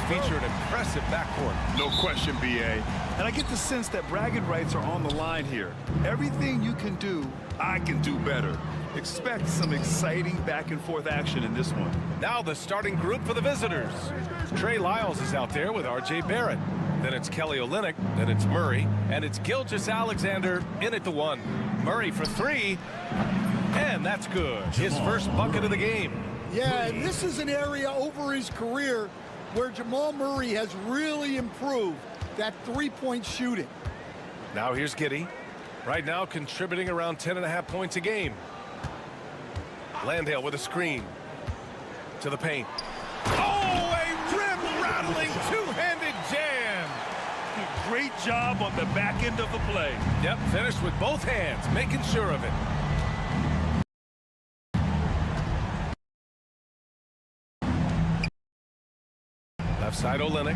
feature an impressive backcourt. No question, B.A. And I get the sense that bragging rights are on the line here. Everything you can do, I can do better. Expect some exciting back-and-forth action in this one. Now the starting group for the visitors. Trey Lyles is out there with R.J. Barrett. Then it's Kelly Olynyk. Then it's Murray. And it's Gilgeous-Alexander in at the one. Murray for three. And that's good. His first bucket of the game. Yeah, and this is an area over his career where Jamal Murray has really improved that three-point shooting. Now here's Giddey. Right now contributing around 10.5 points a game. Landale with a screen. To the paint. Oh, a rim-rattling two-handed jam. Great job on the back end of the play. Yep, finished with both hands, making sure of it. Left side Olynyk.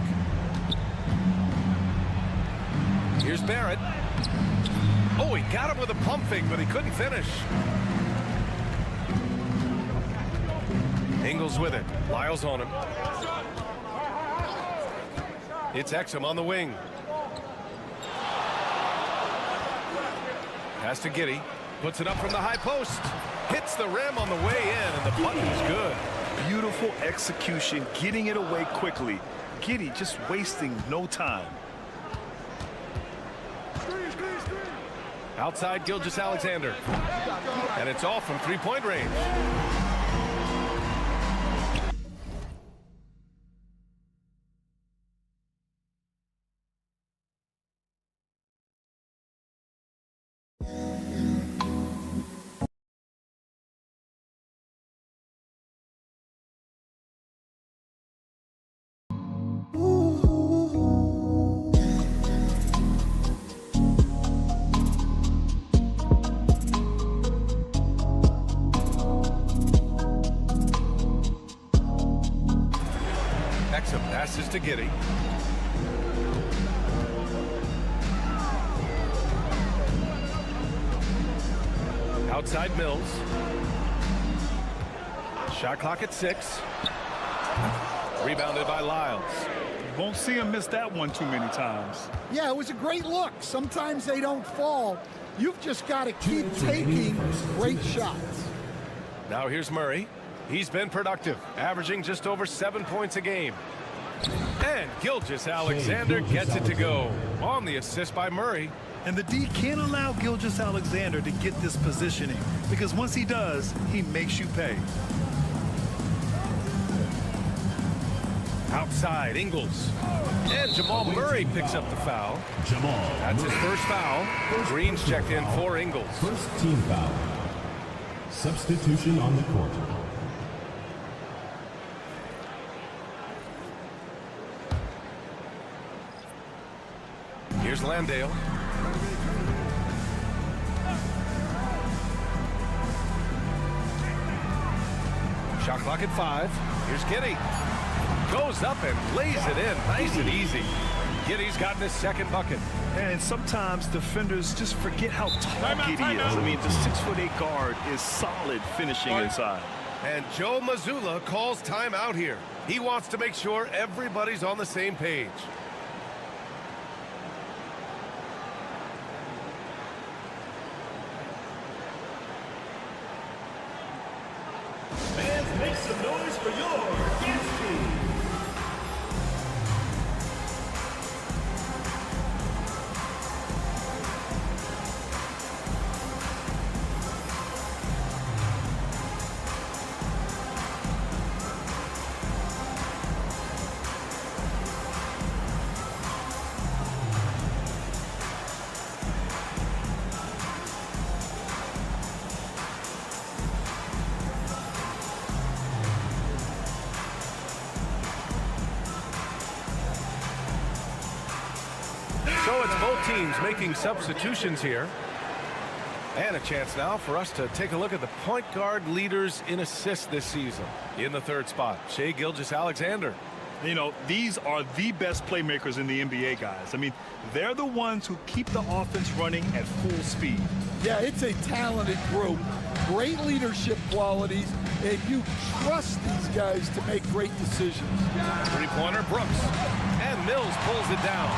Here's Barrett. Oh, he got him with a pump fake, but he couldn't finish. Ingles with it. Lyles on him. It's Exum on the wing. Pass to Giddey. Puts it up from the high post. Hits the rim on the way in, and the button's good. Beautiful execution, getting it away quickly. Giddey just wasting no time. Outside Gilgeous-Alexander. And it's all from three-point range. Exum passes to Giddey. Outside Mills. Shot clock at 6. Rebounded by Lyles. Won't see him miss that one too many times. Yeah, it was a great look. Sometimes they don't fall. You've just got to keep taking great shots. Now here's Murray. He's been productive, averaging just over 7 points a game. And Gilgeous-Alexander gets it to go on the assist by Murray. And the D can't allow Gilgeous-Alexander to get this positioning, because once he does, he makes you pay. Outside, Ingles. And Jamal Murray picks up the foul. That's his first foul. Green's checked in for Ingles. First team foul. Substitution on the court. Here's Landale. Shot clock at 5. Here's Giddey. Goes up and lays it in nice and easy. Giddey's gotten his second bucket. And sometimes defenders just forget how tall Giddey is. I mean, the 6'8" guard is solid finishing inside. And Joe Mazzulla calls timeout here. He wants to make sure everybody's on the same page. Fans, make some noise for your dance team. So it's both teams making substitutions here. And a chance now for us to take a look at the point guard leaders in assists this season. In the third spot, Shai Gilgeous-Alexander. You know, these are the best playmakers in the NBA, guys. I mean, they're the ones who keep the offense running at full speed. Yeah, it's a talented group, great leadership qualities, and you trust these guys to make great decisions. Three-pointer, Brooks. And Mills pulls it down.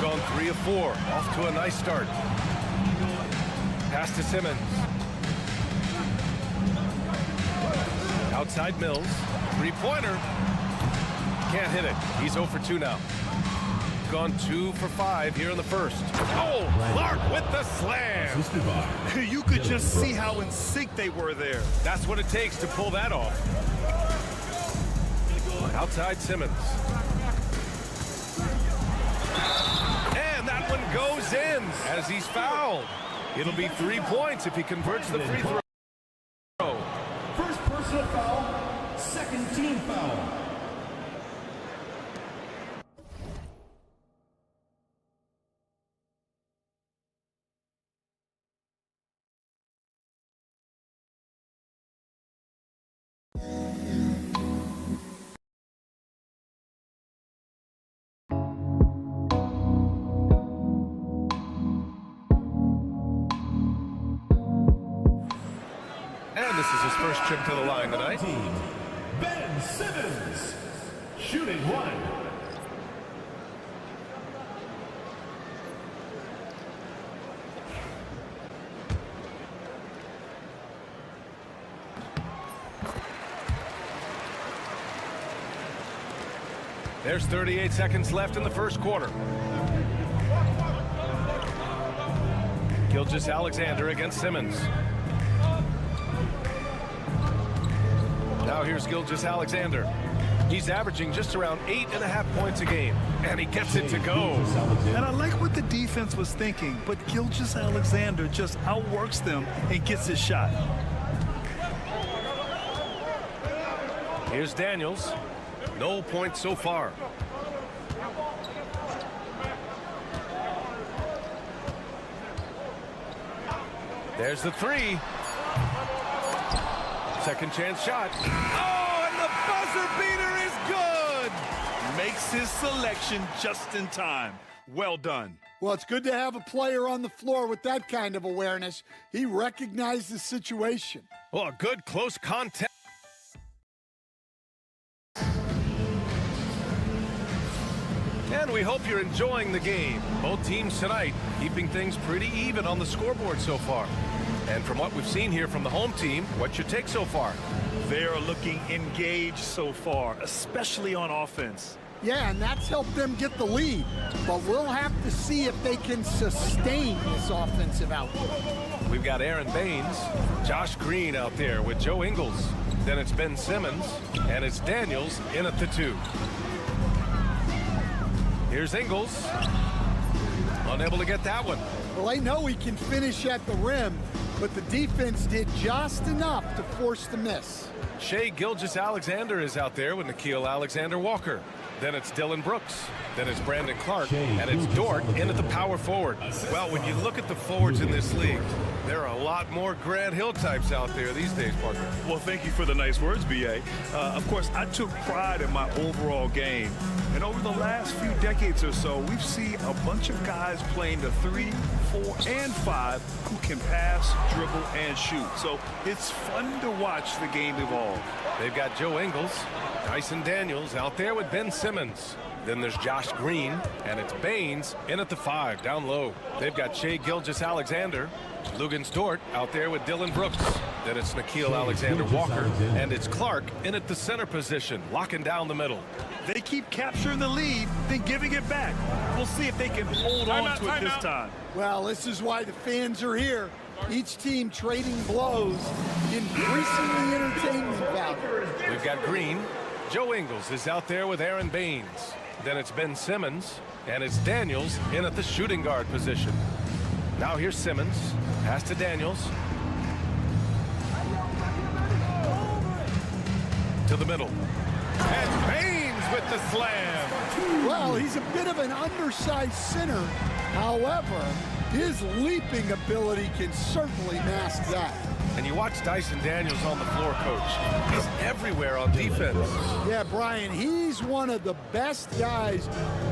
Gone 3 of 4. Off to a nice start. Pass to Simmons. Outside Mills. Three-pointer. Can't hit it. He's 0 for 2 now. Gone 2 for 5 here in the first. Oh, Clark with the slam. You could just see how in sync they were there. That's what it takes to pull that off. Outside Simmons. And that one goes in as he's fouled. It'll be 3 points if he converts the free throw. First personal foul, second team foul. And this is his first trip to the line tonight. Ben Simmons, shooting 1. There's 38 seconds left in the first quarter. Gilgeous-Alexander against Simmons. Now here's Gilgeous-Alexander. He's averaging just around 8.5 points a game, and he gets it to go. And I like what the defense was thinking, but Gilgeous-Alexander just outworks them and gets his shot. Here's Daniels. No points so far. There's the 3. Second chance shot. Oh, and the buzzer beater is good. Makes his selection just in time. Well done. Well, it's good to have a player on the floor with that kind of awareness. He recognized the situation. Well, a good close contest. And we hope you're enjoying the game. Both teams tonight keeping things pretty even on the scoreboard so far. And from what we've seen here from the home team, what's your take so far? They are looking engaged so far, especially on offense. Yeah, and that's helped them get the lead. But we'll have to see if they can sustain this offensive output. We've got Aaron Baines, Josh Green out there with Joe Ingles. Then it's Ben Simmons, and it's Daniels in at the 2. Here's Ingles. Unable to get that one. Well, they know he can finish at the rim, but the defense did just enough to force the miss. Shai Gilgeous-Alexander is out there with Nickeil Alexander-Walker. Then it's Dylan Brooks. Then it's Brandon Clark. And it's Dort in at the power forward. Well, when you look at the forwards in this league, there are a lot more Grant Hill types out there these days, Parker. Well, thank you for the nice words, B.A. Of course, I took pride in my overall game. And over the last few decades or so, we've seen a bunch of guys playing the 3, 4, and 5 who can pass, dribble, and shoot. So it's fun to watch the game evolve. They've got Joe Ingles, Dyson Daniels out there with Ben Simmons. Then there's Josh Green, and it's Baines in at the 5, down low. They've got Shai Gilgeous-Alexander, Luguentz Dort out there with Dylan Brooks. Then it's Nickeil Alexander-Walker, and it's Clark in at the center position, locking down the middle. They keep capturing the lead, then giving it back. We'll see if they can hold on to it this time. Well, this is why the fans are here. Each team trading blows, increasing the entertainment value. We've got Green. Joe Ingles is out there with Aaron Baines. Then it's Ben Simmons, and it's Daniels in at the shooting guard position. Now here's Simmons. Pass to Daniels. To the middle. And Baines with the slam. Well, he's a bit of an undersized center. However, his leaping ability can certainly mask that. And you watch Dyson Daniels on the floor, Coach. He's everywhere on defense. Yeah, Brian, he's one of the best guys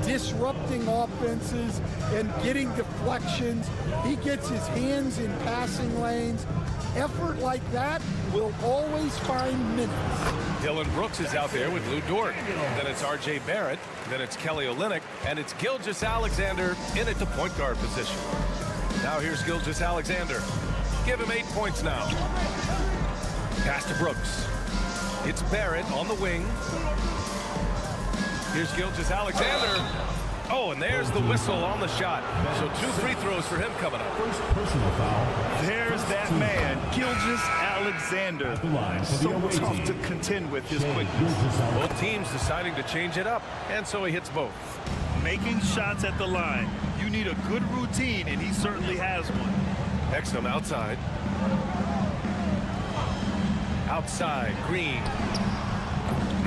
disrupting offenses and getting deflections. He gets his hands in passing lanes. Effort like that will always find minutes. Dylan Brooks is out there with Lou Dort. Then it's R.J. Barrett. Then it's Kelly Olynyk. And it's Gilgeous-Alexander in at the point guard position. Now here's Gilgeous-Alexander. Give him 8 points now. Pass to Brooks. It's Barrett on the wing. Here's Gilgeous-Alexander. Oh, and there's the whistle on the shot. So 2 free throws for him coming up. First personal foul. There's that man, Gilgeous-Alexander. So tough to contend with his quickness. Both teams deciding to change it up, and so he hits both. Making shots at the line. You need a good routine, and he certainly has one. Exum outside. Outside, Green.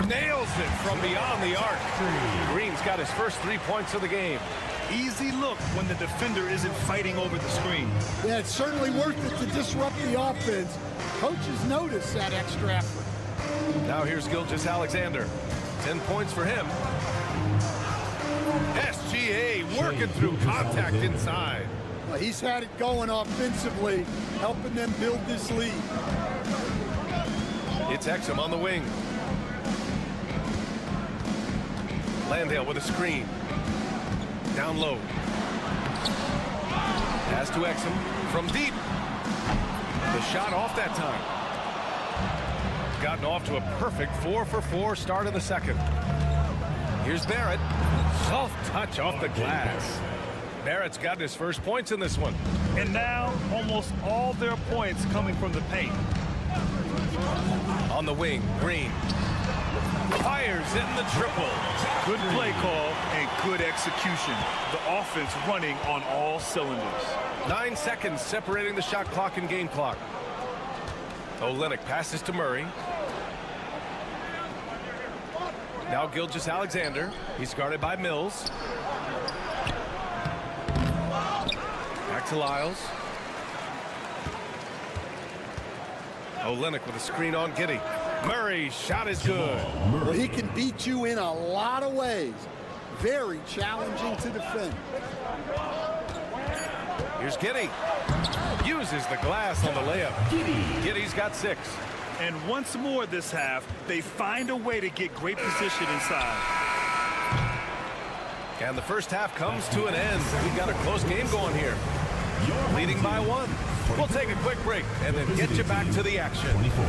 Nails it from beyond the arc. Green's got his first 3 points of the game. Easy look when the defender isn't fighting over the screen. Yeah, it's certainly worth it to disrupt the offense. Coaches notice that extra effort. Now here's Gilgeous-Alexander. 10 points for him. SGA working through contact inside. Well, he's had it going offensively, helping them build this lead. It's Exum on the wing. Landale with a screen. Down low. Pass to Exum from deep. The shot off that time. Gotten off to a perfect 4-for-4 start of the second. Here's Barrett. Soft touch off the glass. Barrett's gotten his first points in this one. And now, almost all their points coming from the paint. On the wing, Green. Fires in the triple. Good play call and good execution. The offense running on all cylinders. 9 seconds separating the shot clock and game clock. Olynyk passes to Murray. Now Gilgeous-Alexander. He's guarded by Mills. Back to Lyles. Olynyk with a screen on Giddey. Murray's shot is good. Well, he can beat you in a lot of ways. Very challenging to defend. Here's Giddey. Uses the glass on the layup. Giddey's got 6. And once more this half, they find a way to get great position inside. And the first half comes to an end. We've got a close game going here. Leading by 1. We'll take a quick break and then get you back to the action. 24.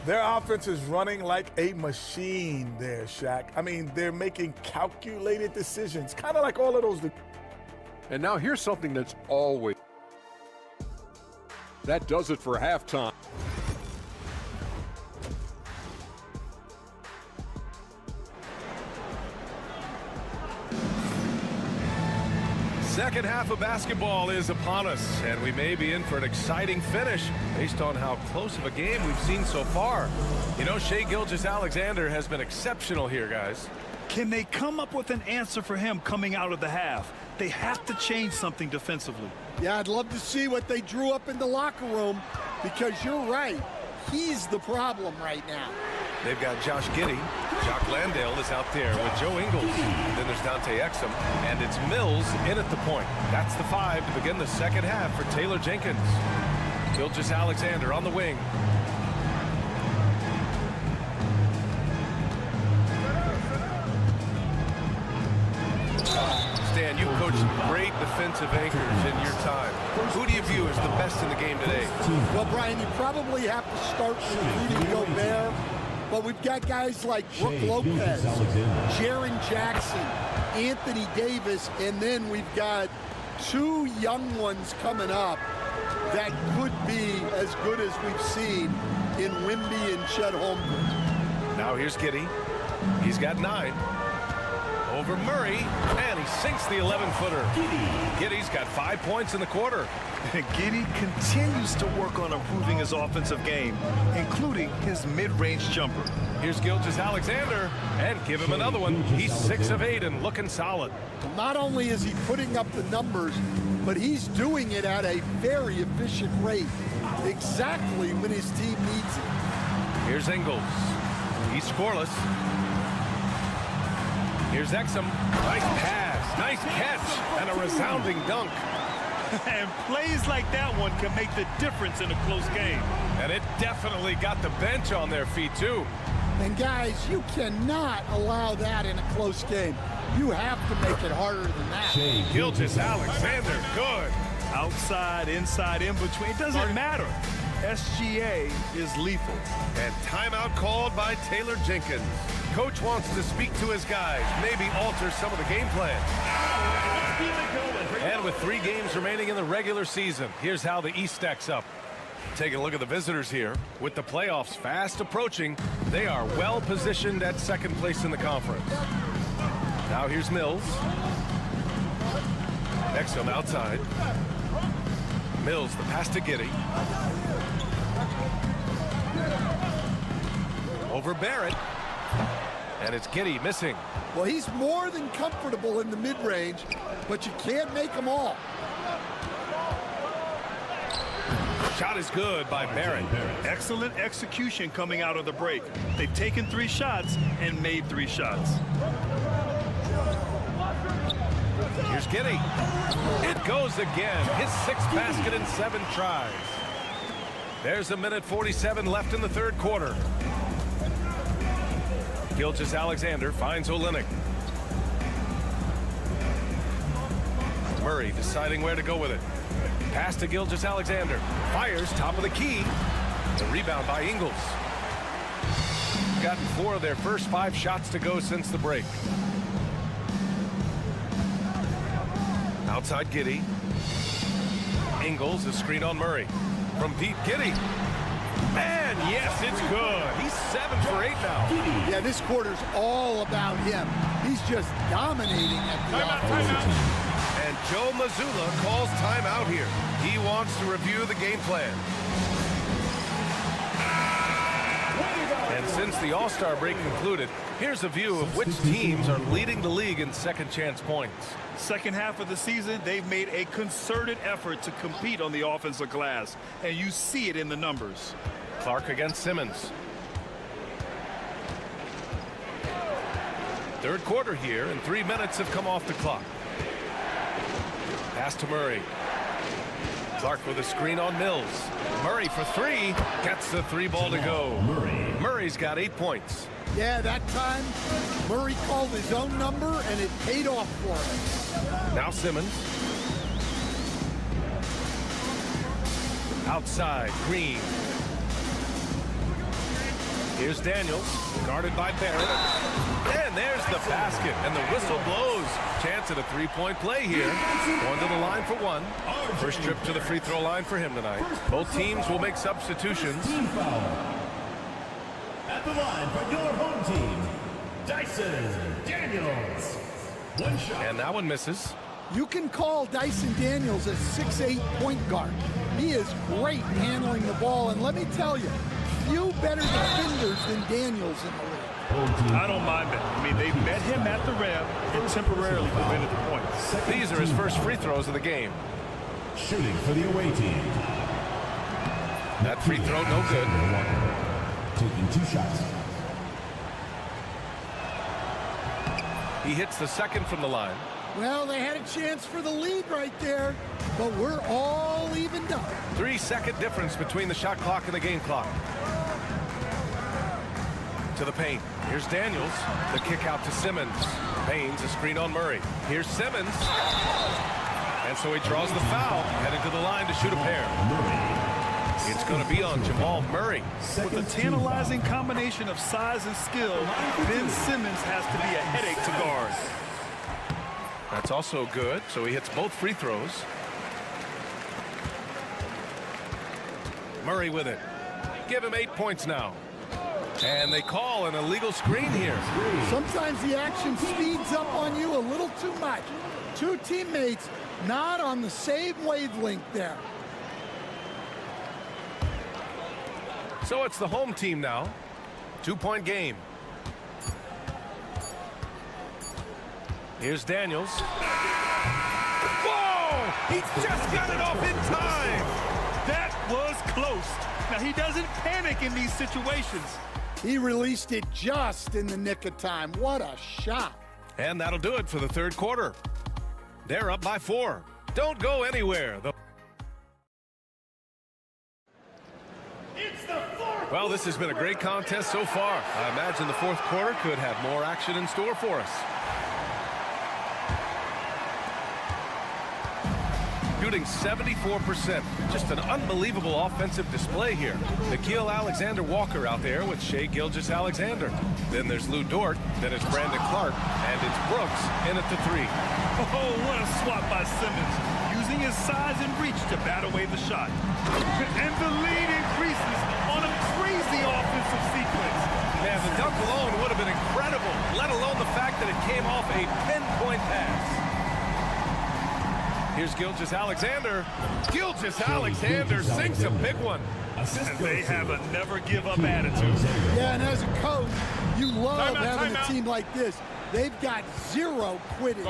Their offense is running like a machine there, Shaq. I mean, they're making calculated decisions, kind of like all of those. And now here's something that's always. That does it for halftime. Second half of basketball is upon us, and we may be in for an exciting finish based on how close of a game we've seen so far. You know, Shai Gilgeous-Alexander has been exceptional here, guys. Can they come up with an answer for him coming out of the half? They have to change something defensively. Yeah, I'd love to see what they drew up in the locker room, because you're right. He's the problem right now. They've got Josh Giddey. Jock Landale is out there with Joe Ingles. Then there's Dante Exum. And it's Mills in at the point. That's the 5 to begin the second half for Taylor Jenkins. Gilgeous-Alexander on the wing. Stan, you've coached some great defensive anchors in your time. Who do you view as the best in the game today? Well, Brian, you probably have to start with Rudy Gobert. But we've got guys like Brook Lopez, Jaren Jackson, Anthony Davis, and then we've got 2 young ones coming up that could be as good as we've seen in Wemby and Chet Holmgren. Now here's Giddey. He's got 9. Over Murray, and he sinks the 11-footer. Giddey's got 5 points in the quarter. Giddey continues to work on improving his offensive game, including his mid-range jumper. Here's Gilgeous-Alexander, and give him another one. He's 6 of 8 and looking solid. Not only is he putting up the numbers, but he's doing it at a very efficient rate, exactly when his team needs it. Here's Ingles. He's scoreless. Here's Exum. Nice pass, nice catch, and a resounding dunk. And plays like that one can make the difference in a close game. And it definitely got the bench on their feet, too. And guys, you cannot allow that in a close game. You have to make it harder than that. Gilgeous-Alexander, good. Outside, inside, in between, it doesn't matter. SGA is lethal. And timeout called by Taylor Jenkins. Coach wants to speak to his guys, maybe alter some of the game plan. And with 3 games remaining in the regular season, here's how the East stacks up. Taking a look at the visitors here. With the playoffs fast approaching, they are well positioned at second place in the conference. Now here's Mills. Exum outside. Mills, the pass to Giddey. Over Barrett. And it's Giddey missing. Well, he's more than comfortable in the mid-range, but you can't make them all. Shot is good by Barrett. Excellent execution coming out of the break. They've taken 3 shots and made 3 shots. Here's Giddey. It goes again. His 6th basket in 7 tries. There's a minute 47 left in the third quarter. Gilgeous-Alexander finds Olynyk. Murray deciding where to go with it. Pass to Gilgeous-Alexander. Fires top of the key. The rebound by Ingles. Gotten 4 of their first 5 shots to go since the break. Outside Giddey. Ingles, a screen on Murray. From deep, Giddey. And yes, it's good. He's 7 for 8 now. Yeah, this quarter's all about him. He's just dominating at the offensive end. And Joe Mazzulla calls timeout here. He wants to review the game plan. And since the All-Star break concluded, here's a view of which teams are leading the league in second chance points. Second half of the season, they've made a concerted effort to compete on the offensive glass, and you see it in the numbers. Clark against Simmons. Third quarter here, and 3 minutes have come off the clock. Pass to Murray. Clark with a screen on Mills. Murray for 3. Gets the 3 ball to go. Murray's got 8 points. Yeah, that time, Murray called his own number, and it paid off for him. Now Simmons. Outside, Green. Here's Daniels, guarded by Barrett. And there's the basket, and the whistle blows. Chance at a 3-point play here. Going to the line for 1. First trip to the free throw line for him tonight. Both teams will make substitutions. Team foul. At the line for your home team, Dyson Daniels. 1 shot. And that one misses. You can call Dyson Daniels a 6'8" point guard. He is great handling the ball, and let me tell you, few better defenders than Daniels in the league. I don't mind that. I mean, they met him at the rim and temporarily prevented the points. These are his first free throws of the game. Shooting for the away team. That free throw, no good. Taking 2 shots. He hits the second from the line. Well, they had a chance for the lead right there, but we're all evened up. 3-second difference between the shot clock and the game clock. To the paint. Here's Daniels. The kick out to Simmons. Payne's a screen on Murray. Here's Simmons. And so he draws the foul. Headed to the line to shoot a pair. It's going to be on Jamal Murray. With a tantalizing combination of size and skill, Ben Simmons has to be a headache to guard. That's also good. So he hits both free throws. Murray with it. Give him 8 points now. And they call an illegal screen here. Sometimes the action speeds up on you a little too much. Two teammates not on the same wavelength there. So it's the home team now. 2-point game. Here's Daniels. Whoa! He just got it off in time. That was close. Now, he doesn't panic in these situations. He released it just in the nick of time. What a shot. And that'll do it for the third quarter. They're up by 4. Don't go anywhere. Well, this has been a great contest so far. I imagine the fourth quarter could have more action in store for us. Shooting 74%. Just an unbelievable offensive display here. Nickeil Alexander-Walker out there with Shai Gilgeous-Alexander. Then there's Lou Dort. Then it's Brandon Clark. And it's Brooks in at the 3. Oh, what a swat by Simmons. Using his size and reach to bat away the shot. And the lead increases on a crazy offensive sequence. Man, the dunk alone would have been incredible, let alone the fact that it came off a pinpoint pass. Here's Gilgeous-Alexander. Gilgeous-Alexander sinks a big one. And they have a never-give-up attitude. Yeah, and as a coach, you love having a team like this. They've got zero quitting.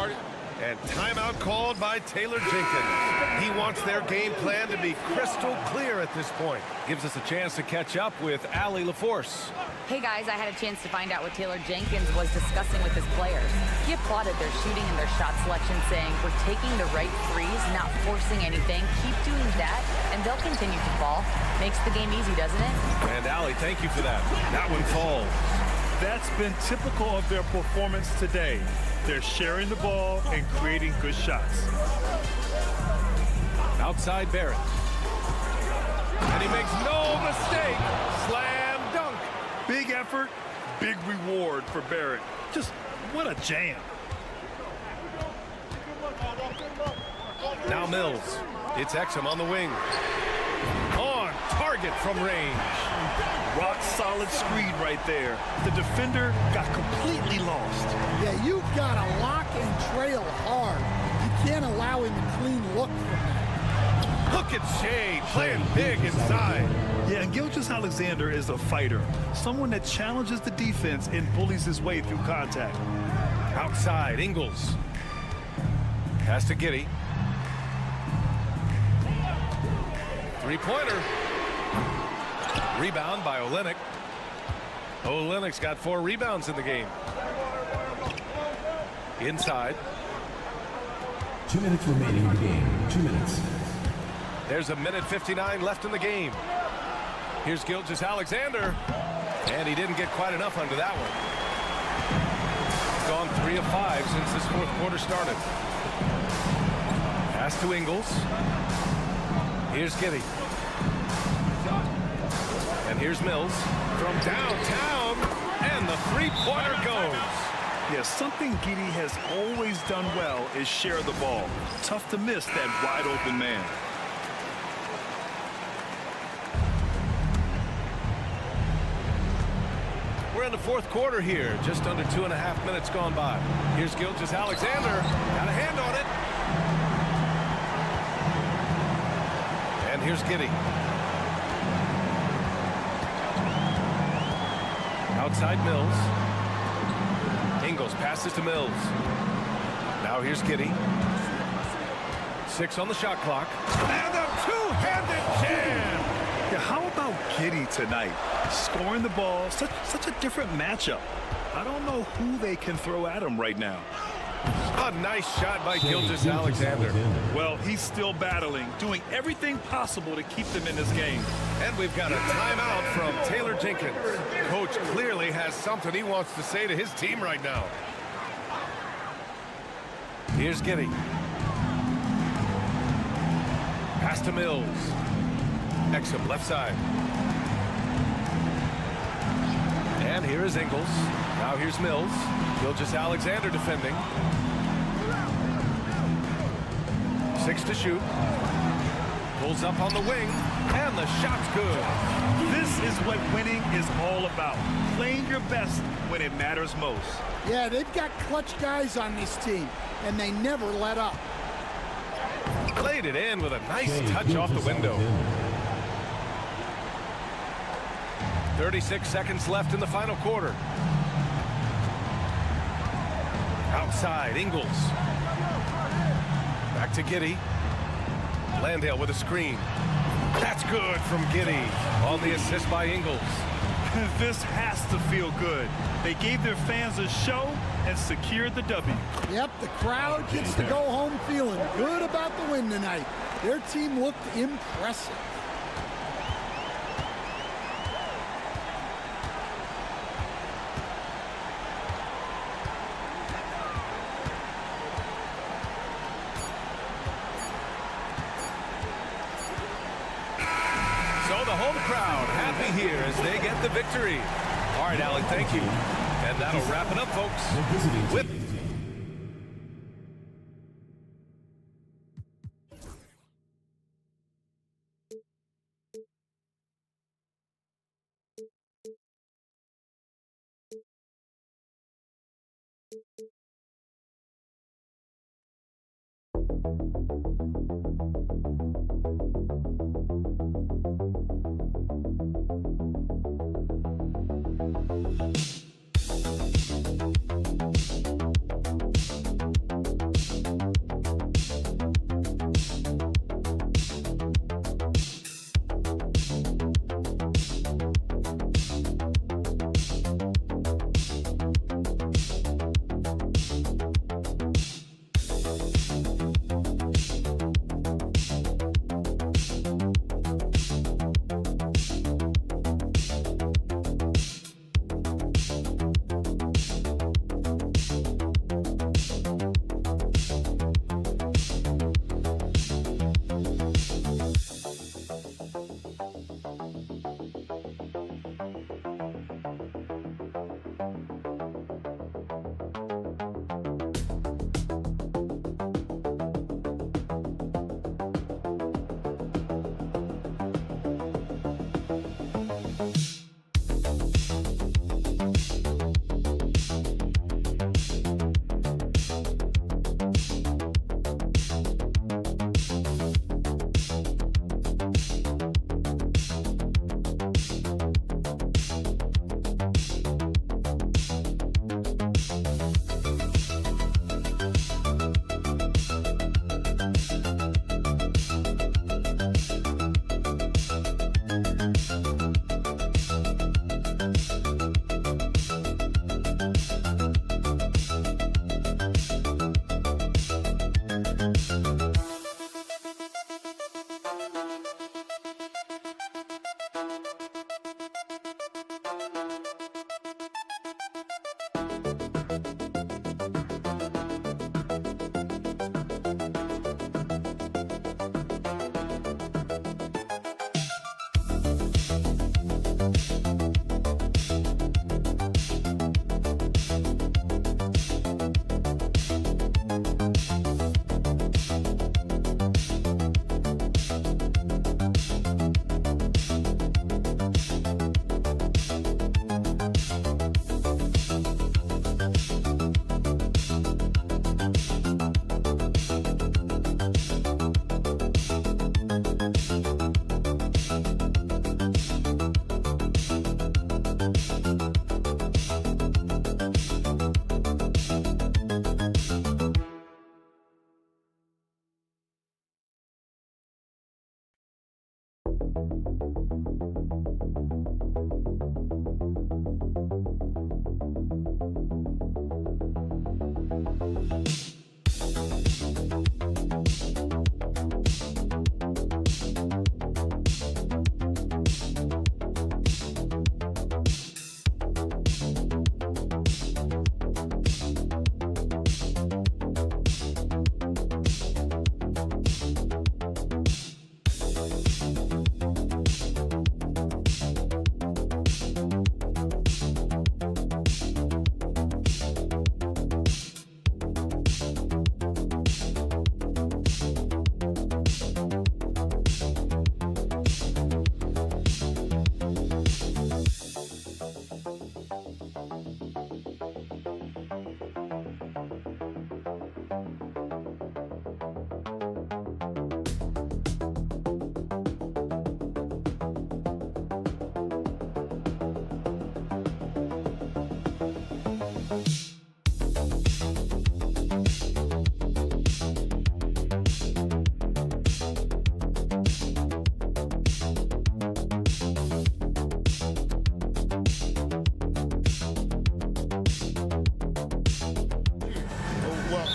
And timeout called by Taylor Jenkins. He wants their game plan to be crystal clear at this point. Gives us a chance to catch up with Allie LaForce. Hey guys, I had a chance to find out what Taylor Jenkins was discussing with his players. He applauded their shooting and their shot selection, saying, "We're taking the right threes, not forcing anything. Keep doing that, and they'll continue to fall." Makes the game easy, doesn't it? And Allie, thank you for that. That one falls. That's been typical of their performance today. They're sharing the ball and creating good shots. Outside Barrett. And he makes no mistake. Slam dunk. Big effort, big reward for Barrett. Just what a jam. Now Mills. It's Exum on the wing. On target from range. Rock solid screen right there. The defender got completely lost. Yeah, you've got to lock and trail hard. You can't allow him a clean look from that. Look at Shai playing big inside. Yeah, and Gilgeous-Alexander is a fighter. Someone that challenges the defense and bullies his way through contact. Outside, Ingles. Pass to Giddey. Three-pointer. Rebound by Olynyk. Olynyk's got 4 rebounds in the game. Inside. 2 minutes remaining in the game. 2 minutes. There's a minute 59 left in the game. Here's Gilgeous-Alexander. And he didn't get quite enough under that one. Gone 3 of 5 since this fourth quarter started. Pass to Ingles. Here's Giddey. And here's Mills from downtown, and the three-pointer goes. Yeah, something Giddey has always done well is share the ball. Tough to miss that wide-open man. We're in the fourth quarter here, just under 2.5 minutes gone by. Here's Gilgeous-Alexander, got a hand on it. And here's Giddey. Outside Mills. Ingles passes to Mills. Now here's Giddey. 6 on the shot clock. And a two-handed jam! Yeah, how about Giddey tonight? Scoring the ball, such a different matchup. I don't know who they can throw at him right now. A nice shot by Gilgeous-Alexander. Well, he's still battling, doing everything possible to keep them in this game. And we've got a timeout from Taylor Jenkins. Coach clearly has something he wants to say to his team right now. Here's Giddey. Pass to Mills. Exum left side. And here is Ingles. Now here's Mills. Gilgeous-Alexander defending. 6 to shoot. Pulls up on the wing. And the shot's good. This is what winning is all about. Playing your best when it matters most. Yeah, they've got clutch guys on this team, and they never let up. Played it in with a nice touch off the window. 36 seconds left in the final quarter. Outside, Ingles. Back to Giddey. Landale with a screen. That's good from Giddey on the assist by Ingles. This has to feel good. They gave their fans a show and secured the W. Yep, the crowd gets to go home feeling good about the win tonight. Their team looked impressive. So the home crowd happy here as they get the victory. All right, Allie, thank you. And that'll wrap it up, folks. Whip.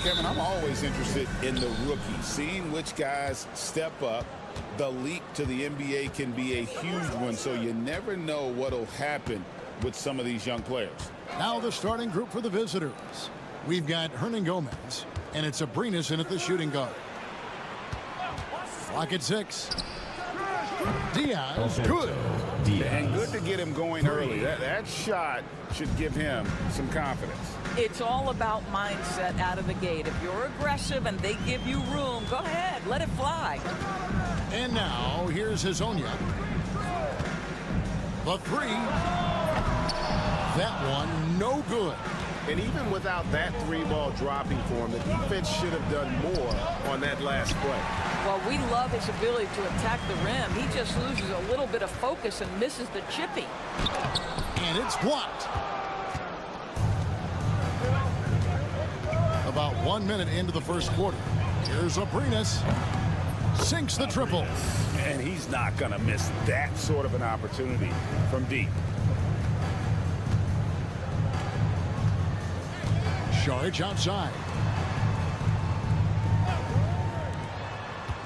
Kevin, I'm always interested in the rookies, seeing which guys step up. The leap to the NBA can be a huge one, so you never know what will happen with some of these young players. Now the starting group for the visitors. We've got Hernan Gomez, and it's Abrinas in at the shooting guard. Clock at 6. Diaz, good. And good to get him going early. That shot should give him some confidence. It's all about mindset out of the gate. If you're aggressive and they give you room, go ahead, let it fly. And now, here's Hazonia. The 3. That one, no good. And even without that 3-ball dropping for him, the defense should have done more on that last play. Well, we love his ability to attack the rim. He just loses a little bit of focus and misses the chippy. And it's blocked. About 1 minute into the first quarter. Here's Abrinas. Sinks the triple. And he's not going to miss that sort of an opportunity from deep. Saric outside.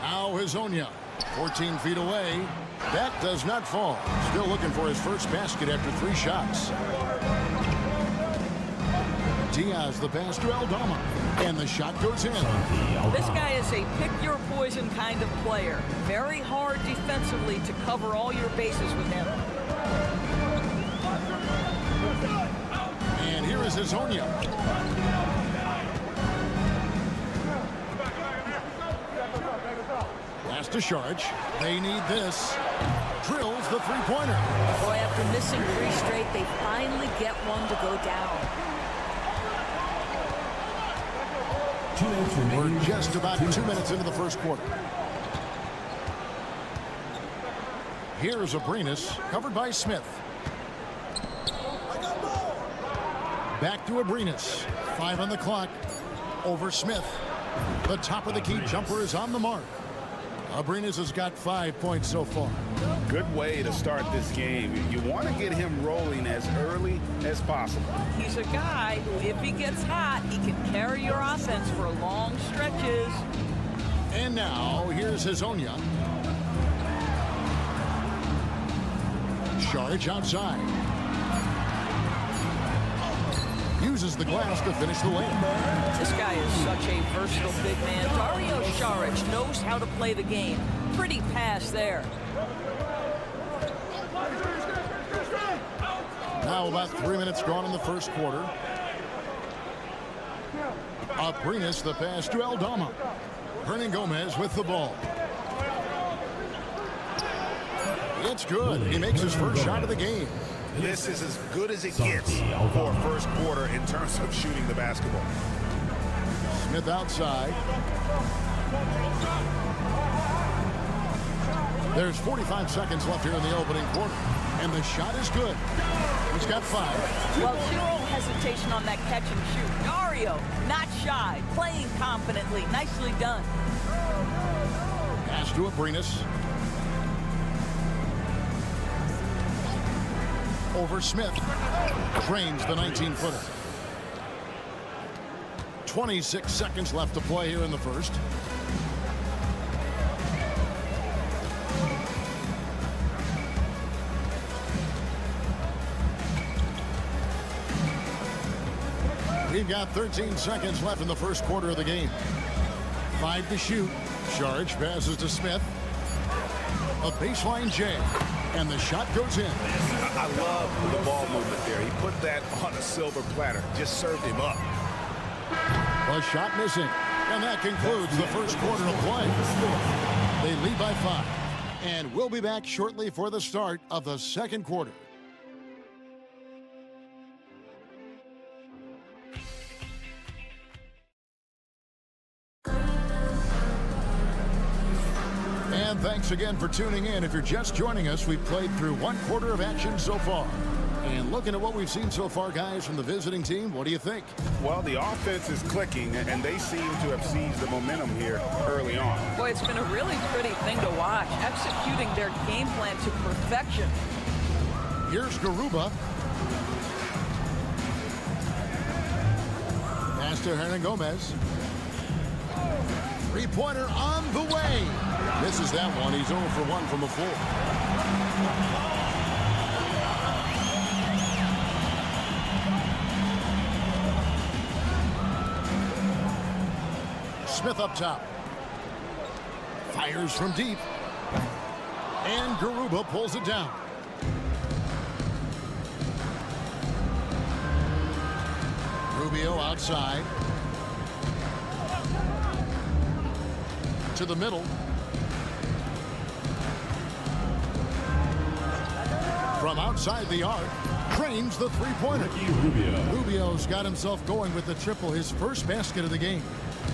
Now Hazonia, 14 feet away. That does not fall. Still looking for his first basket after 3 shots. Diaz the pass to Aldama, and the shot goes in. This guy is a pick-your-poison kind of player. Very hard defensively to cover all your bases with him. And here is Hazonia. Pass to Saric. They need this. Drills the three-pointer. Boy, after missing 3 straight, they finally get one to go down. We're just about 2 minutes into the first quarter. Here's Abrinas, covered by Smith. Back to Abrinas. 5 on the clock. Over Smith. The top of the key jumper is on the mark. Abrinas has got 5 points so far. Good way to start this game. You want to get him rolling as early as possible. He's a guy who, if he gets hot, he can carry your offense for long stretches. And now, here's Hazonia. Saric outside. Uses the glass to finish the layup. This guy is such a versatile big man. Dario Saric knows how to play the game. Pretty pass there. Now about 3 minutes gone in the first quarter. Abrinas the pass to Aldama. Hernan Gomez with the ball. It's good. He makes his first shot of the game. This is as good as it gets for first quarter in terms of shooting the basketball. Smith outside. There's 45 seconds left here in the opening quarter. And the shot is good. He's got 5. Well, zero hesitation on that catch and shoot. Dario, not shy, playing confidently. Nicely done. Pass to Abrinas. Over Smith. Drains the 19-footer. 26 seconds left to play here in the first. We've got 13 seconds left in the first quarter of the game. 5 to shoot. Saric passes to Smith. A baseline J. And the shot goes in. I love the ball movement there. He put that on a silver platter. Just served him up. A shot missing. And that concludes the first quarter of play. They lead by 5. And we'll be back shortly for the start of the second quarter. And thanks again for tuning in. If you're just joining us, we've played through 1 quarter of action so far. And looking at what we've seen so far, guys, from the visiting team, what do you think? Well, the offense is clicking, and they seem to have seized the momentum here early on. Boy, it's been a really pretty thing to watch, executing their game plan to perfection. Here's Garuba. Pass to Hernan Gomez. Three-pointer on the way. Misses that one. He's 0 for 1 from the floor. Smith up top. Fires from deep. And Garuba pulls it down. Rubio outside. To the middle. From outside the arc, trains the three-pointer. Rubio's got himself going with the triple, his first basket of the game.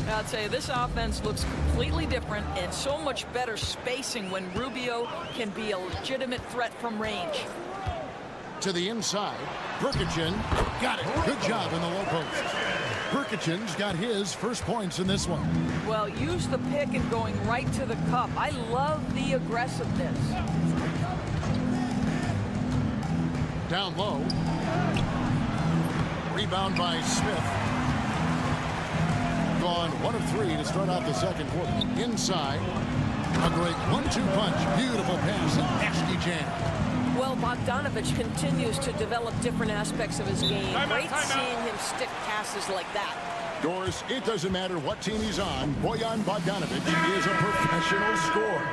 I'll tell you, this offense looks completely different and so much better spacing when Rubio can be a legitimate threat from range. To the inside, Perkichin got it. Good job in the low post. Perkichin's got his first points in this one. Well, use the pick and going right to the cup. I love the aggressiveness. Down low. Rebound by Smith. Gone 1 of 3 to start out the second quarter. Inside. A great 1-2 punch. Beautiful pass and nasty jam. Well, Bogdanovich continues to develop different aspects of his game. Great seeing him stick passes like that. Doris, it doesn't matter what team he's on. Bojan Bogdanovich is a professional scorer.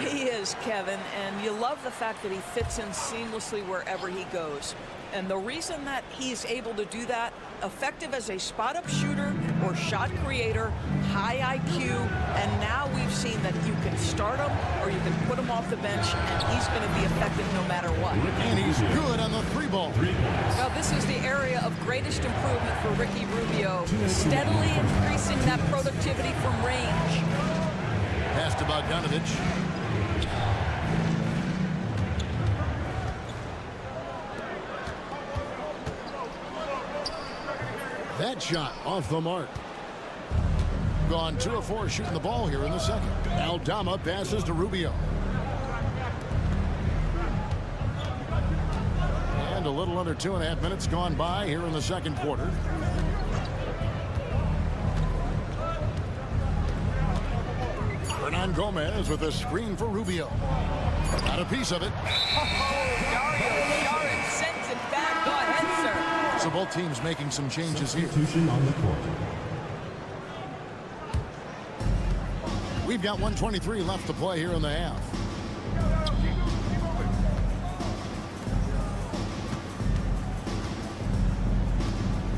He is, Kevin, and you love the fact that he fits in seamlessly wherever he goes. And the reason that he's able to do that, effective as a spot-up shooter or shot creator, high IQ, and now we've seen that you can start him or you can put him off the bench, and he's going to be effective no matter what. And he's good on the three-ball. Well, this is the area of greatest improvement for Ricky Rubio, steadily increasing that productivity from range. Pass to Bogdanovich. That shot off the mark. Gone 2 of 4 shooting the ball here in the second. Aldama passes to Rubio. And a little under 2.5 minutes gone by here in the second quarter. Hernan Gomez with a screen for Rubio. Got a piece of it. Dario Saric sends it back. Go ahead, sir. So both teams making some changes here. On the court. We've got 1:23 left to play here in the half.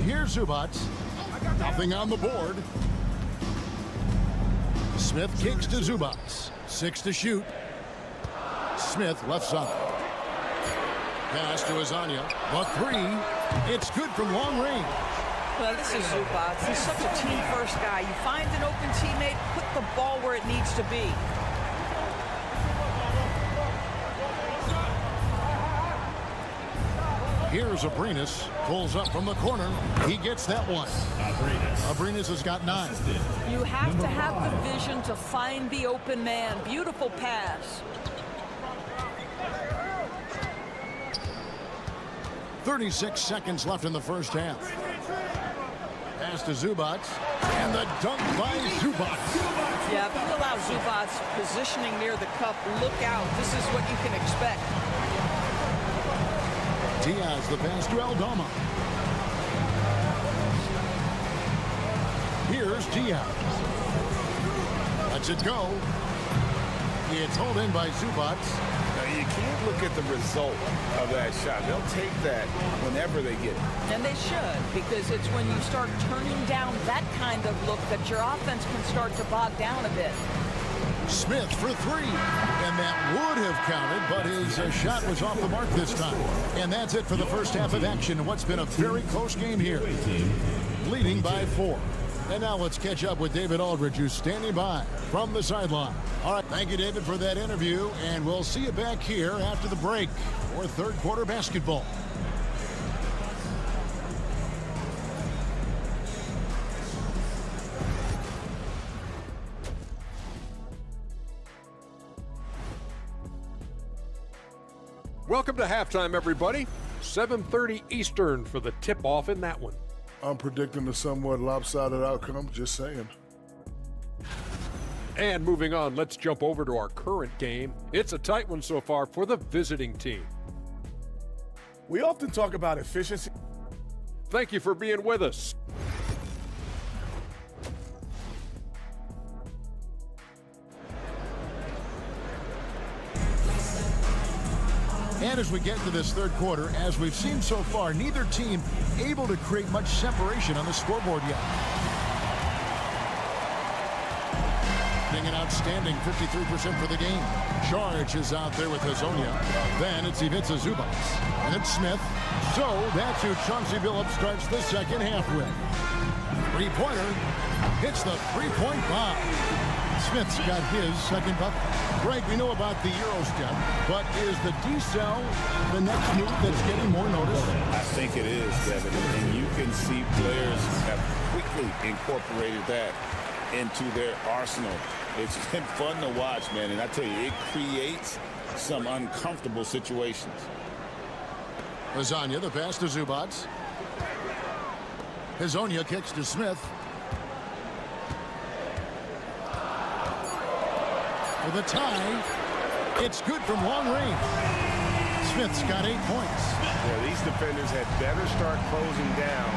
Here's Zubac. Nothing on the board. Smith kicks to Zubac. 6 to shoot. Smith left side. Pass to Azania. The 3. It's good from long range. Well, this is Zubac. He's such a team-first guy. You find an open teammate, put the ball where it needs to be. Here's Abrinas. Pulls up from the corner. He gets that one. Abrinas has got 9. You have to have the vision to find the open man. Beautiful pass. 36 seconds left in the first half. Pass to Zubac. And the dunk by Zubac. Yeah, if you allow Zubac positioning near the cup, look out. This is what you can expect. Diaz, the pass to Aldama. Here's Diaz. Lets it go. It's hauled in by Zubac. Now, you can't look at the result of that shot. They'll take that whenever they get it. And they should, because it's when you start turning down that kind of look that your offense can start to bog down a bit. Smith for 3. And that would have counted, but his shot was off the mark this time. And that's it for the first half of action in what's been a very close game here. Leading by 4. And now let's catch up with David Aldridge, who's standing by from the sideline. All right, thank you, David, for that interview. And we'll see you back here after the break for third quarter basketball. Welcome to halftime, everybody. 7:30 Eastern for the tip-off in that one. I'm predicting a somewhat lopsided outcome, just saying. And moving on, let's jump over to our current game. It's a tight one so far for the visiting team. We often talk about efficiency. Thank you for being with us. And as we get into this third quarter, as we've seen so far, neither team able to create much separation on the scoreboard yet. An outstanding 53% for the game. Charge is out there with Hazonia. Then it's Ivica Zubac. And it's Smith. So that's who Chauncey Billups starts the second half with. Three-pointer hits the three-point bomb. Smith's got his second bucket. Greg, we know about the Eurostep, but is the D-cell the next move that's getting more notice? I think it is, Devin. And you can see players have quickly incorporated that into their arsenal. It's been fun to watch, man, and I tell you, it creates some uncomfortable situations. Lasagna, the pass to Zubac. Hazonia kicks to Smith. For the tie, it's good from long range. Smith's got 8 points. Yeah, these defenders had better start closing down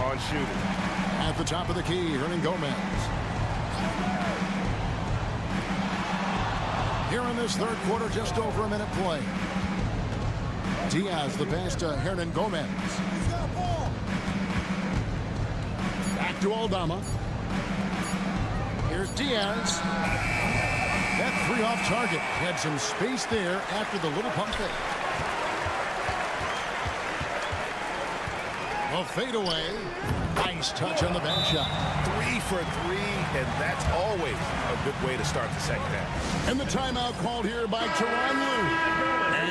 on shooting. At the top of the key, Hernan Gomez. Here in this third quarter, just over a minute play. Diaz, the pass to Hernan Gomez. Back to Aldama. Here's Diaz. That three off target. Had some space there after the little pump fake. A fadeaway. Nice touch on the back shot. 3 for 3, and that's always a good way to start the second half. And the timeout called here by Tyronn Lue.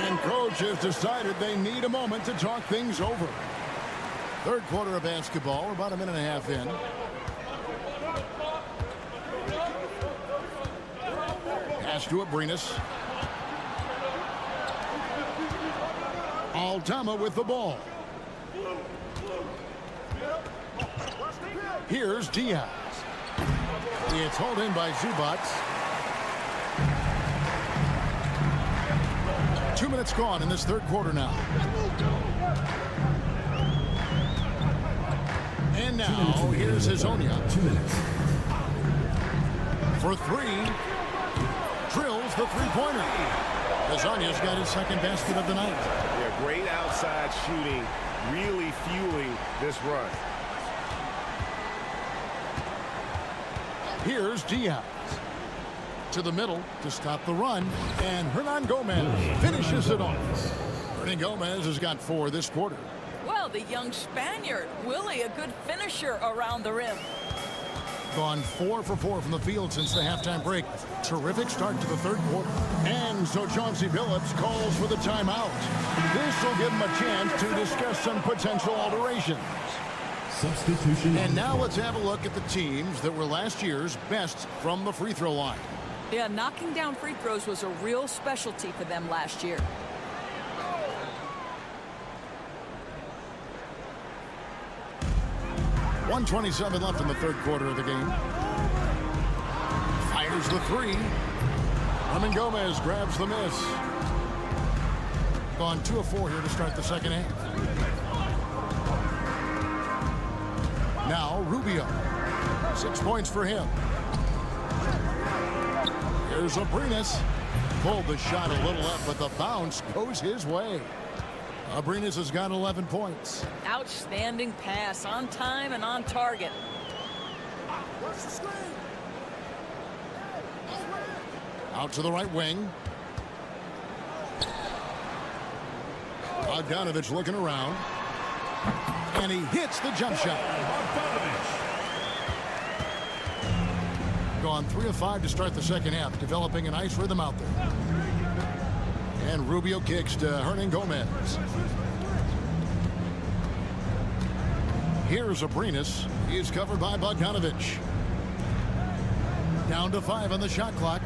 And coach has decided they need a moment to talk things over. Third quarter of basketball. We're about a minute and a half in. Pass to Abrinas. Aldama with the ball. Here's Diaz. It's hauled in by Zubac. 2 minutes gone in this third quarter now. And now here's Hazonia. 2 minutes. For three. Drills the three-pointer. Hazonia's got his second basket of the night. Yeah, great outside shooting, really fueling this run. Here's Diaz. To the middle to stop the run. And Hernan Gomez finishes it off. Hernan Gomez has got 4 this quarter. Well, the young Spaniard, Willie, a good finisher around the rim. Gone 4 for 4 from the field since the halftime break. Terrific start to the third quarter. And so Chauncey Billups calls for the timeout. This will give him a chance to discuss some potential alterations. Substitution. And now let's have a look at the teams that were last year's best from the free throw line. Yeah, knocking down free throws was a real specialty for them last year. .127 left in the third quarter of the game. Fires the three. Hernan Gomez grabs the miss. Gone 2 of 4 here to start the second half. Now Rubio. 6 points for him. Here's Abrinas. Pulled the shot a little up, but the bounce goes his way. Abrinas has got 11 points. Outstanding pass, on time and on target. Out to the right wing. Bogdanovich looking around. And he hits the jump shot. Gone 3 of 5 to start the second half, developing a nice rhythm out there. And Rubio kicks to Hernan Gomez. Here's Abrinas. He's covered by Bogdanovich. Down to 5 on the shot clock.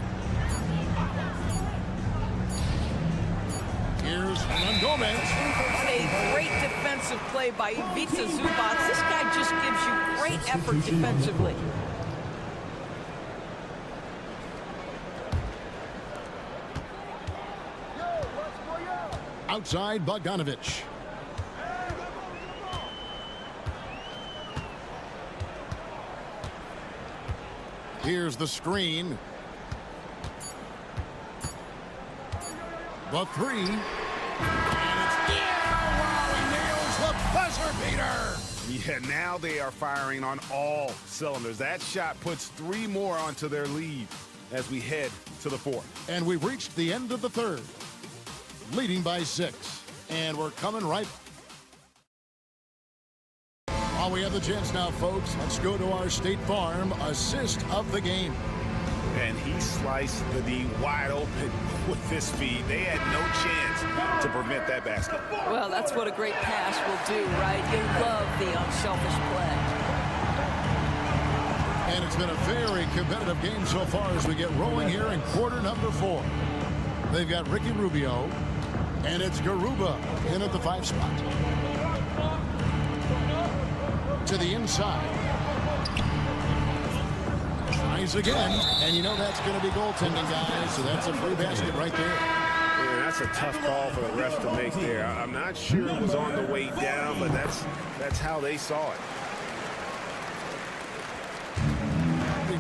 Here's Hernan Gomez. A great defensive play by Ivica Zubac. This guy just gives you great effort defensively. Outside Bogdanovich. Here's the screen. The three. And it's wow, he nails the buzzer beater. Yeah, now they are firing on all cylinders. That shot puts 3 more onto their lead as we head to the 4th. And we've reached the end of the 3rd. Leading by 6. And we're coming right. While we have the chance now, folks, let's go to our State Farm assist of the game. And he sliced the D wide open with his feet. They had no chance to prevent that basket. Well, that's what a great pass will do, right? You love the unselfish play. And it's been a very competitive game so far as we get rolling here in quarter number 4. They've got Ricky Rubio, and it's Garuba in at the 5 spot. To the inside. Tries again, and you know that's going to be goaltending, guys, so that's a free basket right there. Yeah, that's a tough call for the refs to make there. I'm not sure it was on the way down, but that's how they saw it.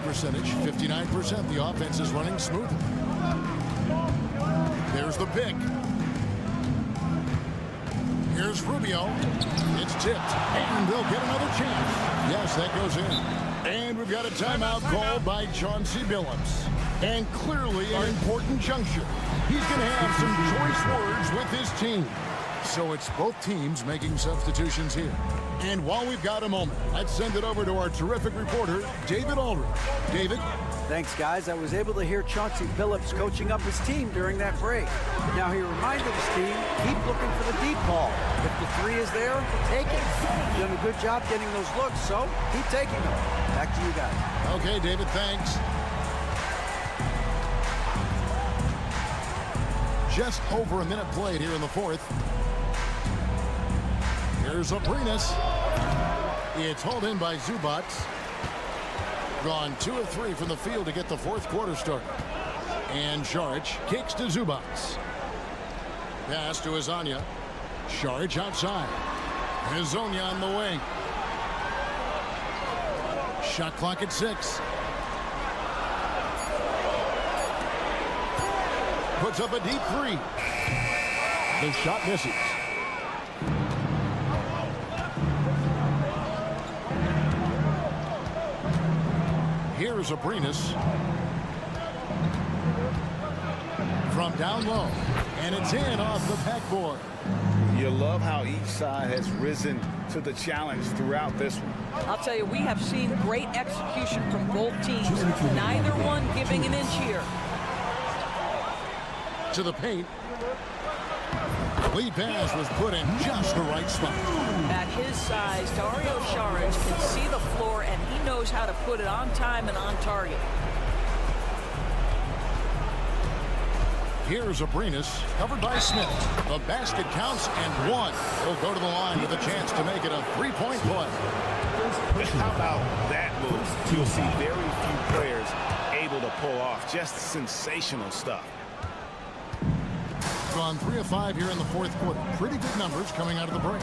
Percentage 59%. The offense is running smoothly. There's the pick. Here's Rubio. It's tipped, and they'll get another chance. Yes, that goes in. And we've got a timeout called by Chauncey Billups. And clearly an important juncture. He's going to have some choice words with his team. So it's both teams making substitutions here. And while we've got a moment, let's send it over to our terrific reporter, David Aldridge. David? Thanks, guys. I was able to hear Chauncey Billups coaching up his team during that break. Now he reminded his team, keep looking for the deep ball. If the 3 is there, take it. You've done a good job getting those looks, so keep taking them. Back to you guys. Okay, David, thanks. Just over a minute played here in the 4th. Here's Abrinas. It's hauled in by Zubats. Gone 2 of 3 from the field to get the 4th quarter started. And Šarić kicks to Zubats. Pass to Azania. Šarić outside. Hazonia on the wing. Shot clock at 6. Puts up a deep 3. The shot misses. Here's Abrinas. From down low. And it's in off the backboard. You love how each side has risen to the challenge throughout this one. I'll tell you, we have seen great execution from both teams. Neither one giving an inch here. To the paint. Lead pass was put in just the right spot. At his size, Dario Šarić can see the floor, and he knows how to put it on time and on target. Here's Abrinas, covered by Smith. The basket counts, and 1 will go to the line with a chance to make it a 3-point play. How about that move? You'll see very few players able to pull off just sensational stuff. Gone 3 of 5 here in the 4th quarter. Pretty good numbers coming out of the break.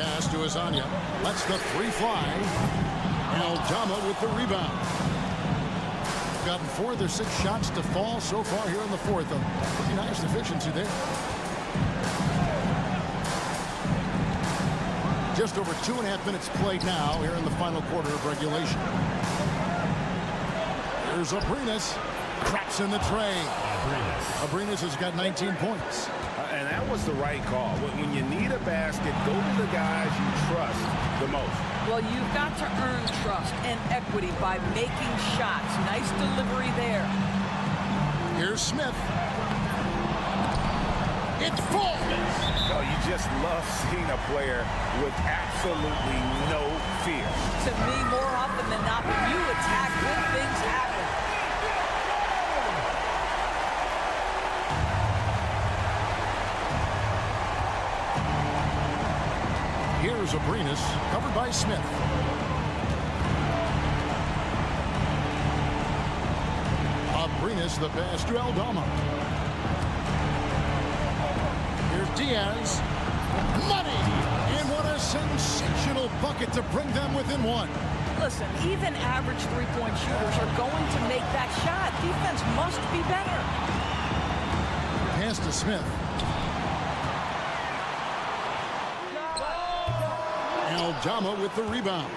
Pass to Azania. Lets the 3 fly. Aldama with the rebound. Gotten 4 of their 6 shots to fall so far here in the 4th. A pretty nice efficiency there. Just over 2.5 minutes played now here in the final quarter of regulation. Here's Abrinas. Traps in the tray. Abrinas has got 19 points. And that was the right call. When you need a basket, go to the guys you trust the most. Well, you've got to earn trust and equity by making shots. Nice delivery there. Here's Smith. It's full. Oh, you just love seeing a player with absolutely no fear. To me, more often than not, when you attack, good things happen. Here's Abrinas, covered by Smith. Abrinas, the pass to Aldama. Diaz. Money! And what a sensational bucket to bring them within one. Listen, even average three-point shooters are going to make that shot. Defense must be better. Pass to Smith. Aldama with the rebound.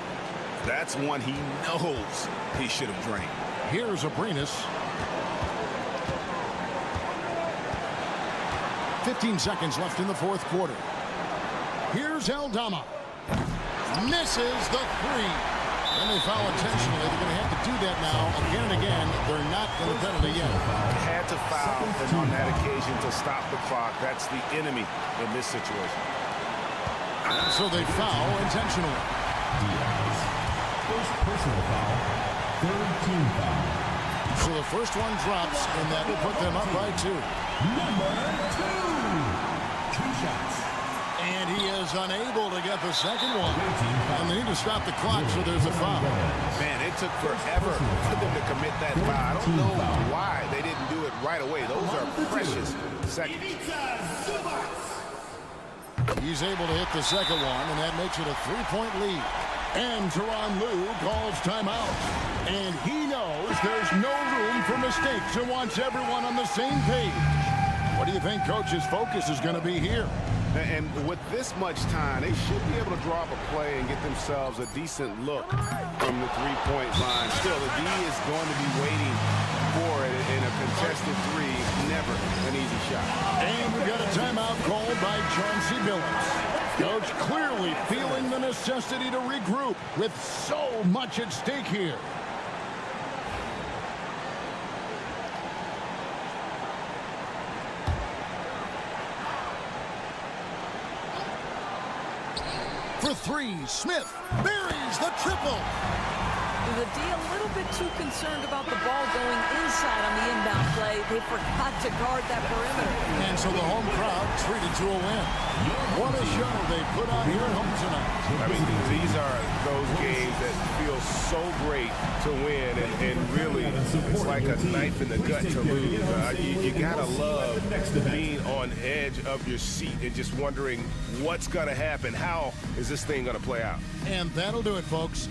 That's one he knows he should have drained. Here's Abrinas. 15 seconds left in the fourth quarter. Here's Aldama. Misses the three. And they foul intentionally. They're going to have to do that now again and again. They're not going to penalty yet. Had to foul, and on that occasion to stop the clock. That's the enemy in this situation. And so they foul intentionally. Diaz. First personal foul. Third team foul. So the first one drops, and that will put them up by 2. Number 2. 2 shots. And he is unable to get the second one. And they need to stop the clock, so there's a foul. Man, it took forever for them to commit that foul. I don't know why they didn't do it right away. Those are precious seconds. He's able to hit the second one, and that makes it a 3-point lead. And Tyronn Lue calls timeout. And he knows there's no room for mistakes and wants everyone on the same page. What do you think Coach's focus is going to be here? And with this much time, they should be able to draw up a play and get themselves a decent look from the three-point line. Still, the D is going to be waiting for it in a contested three. Never an easy shot. And we've got a timeout called by Chauncey Billups. Coach clearly feeling the necessity to regroup with so much at stake here. For three, Smith buries the triple. The D a little bit too concerned about the ball going inside on the inbound play. They forgot to guard that perimeter. And so the home crowd treated to a win. What a show they put on here at home tonight. I mean, these are those games that feel so great to win, and really, it's like a knife in the gut to lose. You gotta love being on edge of your seat and just wondering what's gonna happen. How is this thing gonna play out? And that'll do it, folks.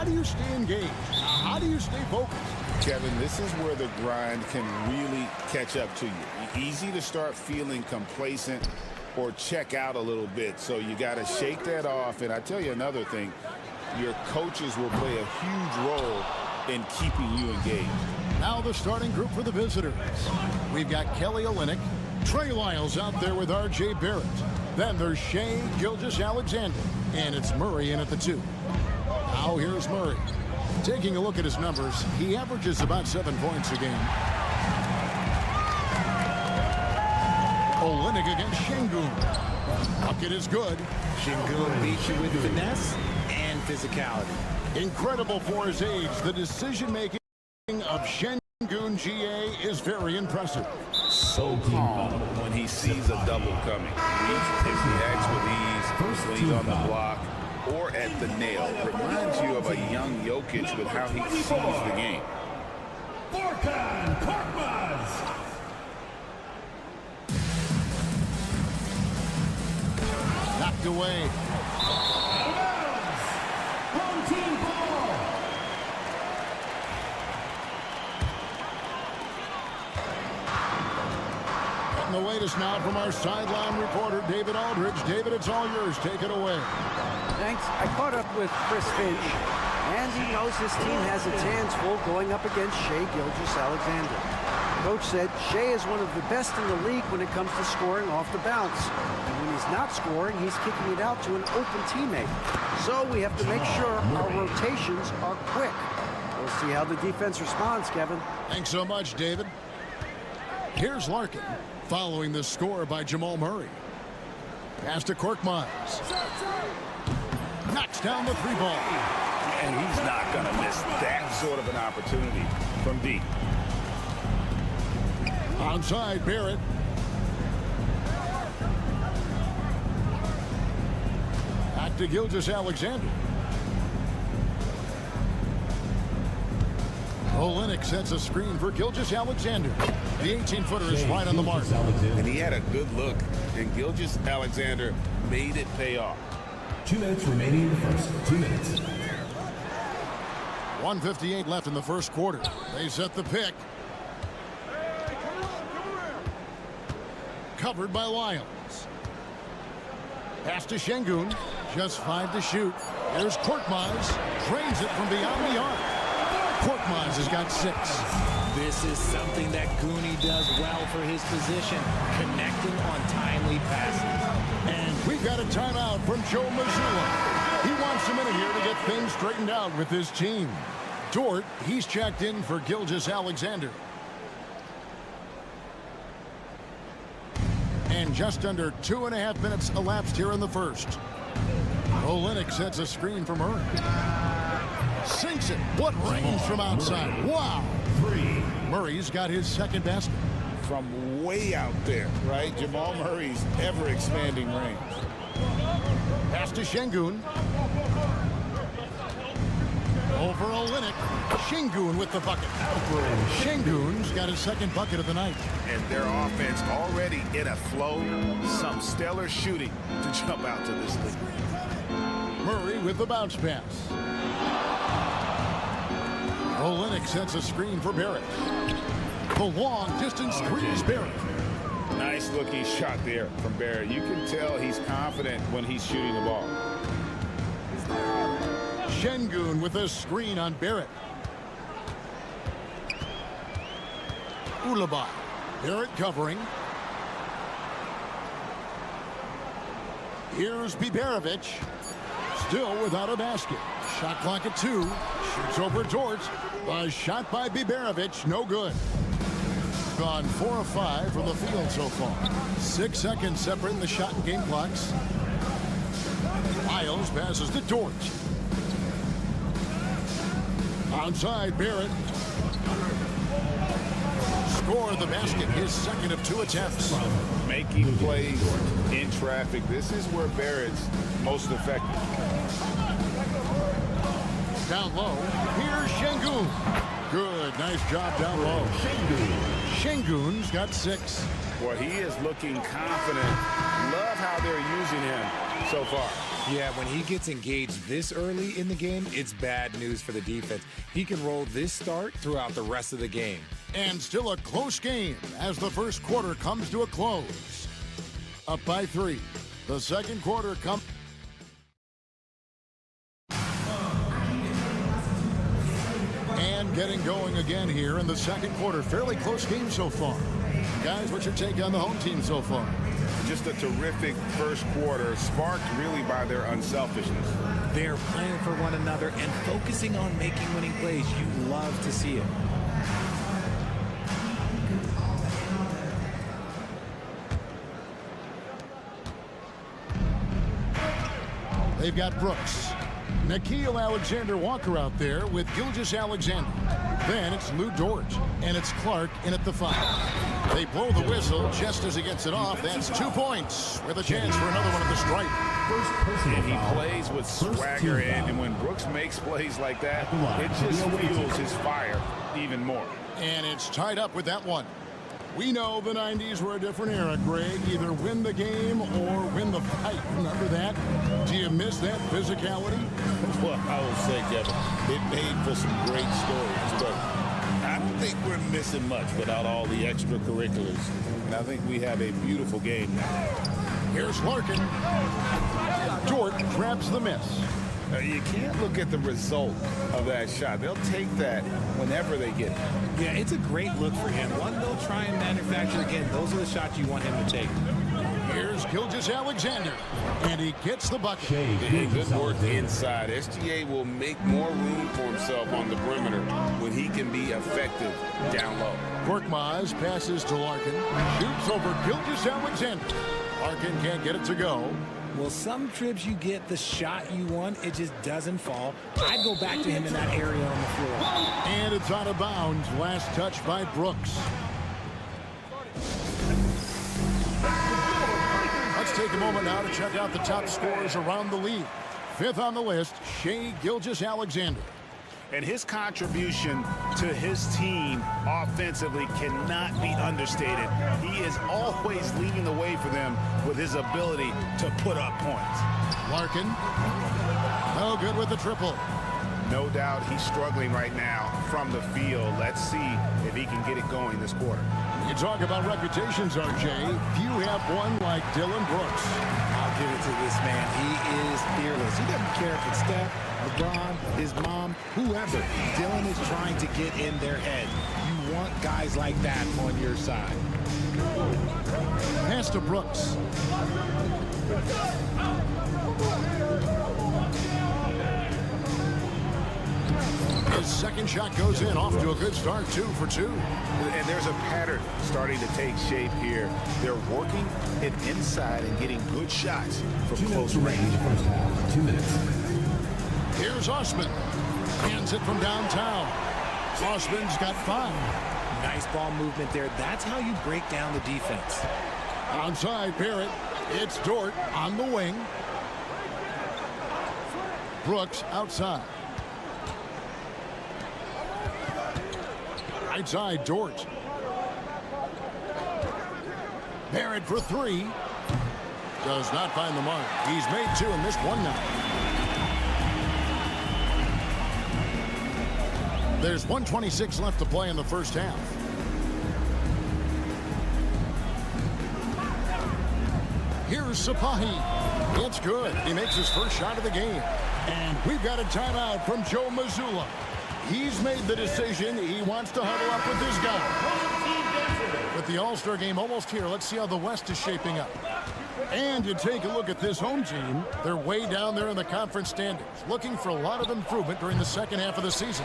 How do you stay engaged? How do you stay focused? Kevin, this is where the grind can really catch up to you. Easy to start feeling complacent or check out a little bit. So you got to shake that off. And I tell you another thing, your coaches will play a huge role in keeping you engaged. Now the starting group for the visitors. We've got Kelly Olynyk, Trey Lyles out there with R.J. Barrett. Then there's Shai Gilgeous-Alexander, and it's Murray in at the 2. Now here's Murray. Taking a look at his numbers, he averages about 7 points a game. Olynyk against Şengün. Bucket is good. Şengün beats you with finesse and physicality. Incredible for his age, the decision-making of Şengün GA is very impressive. So calm when he sees a double coming. He reacts with ease when he's on the block. or at the nail. Reminds you of a young Jokic with how he sees the game. Furkan Korkmaz. Knocked away. Home team ball. Getting the latest now from our sideline reporter, David Aldridge. David, it's all yours. Take it away. Thanks. I caught up with Chris Finch, and he knows his team has its hands full going up against Shai Gilgeous-Alexander. Coach said Shai is one of the best in the league when it comes to scoring off the bounce. And when he's not scoring, he's kicking it out to an open teammate. So we have to make sure our rotations are quick. We'll see how the defense responds, Kevin. Thanks so much, David. Here's Larkin following the score by Jamal Murray. Pass to Korkmaz. Knocks down the three ball. And he's not going to miss that sort of an opportunity from deep. Onside, Barrett. Back to Gilgeous-Alexander. Olynyk sets a screen for Gilgeous-Alexander. The 18-footer is right on the mark. And he had a good look, and Gilgeous-Alexander made it pay off. 2 minutes remaining in the first. 2 minutes. 1:58 left in the first quarter. They set the pick. Covered by Lyles. Pass to Şengün. Just 5 to shoot. There's Korkmaz. Drains it from beyond the arc. Korkmaz has got 6. This is something that Goonie does well for his position, connecting on timely passes. And we've got a timeout from Joe Mazzulla. He wants a minute here to get things straightened out with his team. Dort, he's checked in for Gilgeous-Alexander. And just under 2.5 minutes elapsed here in the first. Olynyk sets a screen for Murray. Sinks it. What range from outside. Wow. Murray's got his second basket. From way out there, right? Jamal Murray's ever-expanding range. Pass to Şengün. Over Olynyk. Şengün with the bucket. Şengün's got his second bucket of the night. And their offense already in a flow. Some stellar shooting to jump out to this league. Murray with the bounce pass. Olynyk sets a screen for Barrett. The long distance three is Barrett. Nice looking shot there from Barrett. You can tell he's confident when he's shooting the ball. Şengün with a screen on Barrett. Ulabay. Barrett covering. Here's Biberovic. Still without a basket. Shot clock at 2. Shoots over Dort. A shot by Biberovic. No good. Gone 4 of 5 from the field so far. 6 seconds separating the shot and game clocks. Lyles passes to Dort. Outside, Barrett. Score the basket, his second of 2 attempts. Making plays in traffic. This is where Barrett's most effective. Down low, here's Şengün. Good, nice job down low. Şengün's got 6. Well, he is looking confident. Love how they're using him so far. Yeah, when he gets engaged this early in the game, it's bad news for the defense. He can roll this start throughout the rest of the game. And still a close game as the first quarter comes to a close. Up by 3. The second quarter comes. And getting going again here in the second quarter. Fairly close game so far. Guys, what's your take on the home team so far? Just a terrific first quarter, sparked really by their unselfishness. They're playing for one another and focusing on making winning plays. You love to see it. They've got Brooks. Nickeil Alexander-Walker out there with Gilgeous-Alexander. Then it's Lou Dort. And it's Clark in at the 5. They blow the whistle just as he gets it off. That's 2 points with a chance for another one at the stripe. And he plays with swagger, and when Brooks makes plays like that, it just fuels his fire even more. And it's tied up with that one. We know the 90s were a different era, Greg. Either win the game or win the fight. Remember that? Do you miss that physicality? Well, I will say, Kevin, it made for some great stories, but I don't think we're missing much without all the extracurriculars. And I think we have a beautiful game now. Here's Larkin. Dort grabs the miss. You can't look at the result of that shot. They'll take that whenever they get it. Yeah, it's a great look for him. One they'll try and manufacture again. Those are the shots you want him to take. Here's Gilgeous-Alexander, and he gets the bucket. Good work inside. SGA will make more room for himself on the perimeter when he can be effective down low. Korkmaz passes to Larkin, shoots over Gilgeous-Alexander. Larkin can't get it to go. Well, some trips you get the shot you want, it just doesn't fall. I'd go back to him in that area on the floor. And it's out of bounds. Last touch by Brooks. Let's take a moment now to check out the top scorers around the league. Fifth on the list, Shai Gilgeous-Alexander. And his contribution to his team offensively cannot be understated. He is always leading the way for them with his ability to put up points. Larkin, no good with the triple. No doubt he's struggling right now from the field. Let's see if he can get it going this quarter. You talk about reputations, RJ. Few have one like Dylan Brooks. I'll give it to this man. He is fearless. He doesn't care if it's Steph, LeBron, his mom, whoever. Dylan is trying to get in their head. You want guys like that on your side. Pass to Brooks. His second shot goes in, off to a good start, 2 for 2. And there's a pattern starting to take shape here. They're working it inside and getting good shots from close range. First half, 2 minutes. Here's Osman. Hands it from downtown. Osman's got 5. Nice ball movement there. That's how you break down the defense. Outside Barrett. It's Dort on the wing. Brooks outside. Right side, Dort. Barrett for 3. Does not find the mark. He's made 2 and missed 1 now. There's 1:26 left to play in the first half. Here's Sapahi. It's good. He makes his first shot of the game. And we've got a timeout from Joe Mazzulla. He's made the decision. He wants to huddle up with this guy. With the All-Star game almost here, let's see how the West is shaping up. And you take a look at this home team. They're way down there in the conference standings, looking for a lot of improvement during the second half of the season.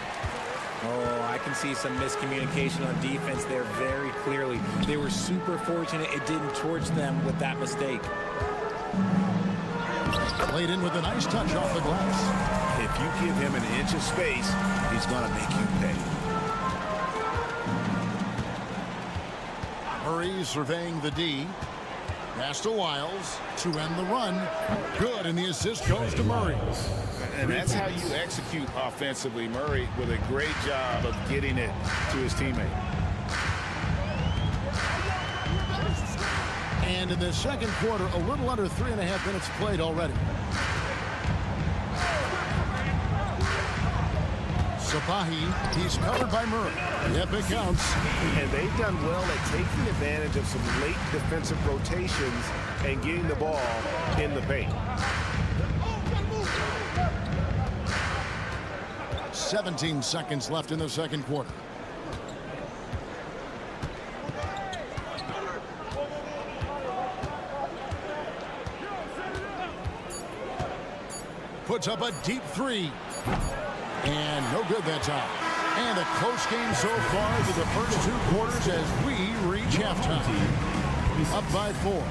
Oh, I can see some miscommunication on defense there very clearly. They were super fortunate it didn't torch them with that mistake. Played in with a nice touch off the glass. If you give him an inch of space, he's going to make you pay. Murray surveying the D. Pass to Wiles to end the run. Good, and the assist goes to Murray. And that's how you execute offensively. Murray with a great job of getting it to his teammate. And in the second quarter, a little under 3.5 minutes played already. Sapahi, he's covered by Murray. Yep, it counts. And they've done well at taking advantage of some late defensive rotations and getting the ball in the paint. 17 seconds left in the second quarter. Puts up a deep 3. And no good that time. And a close game so far through the first 2 quarters as we reach halftime. Up by 4.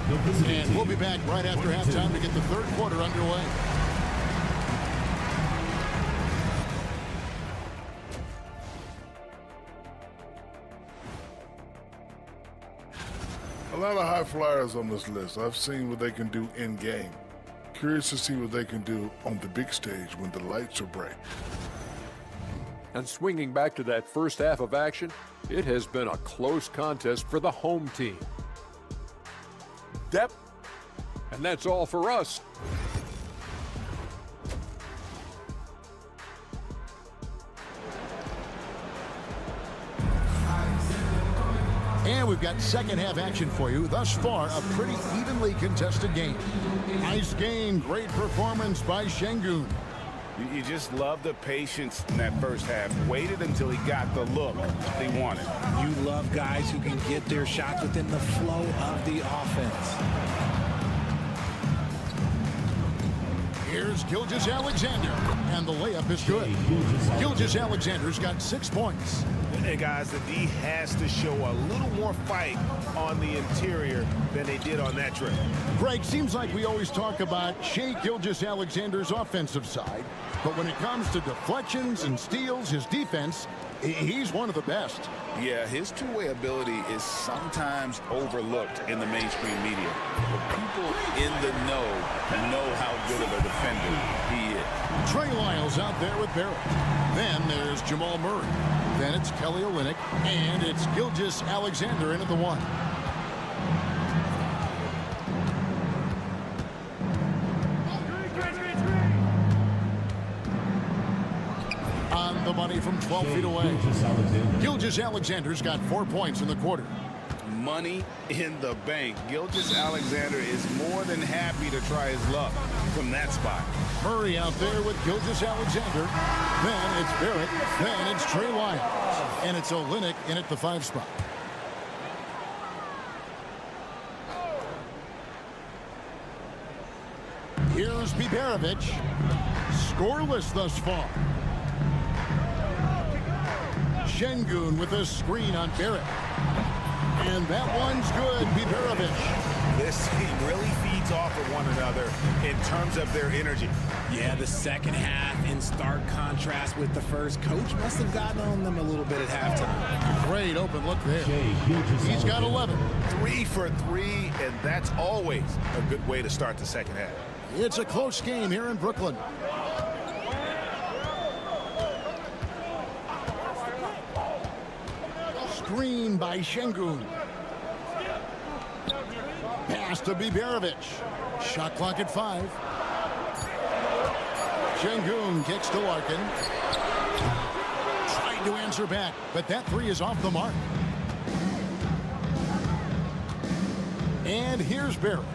And we'll be back right after halftime to get the third quarter underway. A lot of high flyers on this list. I've seen what they can do in game. Curious to see what they can do on the big stage when the lights are bright. And swinging back to that first half of action, it has been a close contest for the home team. Depth. And that's all for us. And we've got second half action for you. Thus far, a pretty evenly contested game. Nice game, great performance by Şengün. You just love the patience in that first half. Waited until he got the look they wanted. You love guys who can get their shots within the flow of the offense. Here's Gilgeous-Alexander, and the layup is good. Gilgeous-Alexander's got 6 points. Hey, guys, the D has to show a little more fight on the interior than they did on that trip. Greg, seems like we always talk about Shai Gilgeous-Alexander's offensive side, but when it comes to deflections and steals, his defense, he's one of the best. Yeah, his two-way ability is sometimes overlooked in the mainstream media. But people in the know how good of a defender he is. Trey Lyles out there with Barrett. Then there's Jamal Murray. Then it's Kelly Olynyk, and it's Gilgeous-Alexander in at the 1. On the money from 12 feet away. Gilgeous-Alexander's got 4 points in the quarter. Money in the bank. Gilgeous-Alexander is more than happy to try his luck from that spot. Murray out there with Gilgeous-Alexander. Then it's Barrett. Then it's Trey Lyles. And it's Olynyk in at the 5 spot. Here's Biberovic. Scoreless thus far. Şengün with a screen on Barrett. And that one's good, Biberovic. This team really feeds off of one another in terms of their energy. Yeah, the second half in stark contrast with the first. Coach must have gotten on them a little bit at halftime. Great open look there. He's got 11. 3 for 3, and that's always a good way to start the second half. It's a close game here in Brooklyn. Screen by Şengün. Pass to Biberovic. Shot clock at 5. Şengün kicks to Larkin. Trying to answer back, but that 3 is off the mark. And here's Barrett.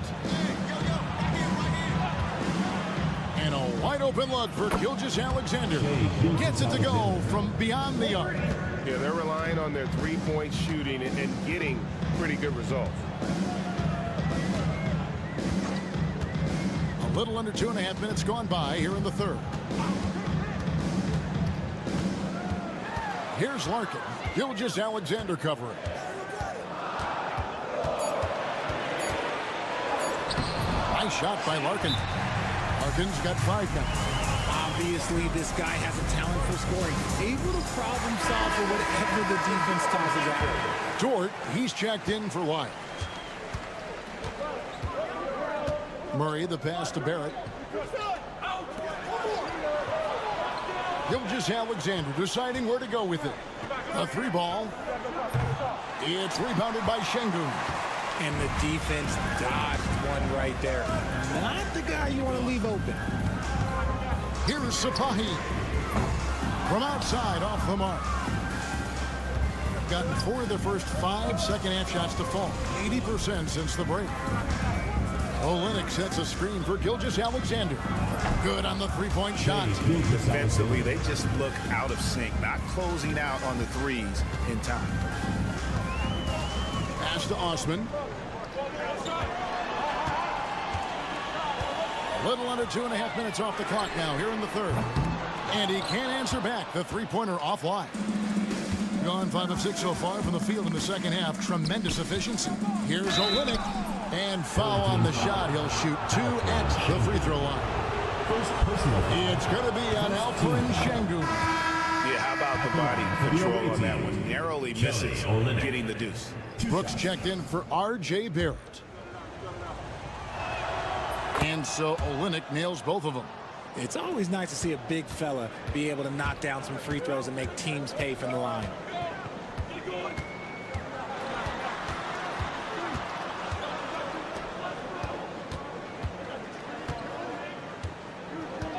And a wide open look for Gilgeous-Alexander. Gets it to go from beyond the arc. Yeah, they're relying on their three-point shooting and getting pretty good results. A little under 2.5 minutes gone by here in the third. Here's Larkin. Gilgeous-Alexander covering. Nice shot by Larkin. Larkin's got 5 now. Obviously, this guy has a talent for scoring. Able to problem solve for whatever the defense tosses at. Dort, he's checked in for Lyles. Murray, the pass to Barrett. Gilgeous-Alexander deciding where to go with it. A 3 ball. It's rebounded by Şengün. And the defense dodged one right there. Not the guy you want to leave open. Here's Sapahi. From outside, off the mark. Gotten 4 of the first 5 second-half shots to fall. 80% since the break. Olynyk sets a screen for Gilgeous-Alexander. Good on the 3-point shot. Defensively, they just look out of sync, not closing out on the threes in time. Pass to Osman. A little under 2.5 minutes off the clock now here in the third. And he can't answer back. The 3-pointer offline. Gone 5 of 6 so far from the field in the second half. Tremendous efficiency. Here's Olynyk. And foul on the shot. He'll shoot 2 at the free throw line. It's going to be on Alperen Şengün. Yeah, how about the body control on that one? Narrowly misses getting the deuce. Brooks checked in for R.J. Barrett. And so Olynyk nails both of them. It's always nice to see a big fella be able to knock down some free throws and make teams pay from the line.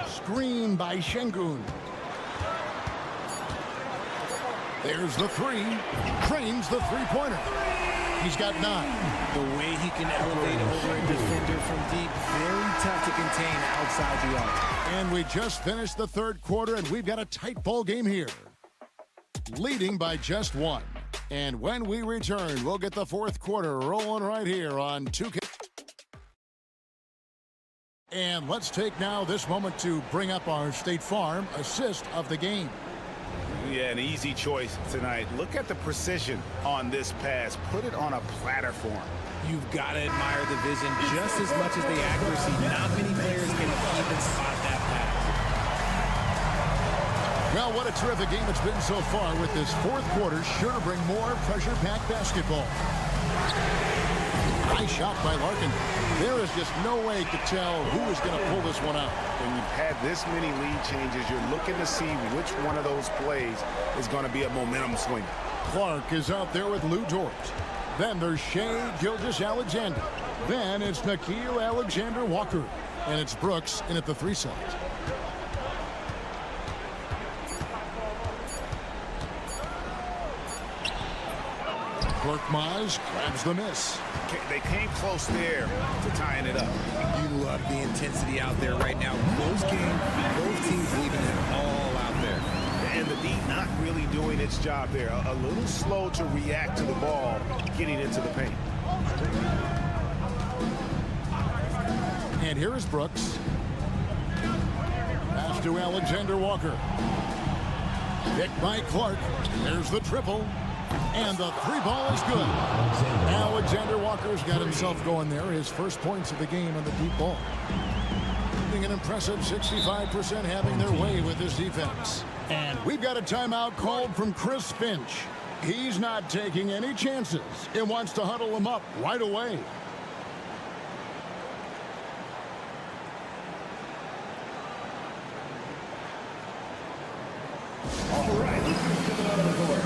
Screen by Şengün. There's the three. Trains the three-pointer. He's got 9. The way he can elevate over a defender from deep, very tough to contain outside the arc. And we just finished the third quarter, and we've got a tight ball game here. Leading by just 1. And when we return, we'll get the fourth quarter rolling right here on 2K. And let's take now this moment to bring up our State Farm assist of the game. Yeah, an easy choice tonight. Look at the precision on this pass. Put it on a platter form. You've got to admire the vision just as much as the accuracy. Not many players can even spot that pass. Well, what a terrific game it's been so far, with this fourth quarter sure to bring more pressure-packed basketball. Nice shot by Larkin. There is just no way to tell who is going to pull this one out. When you've had this many lead changes, you're looking to see which one of those plays is going to be a momentum swinger. Clark is out there with Lou Dort. Then there's Shai Gilgeous-Alexander. Then it's Nickeil Alexander-Walker. And it's Brooks in at the 3 side. Korkmaz grabs the miss. They came close there to tying it up. You love the intensity out there right now. Close game, both teams leaving it all out there. And the D not really doing its job there. A little slow to react to the ball getting into the paint. And here is Brooks. Pass to Alexander-Walker. Picked by Clark. There's the triple. And the 3 ball is good. Alexander-Walker's got himself going there. His first points of the game on the deep ball. An impressive 65% having their way with this defense. And we've got a timeout called from Chris Finch. He's not taking any chances. He wants to huddle them up right away. All right, let's come out of the court.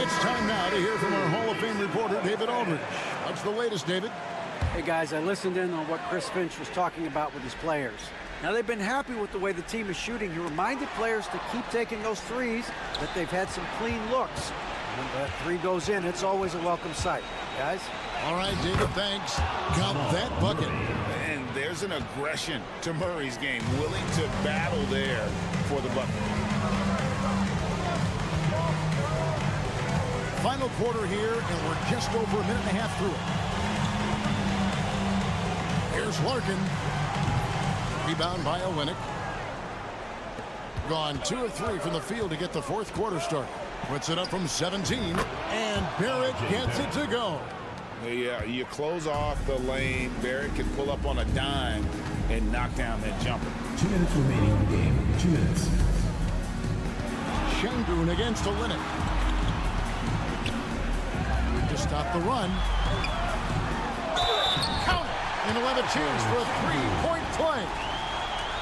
It's time now to hear from our Hall of Fame reporter, David Aldridge. What's the latest, David? Hey, guys, I listened in on what Chris Finch was talking about with his players. Now, they've been happy with the way the team is shooting. He reminded players to keep taking those threes, that they've had some clean looks. When that 3 goes in, it's always a welcome sight. Guys? All right, David, thanks. Got that bucket. And there's an aggression to Murray's game, willing to battle there for the bucket. Final quarter here, and we're just over a minute and a half through it. Here's Larkin. Rebound by Olynyk. Gone 2 of 3 from the field to get the fourth quarter started. Puts it up from 17, and Barrett gets it to go. Yeah, you close off the lane. Barrett can pull up on a dime and knock down that jumper. 2 minutes remaining in the game. 2 minutes. Şengün against Olynyk. To stop the run. Count it! And he'll have a chance for a 3-point play.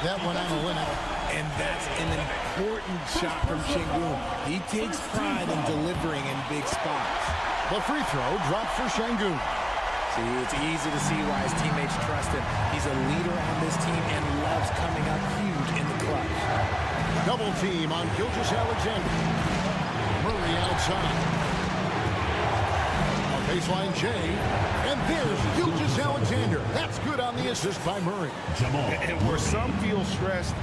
That one on Olynyk. And that's an important shot from Şengün. He takes pride in delivering in big spots. The free throw dropped for Şengün. See, it's easy to see why his teammates trust him. He's a leader on this team and loves coming up huge in the clutch. Double team on Gilgeous-Alexander. Murray outside. Baseline J, and there's Gilgeous-Alexander. That's good on the assist by Murray. And where some feel stressed,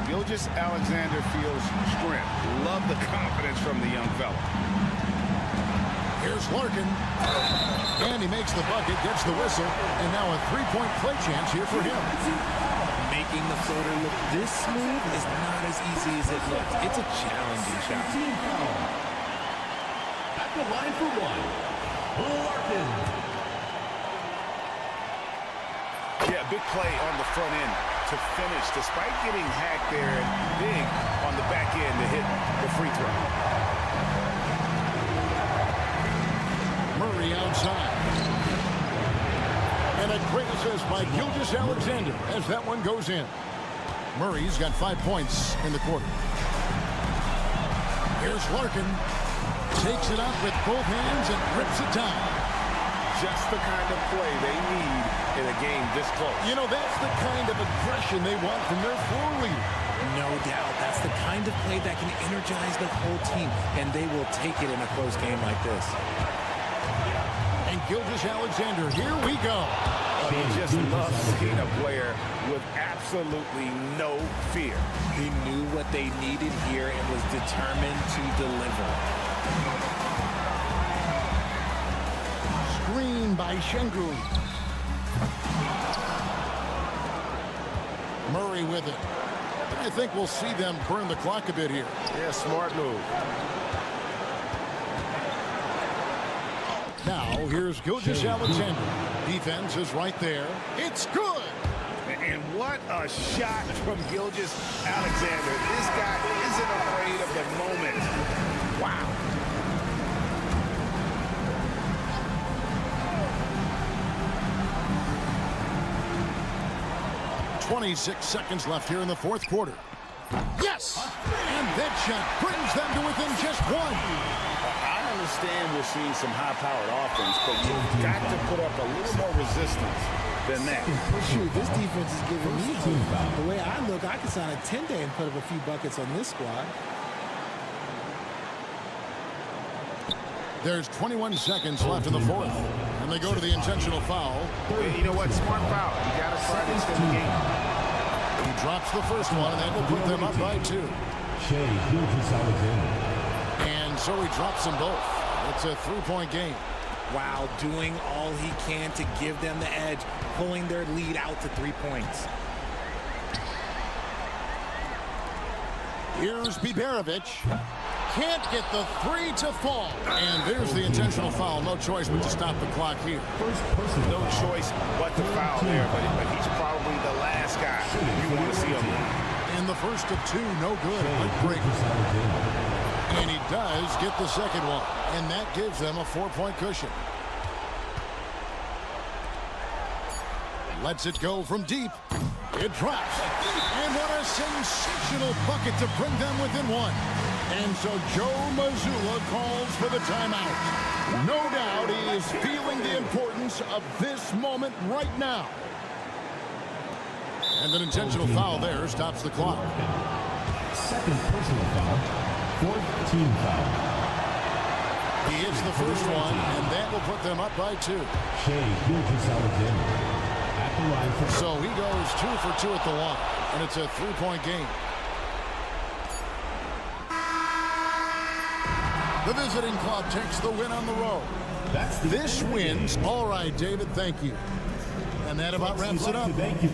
Gilgeous-Alexander feels strength. Love the confidence from the young fella. Here's Larkin, and he makes the bucket, gets the whistle, and now a 3-point play chance here for him. Making the floater look this smooth is not as easy as it looks. It's a challenging shot. At the line for 1. Larkin. Yeah, big play on the front end. to finish, despite getting hacked there and big on the back end to hit the free throw. Murray outside. And a great assist by Gilgeous-Alexander as that one goes in. Murray's got 5 points in the quarter. Here's Larkin. Takes it up with both hands and rips it down. Just the kind of play they need in a game this close. You know, that's the kind of aggression they want from their floor leader. No doubt. That's the kind of play that can energize the whole team, and they will take it in a close game like this. And Gilgeous-Alexander, here we go. You just love seeing a player with absolutely no fear. He knew what they needed here and was determined to deliver. Screen by Şengün. Murray with it. I think we'll see them burn the clock a bit here. Yeah, smart move. Now, here's Gilgeous-Alexander. Defense is right there. It's good. And what a shot from Gilgeous-Alexander. This guy isn't afraid of the moment. Wow. .26 seconds left here in the fourth quarter. Yes! And that shot brings them to within just one. I understand we're seeing some high-powered offense, but you've got to put up a little more resistance than that. Shoot, this defense is giving me hope. The way I look, I could sign a 10-day and put up a few buckets on this squad. There's 21 seconds left in the fourth, and they go to the intentional foul. You know what? Smart foul. You got to try to extend the game. He drops the first one, and that will put them up by 2. And so he drops them both. It's a 3-point game. Wow, doing all he can to give them the edge, pulling their lead out to 3 points. Here's Biberovic. Can't get the 3 to fall. And there's the intentional foul. No choice but to stop the clock here. No choice but to foul there, but he's probably the last guy you want to see him. In the first of 2, no good. And he does get the second one. And that gives them a 4-point cushion. Lets it go from deep. It drops. And what a sensational bucket to bring them within 1. And so Joe Mazzulla calls for the timeout. No doubt he is feeling the importance of this moment right now. And an intentional foul there stops the clock. Second personal foul. Fourth team foul. He hits the first one, and that will put them up by 2. So he goes 2 for 2 at the line, and it's a 3-point game. The visiting club takes the win on the road. This wins. All right, David, thank you. And that about wraps it up. Thank you.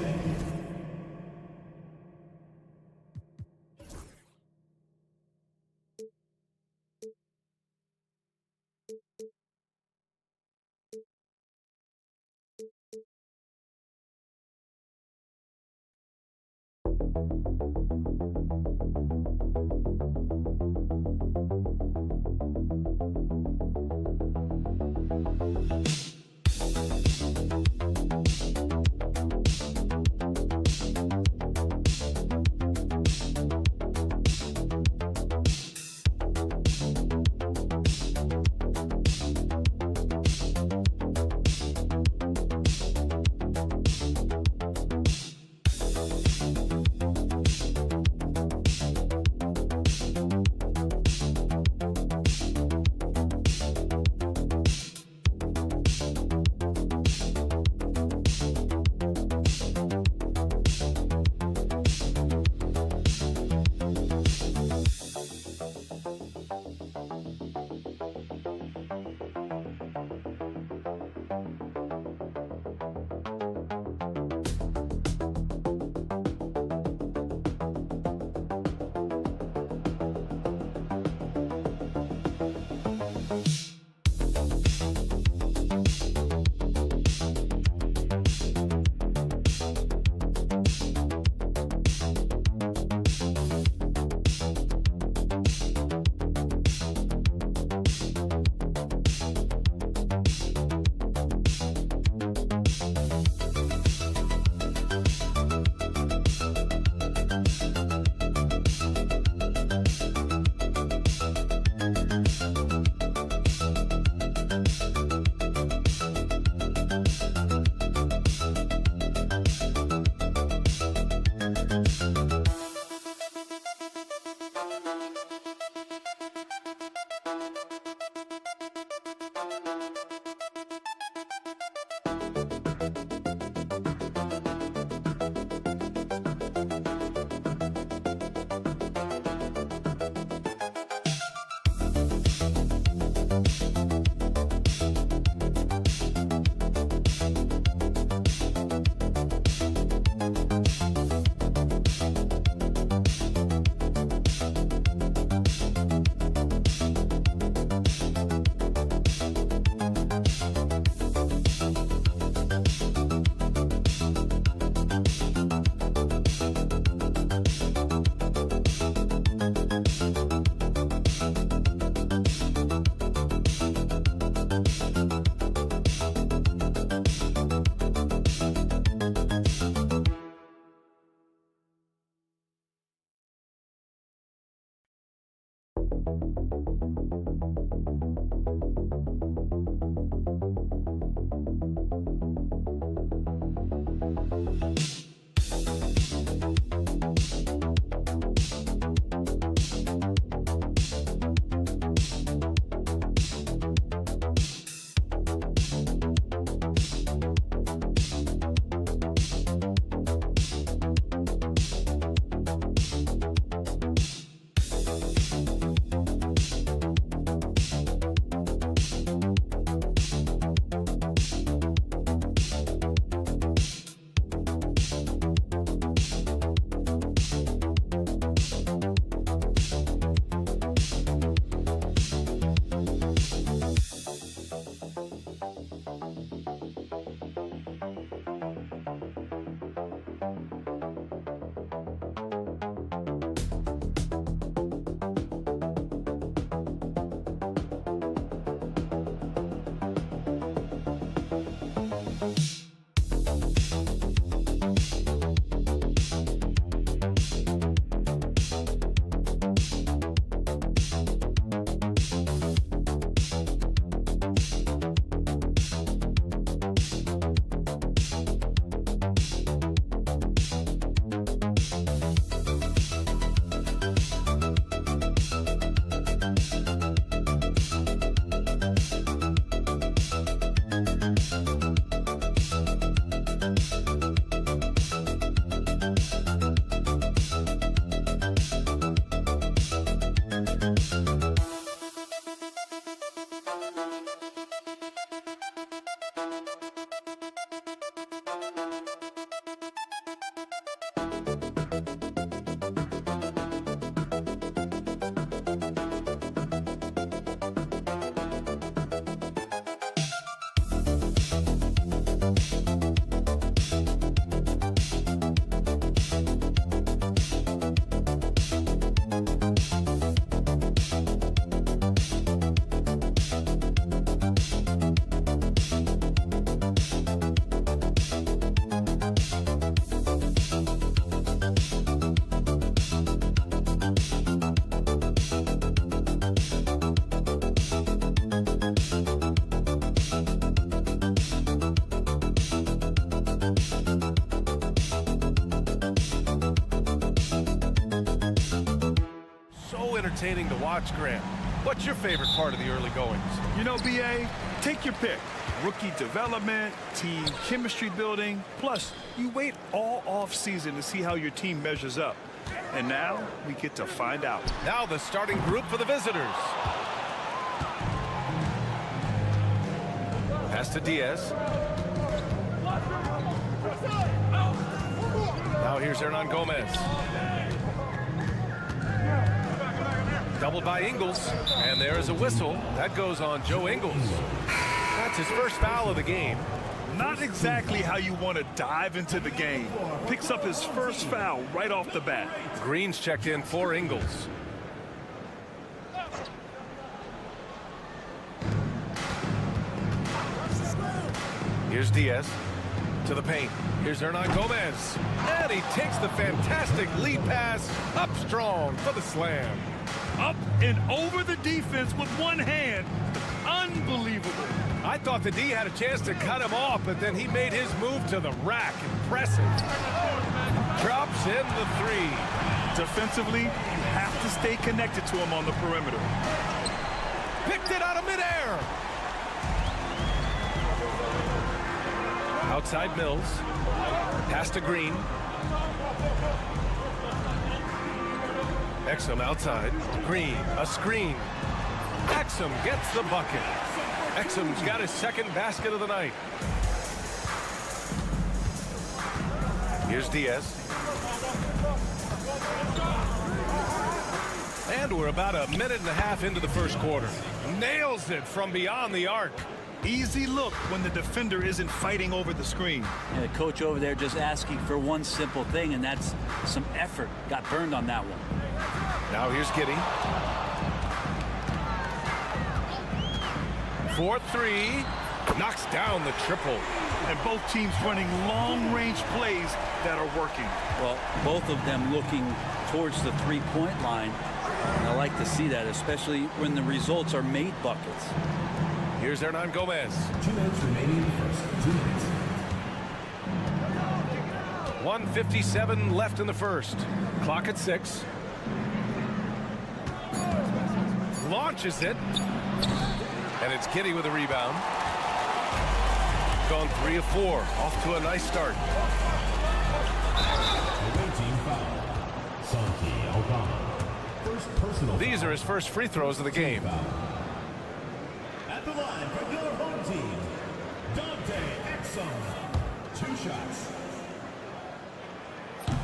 entertaining to watch, Grant. What's your favorite part of the early goings? You know, BA, take your pick. Rookie development, team chemistry building. Plus, you wait all off-season to see how your team measures up. And now, we get to find out. Now the starting group for the visitors. Pass to Diaz. Now here's Hernan Gomez. Doubled by Ingles, and there is a whistle. That goes on Joe Ingles. That's his first foul of the game. Not exactly how you want to dive into the game. Picks up his first foul right off the bat. Green's checked in for Ingles. Here's Diaz to the paint. Here's Hernan Gomez. And he takes the fantastic lead pass up strong for the slam. Up and over the defense with one hand. Unbelievable. I thought the D had a chance to cut him off, but then he made his move to the rack. Impressive. Drops in the three. Defensively, you have to stay connected to him on the perimeter. Picked it out of midair. Outside Mills. Pass to Green. Exum outside. Green, a screen. Exum gets the bucket. Exum's got his second basket of the night. Here's Diaz. And we're about a minute and a half into the first quarter. Nails it from beyond the arc. Easy look when the defender isn't fighting over the screen. Yeah, the coach over there just asking for one simple thing, and that's some effort. Got burned on that one. Now here's Giddey. 4-3. Knocks down the triple. And both teams running long-range plays that are working. Well, both of them looking towards the three-point line. And I like to see that, especially when the results are made buckets. Here's Hernan Gomez. 2 minutes remaining in the first. 2 minutes. 1:57 left in the first. Clock at 6. Launches it. And it's Giddey with a rebound. Gone 3 of 4. Off to a nice start. Away team foul. Santi Aldama. First personal These foul. are his first free throws of the game. At the line for your home team, Dante Exum. 2 shots.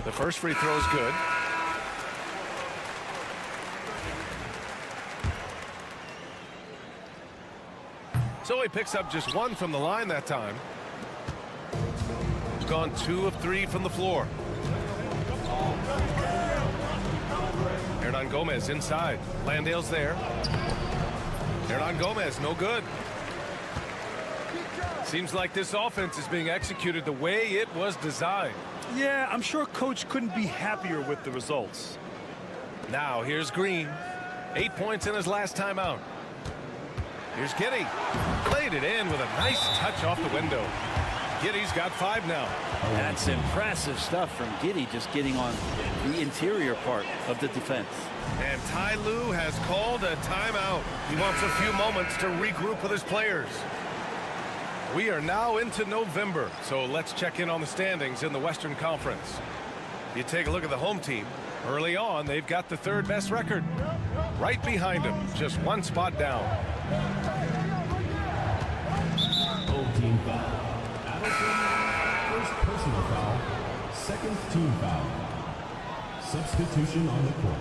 The first free throw is good. So he picks up just 1 from the line that time. He's gone 2 of 3 from the floor. Hernan Gomez inside. Landale's there. Hernan Gomez, no good. Seems like this offense is being executed the way it was designed. Yeah, I'm sure Coach couldn't be happier with the results. Now here's Green. 8 points in his last time out. Here's Giddey. Played it in with a nice touch off the window. Giddey's got 5 now. That's impressive stuff from Giddey, just getting on the interior part of the defense. And Ty Lue has called a timeout. He wants a few moments to regroup with his players. We are now into November, so let's check in on the standings in the Western Conference. You take a look at the home team. Early on, they've got the 3rd best record. Right behind them, just 1 spot down. Home team foul. Addison, first personal foul. Second team foul. Substitution on the court.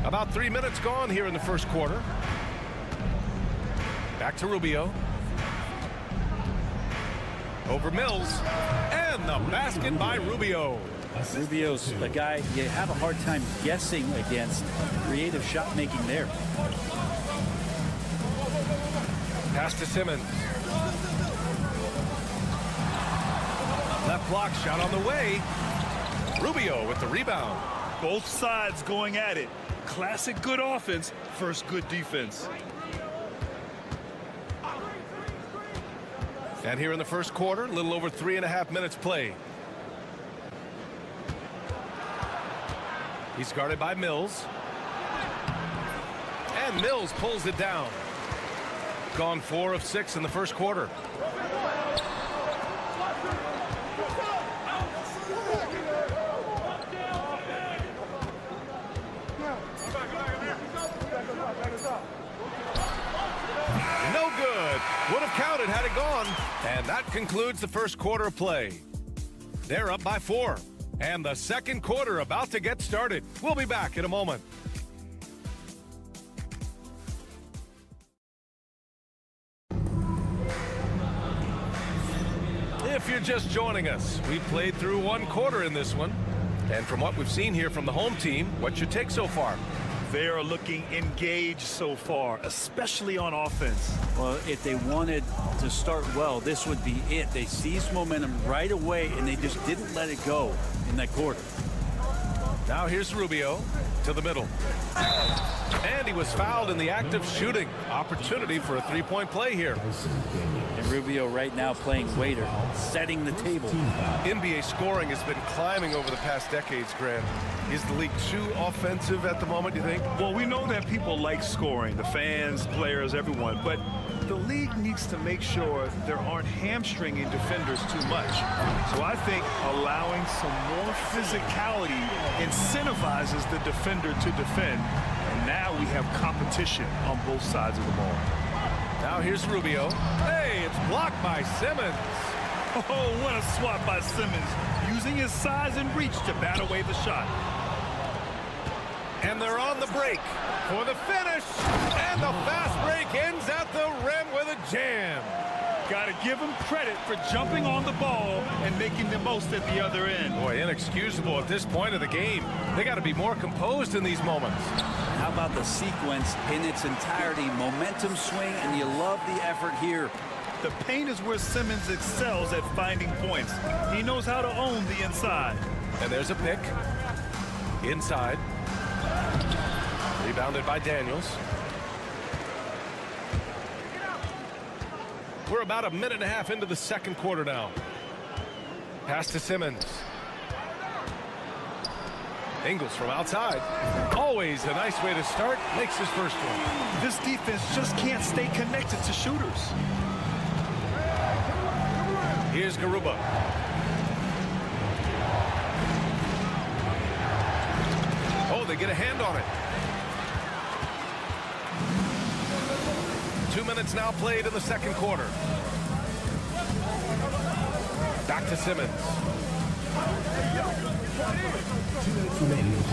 About 3 minutes gone here in the first quarter. Back to Rubio. Over Mills. And the basket by Rubio. Rubio's a guy you have a hard time guessing against. Creative shot making there. Pass to Simmons. Left block shot on the way. Rubio with the rebound. Both sides going at it. Classic good offense, first good defense. And here in the first quarter, a little over 3.5 minutes played. He's guarded by Mills. And Mills pulls it down. Gone 4 of 6 in the first quarter. No good. Would have counted had it gone. And that concludes the first quarter of play. They're up by 4. And the second quarter about to get started. We'll be back in a moment. If you're just joining us, we played through 1 quarter in this one. And from what we've seen here from the home team, what's your take so far? They are looking engaged so far, especially on offense. Well, if they wanted to start well, this would be it. They seized momentum right away, and they just didn't let it go in that quarter. Now here's Rubio to the middle. And he was fouled in the act of shooting. Opportunity for a 3-point play here. And Rubio right now playing waiter, setting the table. NBA scoring has been climbing over the past decades, Grant. Is the league too offensive at the moment, you think? Well, we know that people like scoring, the fans, players, everyone, but the league needs to make sure there aren't hamstringing defenders too much. So I think allowing some more physicality incentivizes the defender to defend. And now we have competition on both sides of the ball. Now here's Rubio. Hey, it's blocked by Simmons. Oh, what a swat by Simmons, using his size and reach to bat away the shot. And they're on the break for the finish. And the fast break ends at the rim with a jam. Got to give him credit for jumping on the ball and making the most at the other end. Boy, inexcusable at this point of the game. They got to be more composed in these moments. How about the sequence in its entirety? Momentum swing, and you love the effort here. The paint is where Simmons excels at finding points. He knows how to own the inside. And there's a pick. Inside. Rebounded by Daniels. We're about a minute and a half into the second quarter now. Pass to Simmons. Ingles from outside. Always a nice way to start. Makes his first one. This defense just can't stay connected to shooters. Here's Garuba. Oh, they get a hand on it. 2 minutes now played in the second quarter. Back to Simmons.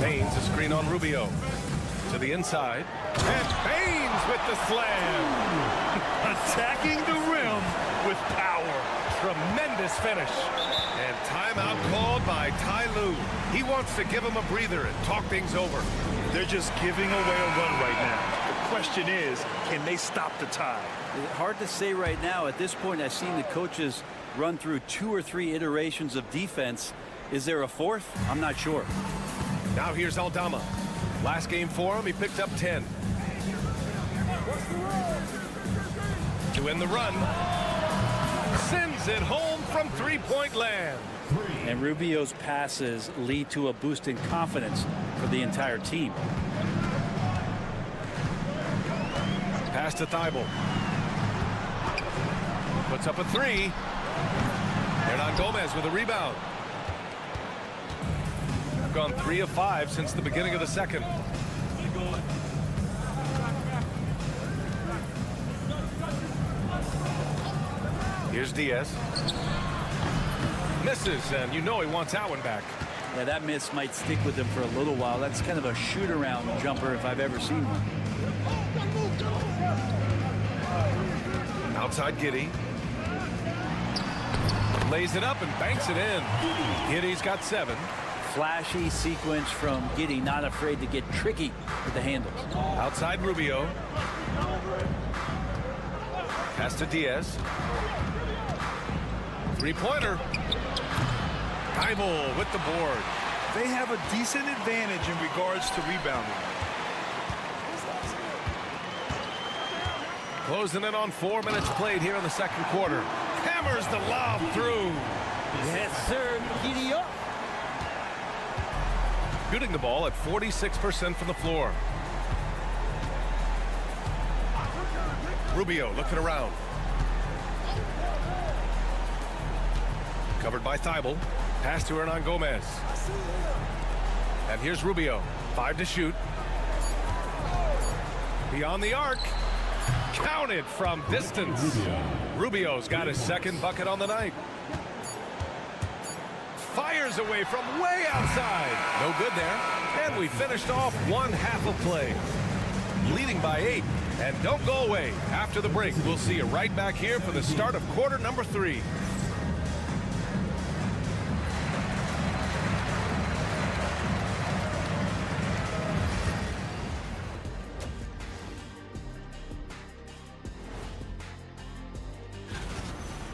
Baines a screen on Rubio. To the inside. And Baines with the slam. Attacking the rim with power. Tremendous finish. And timeout called by Ty Lue. He wants to give him a breather and talk things over. They're just giving away a run right now. The question is, can they stop the tide? Hard to say right now. At this point, I've seen the coaches run through 2 or 3 iterations of defense. Is there a fourth? I'm not sure. Now here's Aldama. Last game for him, he picked up 10. To end the run. Sends it home from three-point land. And Rubio's passes lead to a boost in confidence for the entire team. Pass to Thibault. Puts up a three. Hernan Gomez with a rebound. We've gone 3 of 5 since the beginning of the second. Here's Diaz. Misses, and you know he wants that one back. Yeah, that miss might stick with him for a little while. That's kind of a shoot-around jumper if I've ever seen one. Outside Giddey. Lays it up and banks it in. Giddey's got 7. Flashy sequence from Giddey, not afraid to get tricky with the handles. Outside Rubio. Pass to Diaz. Three-pointer. Thibault with the board. They have a decent advantage in regards to rebounding. Closing in on 4 minutes played here in the second quarter. Hammers the lob through. Yes, sir. Giddy up. Shooting the ball at 46% from the floor. Rubio looking around. Covered by Thibault. Pass to Hernan Gomez. And here's Rubio. 5 to shoot. Beyond the arc. Counted from distance. Rubio's got his second bucket on the night. Fires away from way outside. No good there. And we finished off one half of play. Leading by 8. And don't go away. After the break, we'll see you right back here for the start of quarter number 3.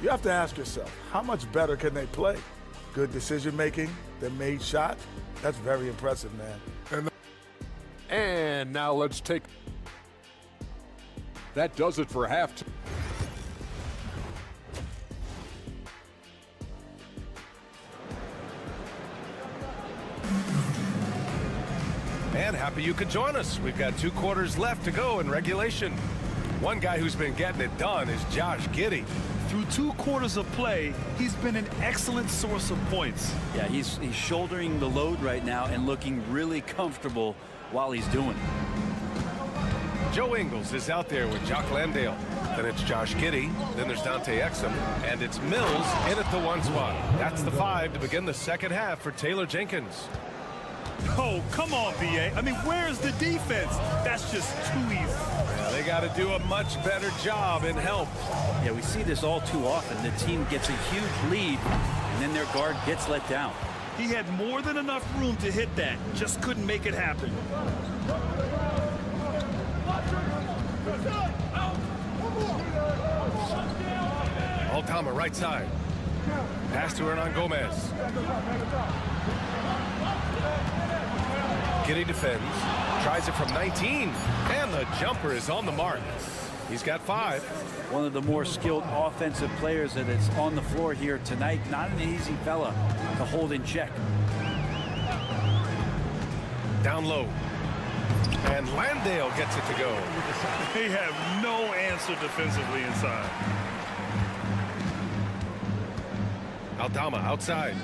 You have to ask yourself, how much better can they play? Good decision making, they made shots. That's very impressive, man. And now let's take. That does it for halftime. And happy you could join us. We've got 2 quarters left to go in regulation. One guy who's been getting it done is Josh Giddey. Through 2 quarters of play, he's been an excellent source of points. Yeah, he's shouldering the load right now and looking really comfortable while he's doing it. Joe Ingles is out there with Jock Landale. Then it's Josh Giddey. Then there's Dante Exum. And it's Mills in at the 1 spot. That's the 5 to begin the second half for Taylor Jenkins. Oh, come on, B.A. I mean, where's the defense? That's just too easy. Yeah, they got to do a much better job in help. Yeah, we see this all too often. The team gets a huge lead, and then their guard gets let down. He had more than enough room to hit that. Just couldn't make it happen. Aldama right side. Pass to Hernan Gomez. Giddy defends, tries it from 19, and the jumper is on the mark. He's got 5. One of the more skilled offensive players that is on the floor here tonight. Not an easy fella to hold in check. Down low. And Landale gets it to go. They have no answer defensively inside. Aldama outside.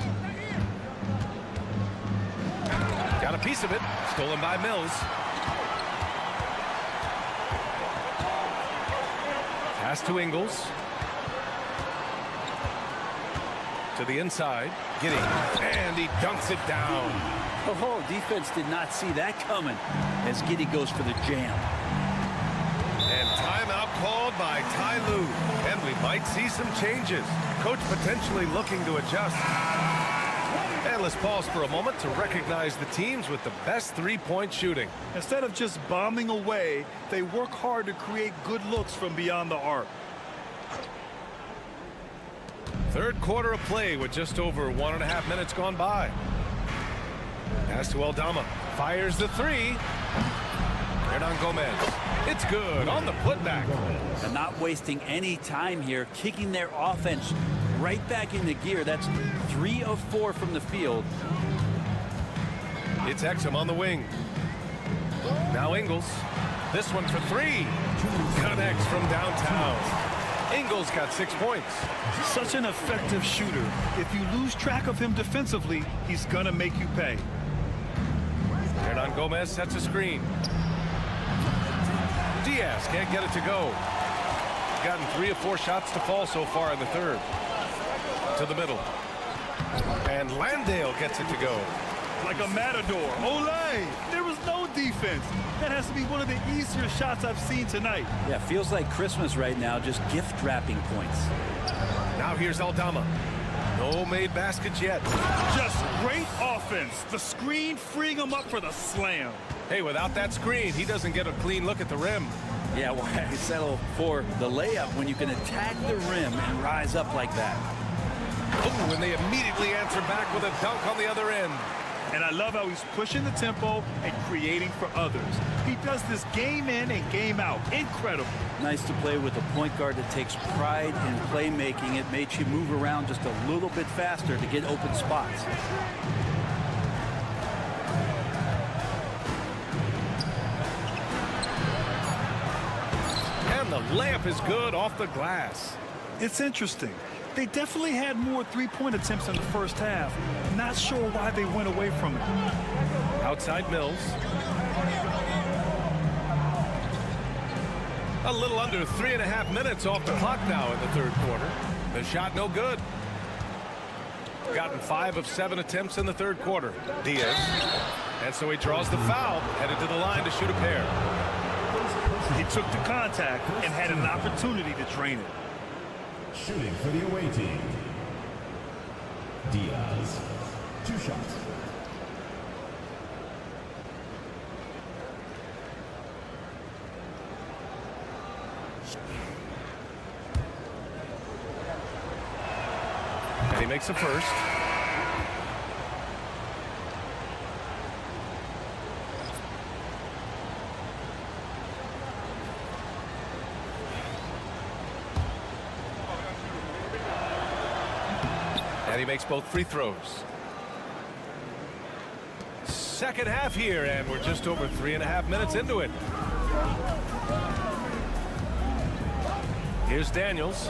Got a piece of it. Stolen by Mills. Pass to Ingles. To the inside. Giddy. And he dunks it down. Oh, defense did not see that coming as Giddy goes for the jam. And timeout called by Ty Lue. And we might see some changes. Coach potentially looking to adjust. And let's pause for a moment to recognize the teams with the best three-point shooting. Instead of just bombing away, they work hard to create good looks from beyond the arc. Third quarter of play with just over 1.5 minutes gone by. Pass to Aldama. Fires the 3. Hernan Gomez. It's good on the putback. And not wasting any time here, kicking their offense right back into gear. That's 3 of 4 from the field. It's Exum on the wing. Now Ingles. This one for 3. Connects from downtown. Ingles got 6 points. Such an effective shooter. If you lose track of him defensively, he's gonna make you pay. Hernan Gomez sets a screen. Diaz can't get it to go. Gotten 3 of 4 shots to fall so far in the third. To the middle. And Landale gets it to go. Like a matador. Olay! There was no defense. That has to be one of the easier shots I've seen tonight. Yeah, feels like Christmas right now, just gift wrapping points. Now here's Aldama. No made baskets yet. Just great offense. The screen freeing him up for the slam. Hey, without that screen, he doesn't get a clean look at the rim. Yeah, why settle for the layup when you can attack the rim and rise up like that? Oh, and they immediately answer back with a dunk on the other end. And I love how he's pushing the tempo and creating for others. He does this game in and game out. Incredible. Nice to play with a point guard that takes pride in playmaking. It makes you move around just a little bit faster to get open spots. And the layup is good off the glass. It's interesting. They definitely had more three-point attempts in the first half. Not sure why they went away from it. Outside Mills. A little under 3.5 minutes off the clock now in the third quarter. The shot no good. Gotten 5 of 7 attempts in the third quarter. Diaz. And so he draws the foul, headed to the line to shoot a pair. He took the contact and had an opportunity to drain it. Shooting for the away team. Diaz. 2 shots. And he makes a first. And he makes both free throws. Second half here, and we're just over 3.5 minutes into it. Here's Daniels.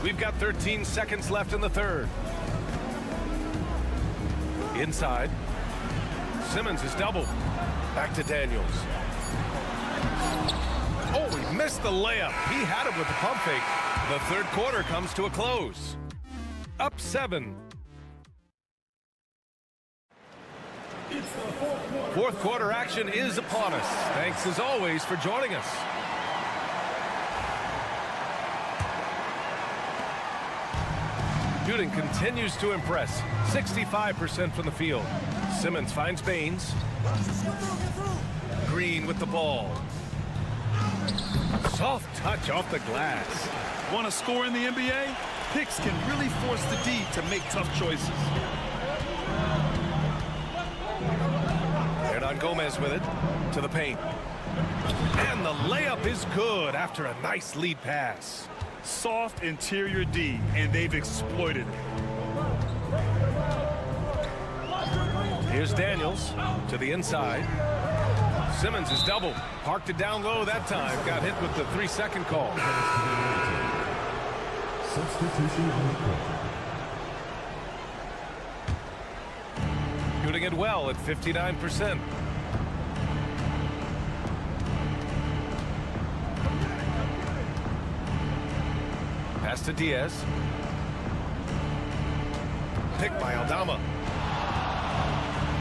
We've got 13 seconds left in the third. Inside. Simmons is doubled. Back to Daniels. Oh, he missed the layup. He had it with the pump fake. The third quarter comes to a close. Up 7. Fourth quarter action is upon us. Thanks as always for joining us. Shooting continues to impress. 65% from the field. Simmons finds Baines. Green with the ball. Soft touch off the glass. Want to score in the NBA? Picks can really force the D to make tough choices. Gomez with it to the paint. And the layup is good after a nice lead pass. Soft interior D, and they've exploited it. Here's Daniels to the inside. Simmons is double. Parked it down low that time. Got hit with the 3-second call. Substitution on the court. Shooting it well at 59%. Pass to Diaz. Picked by Aldama.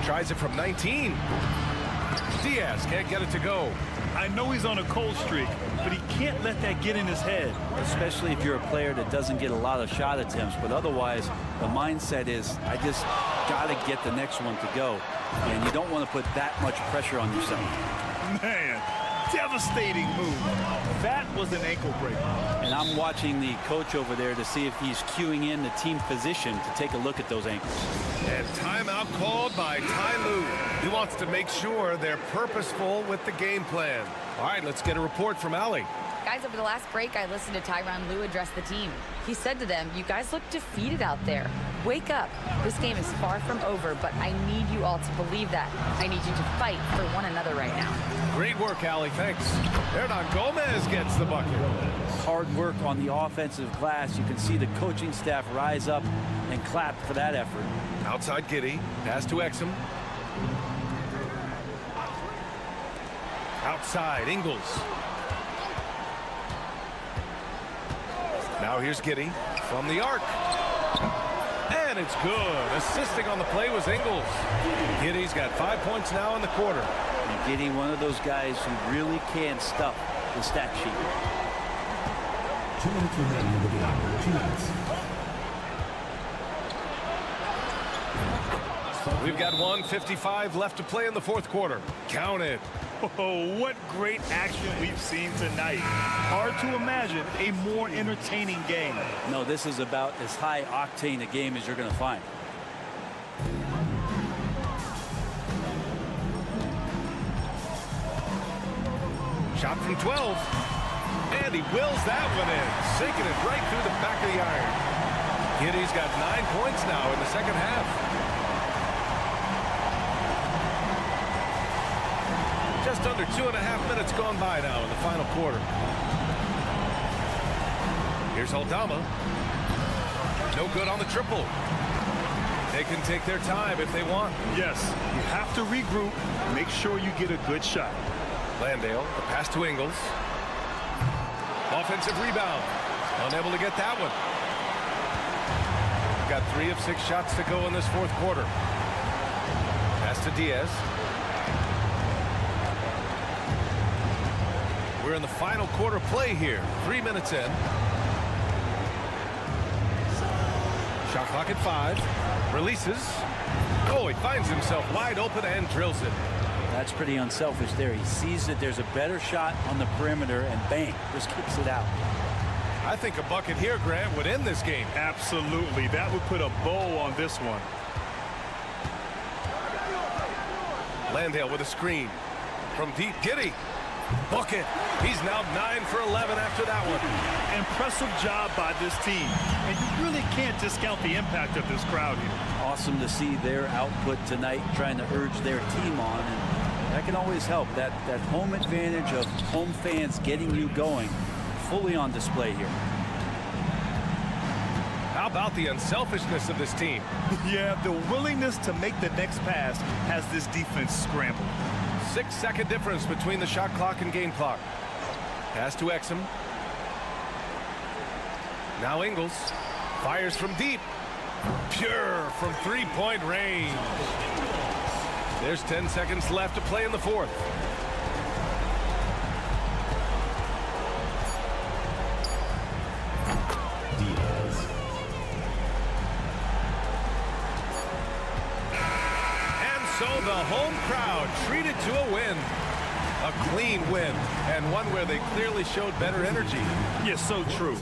Tries it from 19. Diaz can't get it to go. I know he's on a cold streak, but he can't let that get in his head. Especially if you're a player that doesn't get a lot of shot attempts, but otherwise the mindset is, I just got to get the next one to go. And you don't want to put that much pressure on yourself. Man, devastating move. That was an ankle breaker. And I'm watching the coach over there to see if he's cueing in the team position to take a look at those ankles. And timeout called by Ty Lue. He wants to make sure they're purposeful with the game plan. All right, let's get a report from Allie. Guys, over the last break, I listened to Tyronn Lue address the team. He said to them, you guys look defeated out there. Wake up. This game is far from over, but I need you all to believe that. I need you to fight for one another right now. Great work, Allie. Thanks. Hernan Gomez gets the bucket. Hard work on the offensive glass. You can see the coaching staff rise up and clap for that effort. Outside Giddey. Pass to Exum. Outside Ingles. Now here's Giddey from the arc. And it's good. Assisting on the play was Ingles. Giddey's got 5 points now in the quarter. And Giddey, one of those guys who really can stuff the stat sheet. 2 minutes remaining in the game. 2 minutes. We've got 1:55 left to play in the fourth quarter. Count it. Oh, what great action we've seen tonight. Hard to imagine a more entertaining game. No, this is about as high octane a game as you're going to find. Shot from 12. And he wills that one in. Sinking it right through the back of the iron. Giddey's got 9 points now in the second half. Just under 2.5 minutes gone by now in the final quarter. Here's Aldama. No good on the triple. They can take their time if they want. Yes, you have to regroup. Make sure you get a good shot. Landale, the pass to Ingles. Offensive rebound. Unable to get that one. Got 3 of 6 shots to go in this fourth quarter. Pass to Diaz. We're in the final quarter play here. 3 minutes in. Shot clock at 5. Releases. Oh, he finds himself wide open and drills it. That's pretty unselfish there. He sees that there's a better shot on the perimeter and bang, just kicks it out. I think a bucket here, Grant, would end this game. Absolutely. That would put a bow on this one. Landale with a screen. From deep, Giddey. Bucket. He's now 9 for 11 after that one. Impressive job by this team. And you really can't discount the impact of this crowd here. Awesome to see their output tonight, trying to urge their team on. And that can always help. That home advantage of home fans getting you going, fully on display here. How about the unselfishness of this team? Yeah, the willingness to make the next pass has this defense scrambled. 6-second difference between the shot clock and game clock. Pass to Exum. Now Ingles fires from deep. Pure from 3-point range. There's 10 seconds left to play in the fourth. So the home crowd treated to a win. A clean win, and one where they clearly showed better energy. Yes, so true.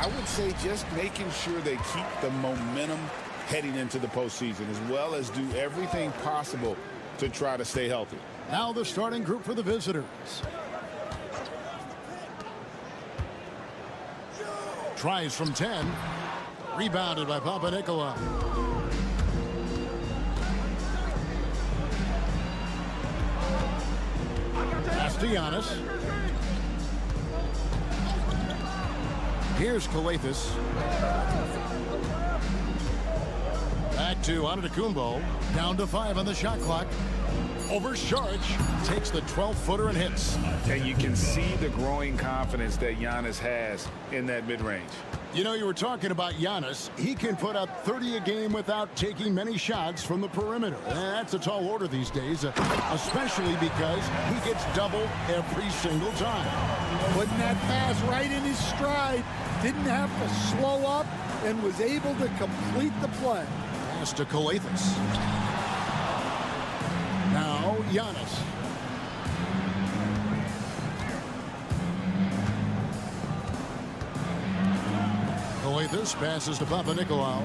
I would say just making sure they keep the momentum heading into the postseason, as well as do everything possible to try to stay healthy. Now the starting group for the visitors. Tries from 10. Rebounded by Papanikolaou. Pass to Giannis. Here's Kalathis. Back to Antetokounmpo. Down to 5 on the shot clock. Over Saric. Takes the 12-footer and hits. And you can see the growing confidence that Giannis has in that mid-range. You know, you were talking about Giannis. He can put up 30 a game without taking many shots from the perimeter. That's a tall order these days, especially because he gets doubled every single time. Putting that pass right in his stride. Didn't have to slow up and was able to complete the play. Pass to Kalathis. Now Giannis. Kalathis passes to Papanikolaou.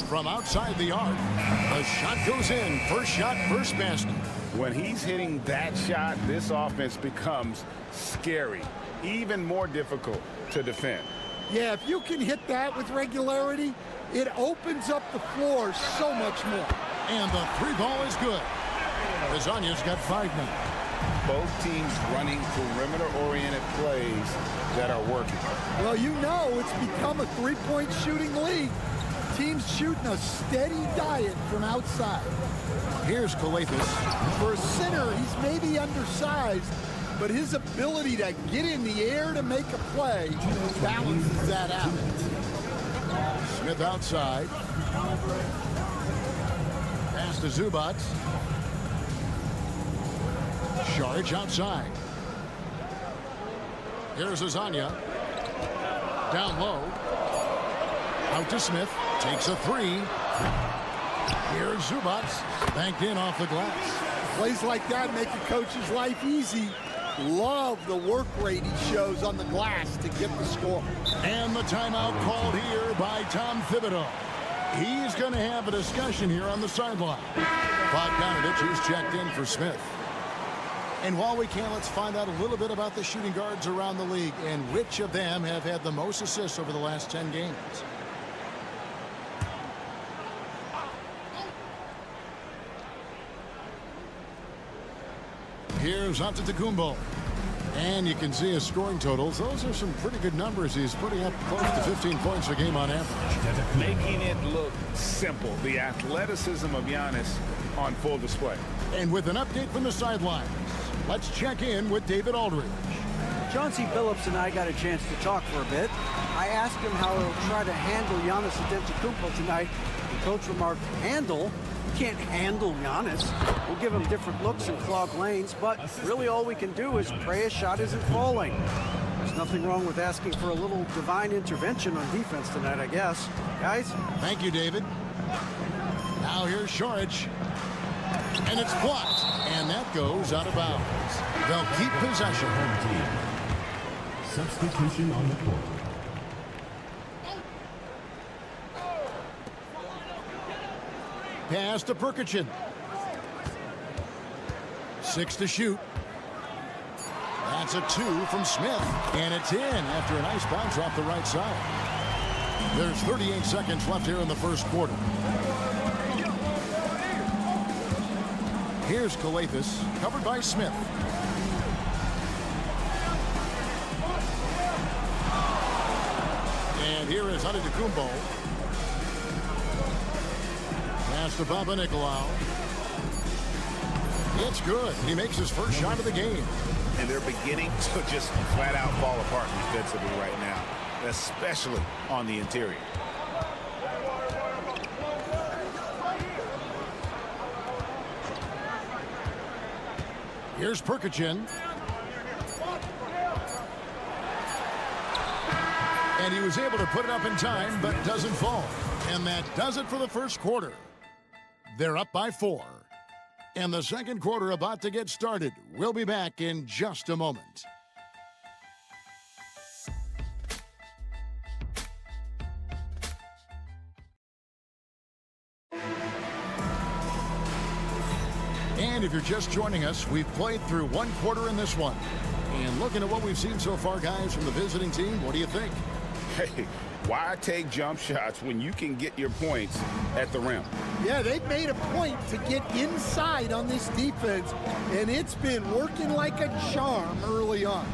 From outside the arc, the shot goes in. First shot, first basket. When he's hitting that shot, this offense becomes scary, even more difficult to defend. Yeah, if you can hit that with regularity, it opens up the floor so much more. And the three ball is good. Lasagna's got 5 now. Both teams running perimeter-oriented plays that are working. Well, you know it's become a three-point shooting league. Teams shooting a steady diet from outside. Here's Kalathis. For a center, he's maybe undersized, but his ability to get in the air to make a play balances that out. Smith outside. Pass to Zubac. Saric outside. Here's Lasagna. Down low. Out to Smith. Takes a 3. Here's Zubac. Banked in off the glass. Plays like that make a coach's life easy. Love the work rate he shows on the glass to get the score. And the timeout called here by Tom Thibodeau. He's going to have a discussion here on the sideline. Bogdanovich is checked in for Smith. And while we can, let's find out a little bit about the shooting guards around the league and which of them have had the most assists over the last 10 games. Here's Antetokounmpo. And you can see his scoring totals. Those are some pretty good numbers. He's putting up close to 15 points a game on average. Making it look simple. The athleticism of Giannis on full display. And with an update from the sidelines, let's check in with David Aldridge. Chauncey Billups and I got a chance to talk for a bit. I asked him how he'll try to handle Giannis Antetokounmpo tonight. The coach remarked, handle? You can't handle Giannis. We'll give him different looks and clog lanes, but really all we can do is pray his shot isn't falling. There's nothing wrong with asking for a little divine intervention on defense tonight, I guess. Guys? Thank you, David. Now here's Saric. And it's blocked. And that goes out of bounds. They'll keep possession. Substitution on the court. Pass to Perkichin. 6 to shoot. That's a 2 from Smith. And it's in after a nice bounce off the right side. There's 38 seconds left here in the first quarter. Here's Kalathis, covered by Smith. And here is Antetokounmpo. Pass to Papanikolaou. It's good. He makes his first shot of the game. And they're beginning to just flat out fall apart defensively right now, especially on the interior. Here's Perkichin. And he was able to put it up in time, but doesn't fall. And that does it for the first quarter. They're up by 4. And the second quarter about to get started. We'll be back in just a moment. And if you're just joining us, we've played through one quarter in this one. And looking at what we've seen so far, guys, from the visiting team, what do you think? Hey, why take jump shots when you can get your points at the rim? Yeah, they've made a point to get inside on this defense, and it's been working like a charm early on.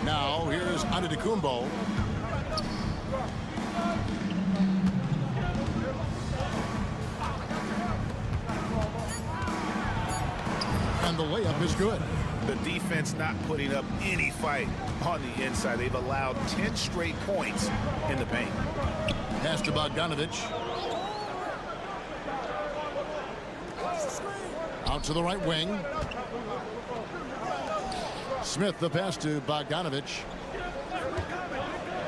Now, here's Antetokounmpo. And the layup is good. The defense not putting up any fight on the inside. They've allowed 10 straight points in the paint. Pass to Bogdanovich. Out to the right wing. Smith, the pass to Bogdanovich.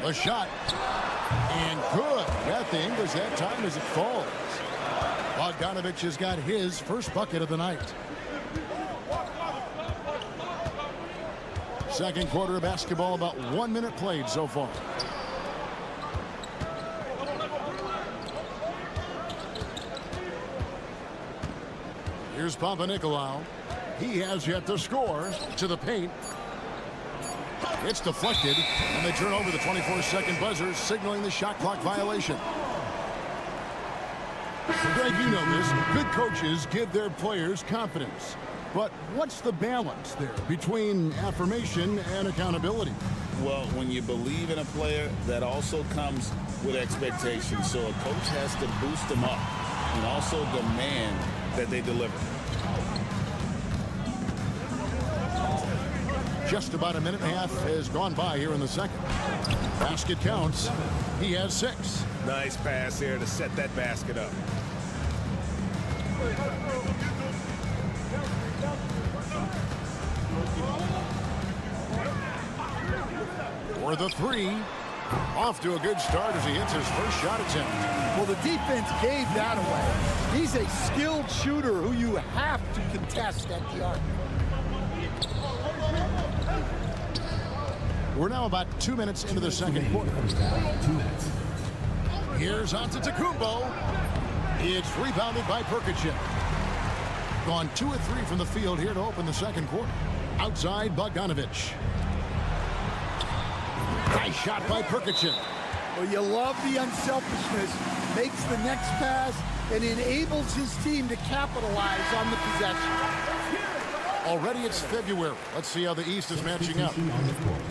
A shot. And good. Got the English that time as it falls. Bogdanovich has got his first bucket of the night. Second quarter of basketball, about 1 minute played so far. Here's Papanikolaou. He has yet to score. To the paint. It's deflected, and they turn over the 24-second buzzer, signaling the shot clock violation. Greg, you know this. Good coaches give their players confidence. But what's the balance there between affirmation and accountability? Well, when you believe in a player, that also comes with expectations. So a coach has to boost them up and also demand that they deliver. Just about a minute and a half has gone by here in the second. Basket counts. He has 6. Nice pass here to set that basket up. For the 3. Off to a good start as he hits his first shot attempt. Well, the defense gave that away. He's a skilled shooter who you have to contest at the arc. We're now about 2 minutes into the second quarter. Here's Antetokounmpo. It's rebounded by Perkichin. Gone 2 of 3 from the field here to open the second quarter. Outside Bogdanovich. Nice shot by Perkichin. Well, you love the unselfishness. Makes the next pass and enables his team to capitalize on the possession. Already it's February. Let's see how the East is matching up.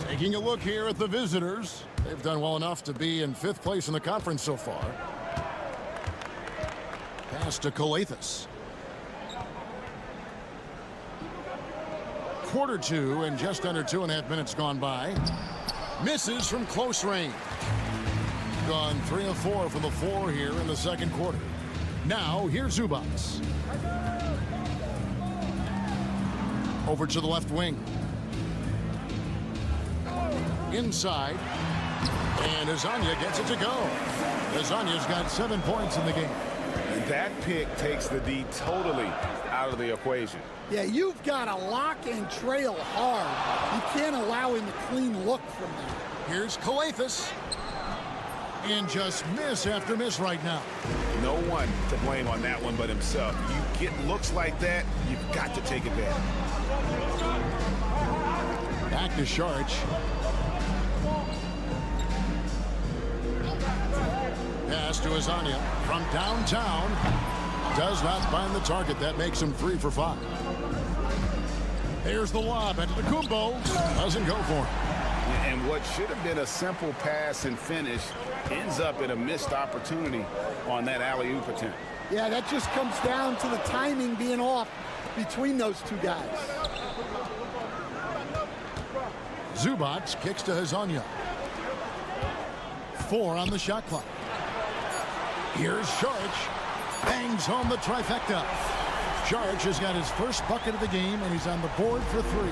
Taking a look here at the visitors. They've done well enough to be in 5th place in the conference so far. Pass to Calathis. Quarter 2 and just under 2.5 minutes gone by. Misses from close range. Gone 3 of 4 from the 4 here in the second quarter. Now here's Zubats. Over to the left wing. Inside. And Azania gets it to go. Azania's got 7 points in the game. That pick takes the D totally out of the equation. Yeah, you've got to lock and trail hard. You can't allow him a clean look from there. Here's Calathis. And just miss after miss right now. No one to blame on that one but himself. You get looks like that, you've got to take advantage. Back to Sharch. Pass to Azania from downtown. Does not find the target. That makes him 3 for 5. Here's the lob at Kumbo. Doesn't go for him. And what should have been a simple pass and finish ends up in a missed opportunity on that alley-oop attempt. Yeah, that just comes down to the timing being off between those two guys. Zubats kicks to Hazanya. 4 on the shot clock. Here's Sharch. Bangs home the trifecta. Sharch has got his first bucket of the game, and he's on the board for 3.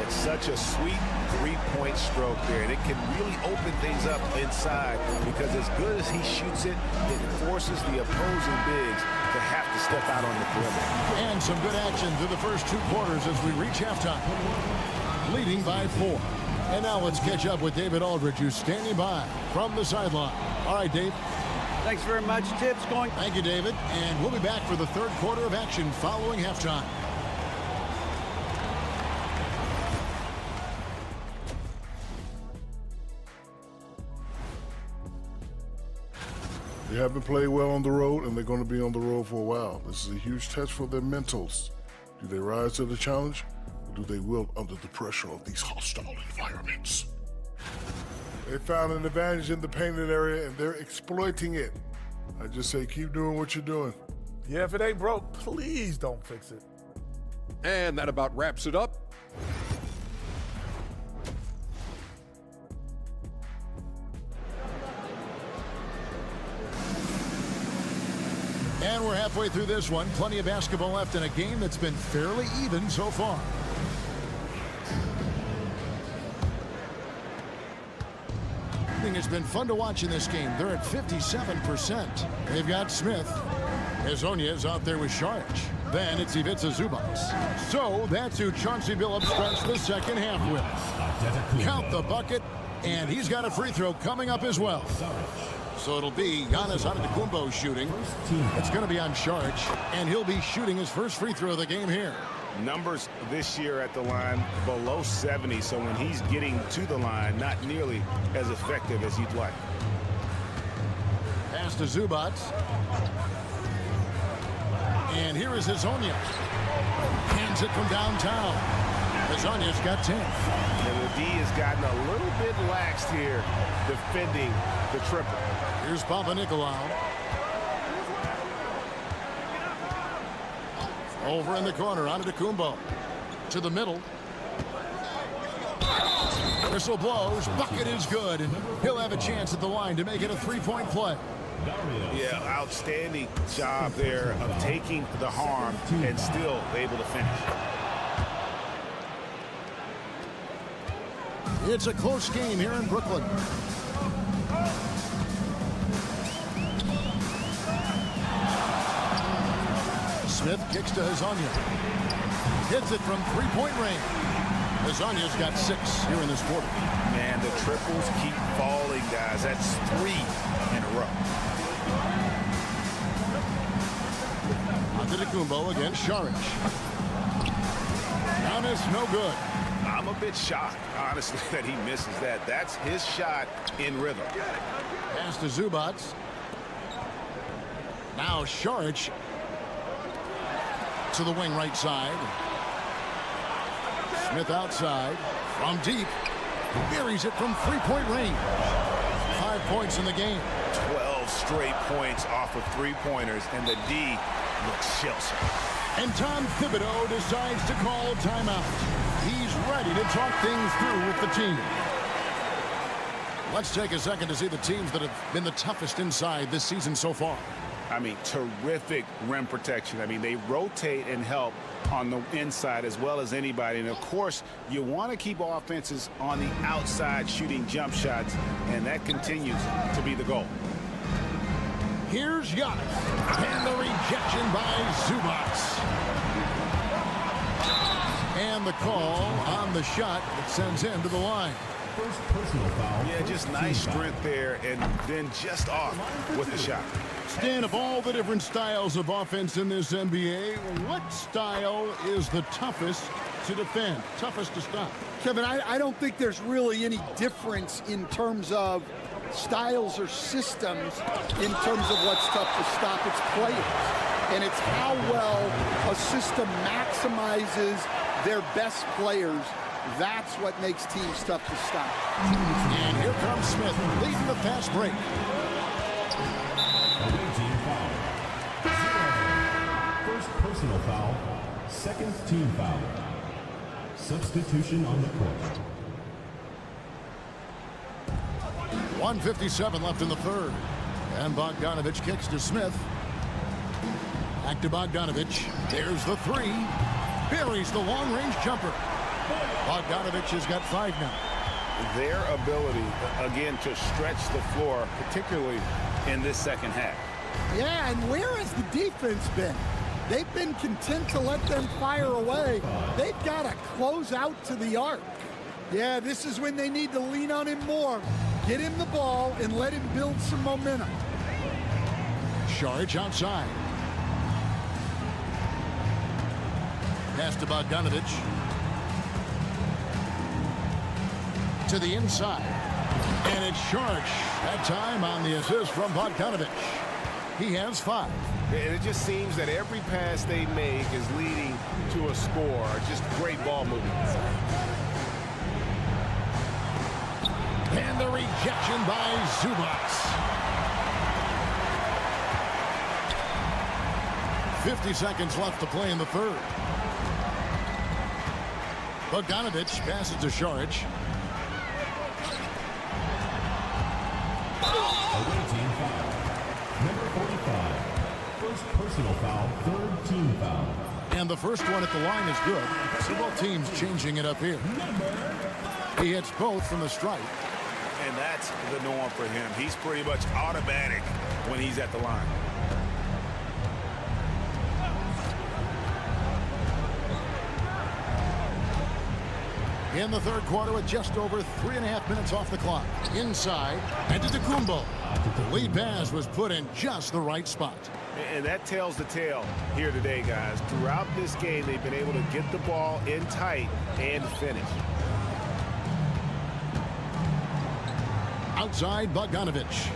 It's such a sweet 3-point stroke there, and it can really open things up inside because as good as he shoots it, it forces the opposing bigs to have to step out on the perimeter. And some good action through the first 2 quarters as we reach halftime. Leading by 4. And now let's catch up with David Aldridge, who's standing by from the sideline. All right, Dave. Thanks very much. Tibbs going. Thank you, David. And we'll be back for the 3rd quarter of action following halftime. They haven't played well on the road, and they're going to be on the road for a while. This is a huge test for their mentals. Do they rise to the challenge, or do they wilt under the pressure of these hostile environments? They found an advantage in the painted area, and they're exploiting it. I just say keep doing what you're doing. Yeah, if it ain't broke, please don't fix it. And that about wraps it up. And we're halfway through this one. Plenty of basketball left in a game that's been fairly even so far. It's been fun to watch in this game. They're at 57%. They've got Smith. Hazonia is out there with Sharch. Then it's Ivica Zubats. So that's who Chauncey Billups starts the second half with. Count the bucket, and he's got a free throw coming up as well. So it'll be Giannis Antetokounmpo shooting. It's going to be on Sharch, and he'll be shooting his first free throw of the game here. Numbers this year at the line below 70, so when he's getting to the line, not nearly as effective as you'd like. Pass to Zubats. And here is Hazonia. Hands it from downtown. Hazonia's got 10. And the D has gotten a little bit laxed here defending the triple. Here's Papanikolaou. Over in the corner, Antetokounmpo. To the middle. Whistle blows. Bucket is good. And he'll have a chance at the line to make it a 3-point play. Yeah, outstanding job there of taking the harm and still able to finish. It's a close game here in Brooklyn. Smith kicks to Hazonia. Hits it from 3-point range. Hazonia's got 6 here in this quarter. Man, the triples keep falling, guys. That's 3 in a row. Antetokounmpo against Saric. Giannis, no good. I'm a bit shocked, honestly, that he misses that. That's his shot in rhythm. Pass to Zubats. Now Saric to the wing right side. Smith outside. From deep. Buries it from three-point range. 5 points in the game. 12 straight points off of three-pointers, and the D looks Chelsea. And Tom Thibodeau decides to call timeout. He's ready to talk things through with the team. Let's take a second to see the teams that have been the toughest inside this season so far. I mean, terrific rim protection. I mean, they rotate and help on the inside as well as anybody. And, of course, you want to keep offenses on the outside shooting jump shots, and that continues to be the goal. Here's Giannis. And the rejection by Zubac. And the call on the shot that sends him to the line. First personal foul. Yeah, just nice strength there, and then just off with the shot. Stan, of all the different styles of offense in this NBA, what style is the toughest to defend, toughest to stop? Kevin, I don't think there's really any difference in terms of styles or systems in terms of what's tough to stop. It's players, and it's how well a system maximizes their best players. That's what makes teams tough to stop. And here comes Smith leading the fast break. Away team foul. 0. First personal foul. Second team foul. Substitution on the court. 1:57 left in the third. And Bogdanovich kicks to Smith. Back to Bogdanovich. There's the three. Buries the long-range jumper. Bogdanovich has got 5 now. Their ability, again, to stretch the floor, particularly in this second half. Yeah, and where has the defense been? They've been content to let them fire away. They've got to close out to the arc. Yeah, this is when they need to lean on him more. Get him the ball and let him build some momentum. Saric outside. Pass to Bogdanovich. To the inside. And it's Saric that time on the assist from Bogdanovich. He has 5. And it just seems that every pass they make is leading to a score. Just great ball movement. And the rejection by Zubac. 50 seconds left to play in the third. Bogdanovich passes to Saric. Away team foul. Number 45. First personal foul. Third team foul. And the first one at the line is good. So both teams changing it up here. He hits both from the stripe. And that's the norm for him. He's pretty much automatic when he's at the line. In the third quarter with just over 3.5 minutes off the clock. Inside, and to Tacumbo. The lead pass was put in just the right spot. And that tells the tale here today, guys. Throughout this game, they've been able to get the ball in tight and finish. Outside, Bogdanovich.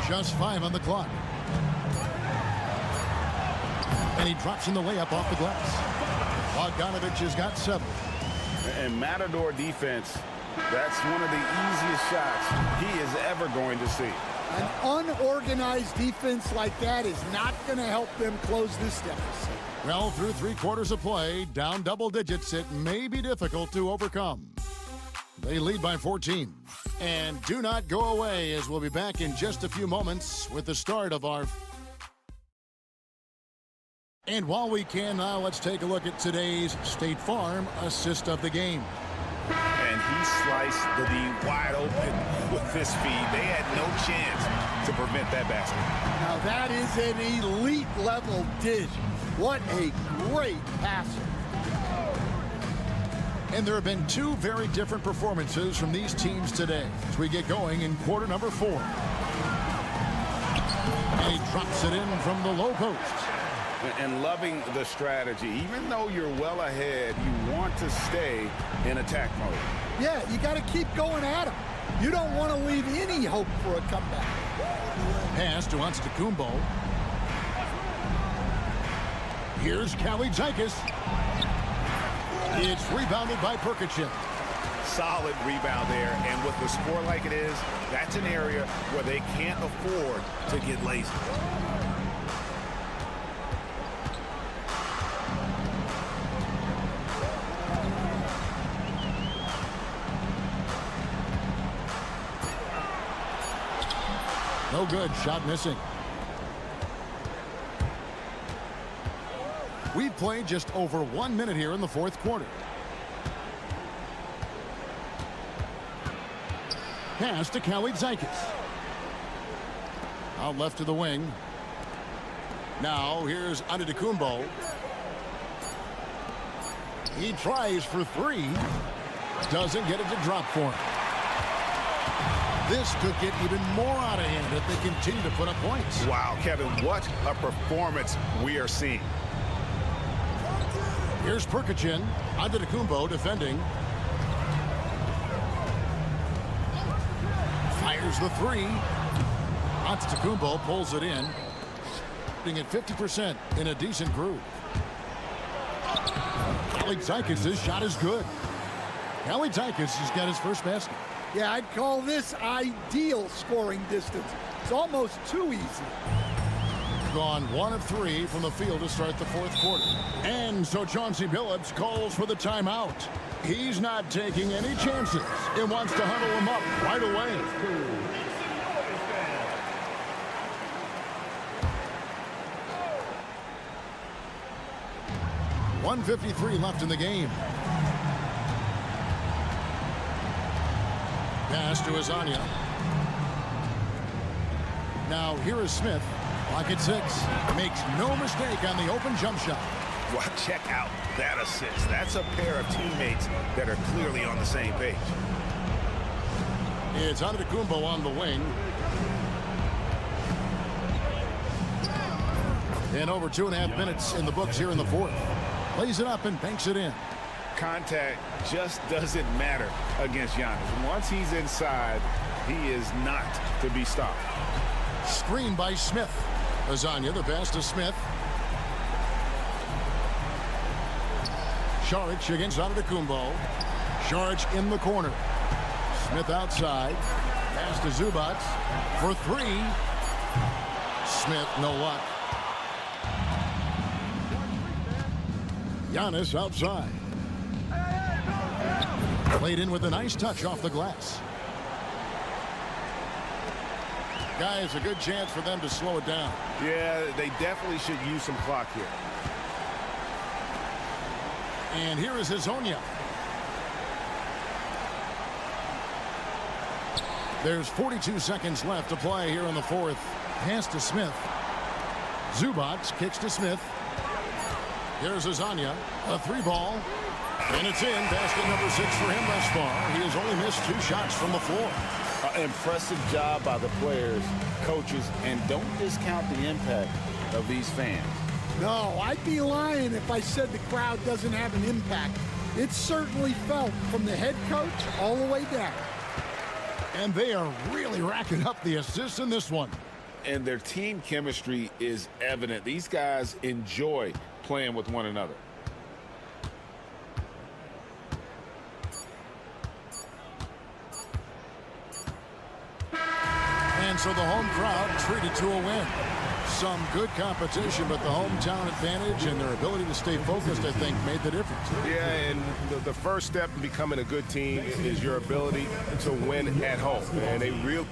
Just 5 on the clock. And he drops in the layup off the glass. Bogdanovich has got 7. And Matador defense, that's one of the easiest shots he is ever going to see. An unorganized defense like that is not going to help them close this deficit. Well, through 3 quarters of play, down double digits, it may be difficult to overcome. They lead by 14. And do not go away, as we'll be back in just a few moments with the start of our... And while we can now, let's take a look at today's State Farm assist of the game. And he sliced the D wide open with his feed. They had no chance to prevent that basket. Now that is an elite level dish. What a great passer. And there have been 2 very different performances from these teams today as we get going in quarter number 4. And he drops it in from the low post. And loving the strategy. Even though you're well ahead, you want to stay in attack mode. Yeah, you got to keep going at him. You don't want to leave any hope for a comeback. Pass to Antetokounmpo. Here's Kalitzakis. It's rebounded by Perkichin. Solid rebound there, and with the score like it is, that's an area where they can't afford to get lazy. No good. Shot missing. We've played just over 1 minute here in the fourth quarter. Pass to Kalitzakis. Out left to the wing. Now here's Antetokounmpo. He tries for three. Doesn't get it to drop for him. This could get even more out of hand if they continue to put up points. Wow, Kevin, what a performance we are seeing. Here's Perkichin. Antetokounmpo defending. Fires the three. Antetokounmpo pulls it in. Shooting at 50% in a decent groove. Kalitzakis' shot is good. Kalitzakis has got his first basket. Yeah, I'd call this ideal scoring distance. It's almost too easy. Gone 1 of 3 from the field to start the fourth quarter. And so Chauncey Billups calls for the timeout. He's not taking any chances. He wants to huddle him up right away. .153 left in the game. Pass to Azania. Now here is Smith. Clock at 6. Makes no mistake on the open jump shot. Well, check out that assist. That's a pair of teammates that are clearly on the same page. It's Antetokounmpo on the wing. And over 2.5 minutes in the books here in the fourth. Lays it up and banks it in. Contact just doesn't matter against Giannis. Once he's inside, he is not to be stopped. Screen by Smith. Azania, the pass to Smith. Saric against Antetokounmpo. Saric in the corner. Smith outside. Pass to Zubac for three. Smith, no luck. Giannis outside. Played in with a nice touch off the glass. Guys, a good chance for them to slow it down. Yeah, they definitely should use some clock here. And here is Hazonia. There's 42 seconds left to play here in the fourth. Pass to Smith. Zubac kicks to Smith. Here's Hazonia. A three ball. And it's in. Basket number 6 for him thus far. He has only missed 2 shots from the floor. Impressive job by the players, coaches, and don't discount the impact of these fans. No, I'd be lying if I said the crowd doesn't have an impact. It's certainly felt from the head coach all the way down. And they are really racking up the assists in this one. And their team chemistry is evident. These guys enjoy playing with one another. And so the home crowd treated to a win. Some good competition, but the hometown advantage and their ability to stay focused, I think, made the difference. Yeah, and the first step in becoming a good team is your ability to win at home. And they really...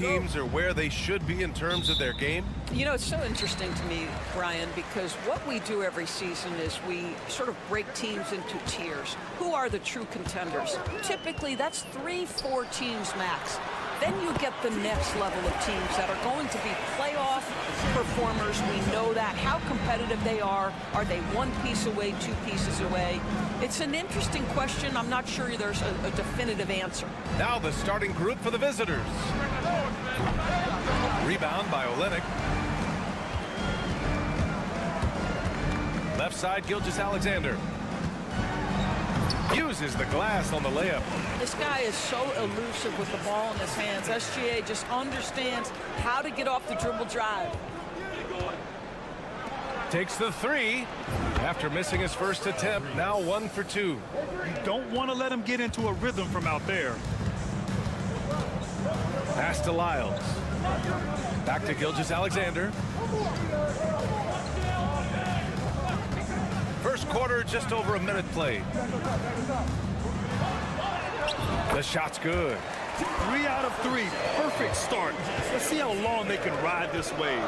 teams are where they should be in terms of their game? You know, it's so interesting to me, Brian, because what we do every season is we sort of break teams into tiers. Who are the true contenders? Typically, that's 3-4 teams max. Then you get the next level of teams that are going to be playoff performers. We know that. How competitive they are. Are they one piece away, two pieces away? It's an interesting question. I'm not sure there's a definitive answer. Now the starting group for the visitors. Rebound by Olenek. Left side, Gilgeous-Alexander. Uses the glass on the layup. This guy is so elusive with the ball in his hands. SGA just understands how to get off the dribble drive. Takes the three after missing his first attempt. Now 1 for 2. You don't want to let him get into a rhythm from out there. Pass to Lyles. Back to Gilgeous-Alexander. First quarter, just over a minute played. The shot's good. 3 out of 3. Perfect start. Let's see how long they can ride this wave.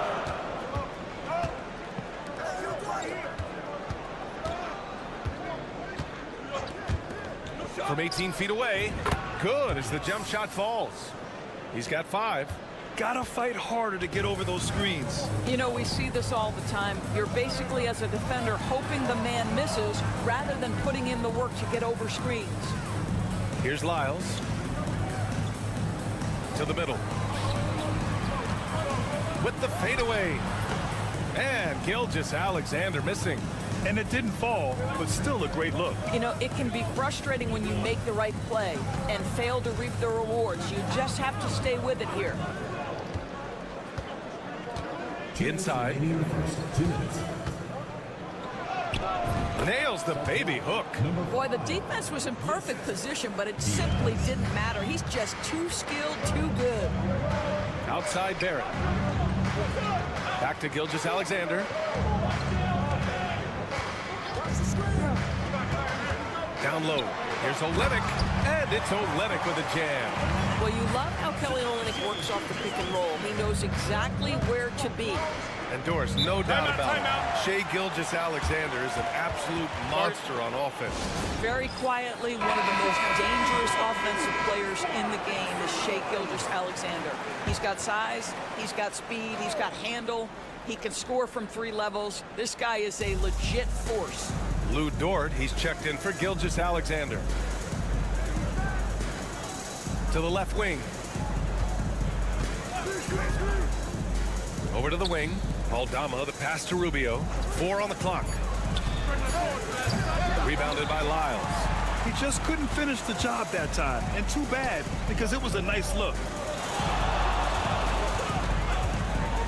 From 18 feet away. Good as the jump shot falls. He's got 5. Gotta fight harder to get over those screens. You know, we see this all the time. You're basically, as a defender, hoping the man misses rather than putting in the work to get over screens. Here's Lyles. To the middle. With the fadeaway. And Gilgeous-Alexander missing. And it didn't fall, but still a great look. You know, it can be frustrating when you make the right play and fail to reap the rewards. You just have to stay with it here. Inside. Nails the baby hook. Boy, the defense was in perfect position, but it simply didn't matter. He's just too skilled, too good. Outside Barrett. Back to Gilgeous-Alexander. Down low. Here's Olenek. And it's Olenek with a jam. Well, you love how Kelly Olynyk works off the pick and roll. He knows exactly where to be. And Doris, no doubt about it. Shai Gilgeous-Alexander is an absolute monster on offense. Very quietly, one of the most dangerous offensive players in the game is Shai Gilgeous-Alexander. He's got size, he's got speed, he's got handle. He can score from 3 levels. This guy is a legit force. Lou Dort, he's checked in for Gilgeous-Alexander. To the left wing. Over to the wing. Aldama, the pass to Rubio. 4 on the clock. Rebounded by Lyles. He just couldn't finish the job that time. And too bad, because it was a nice look.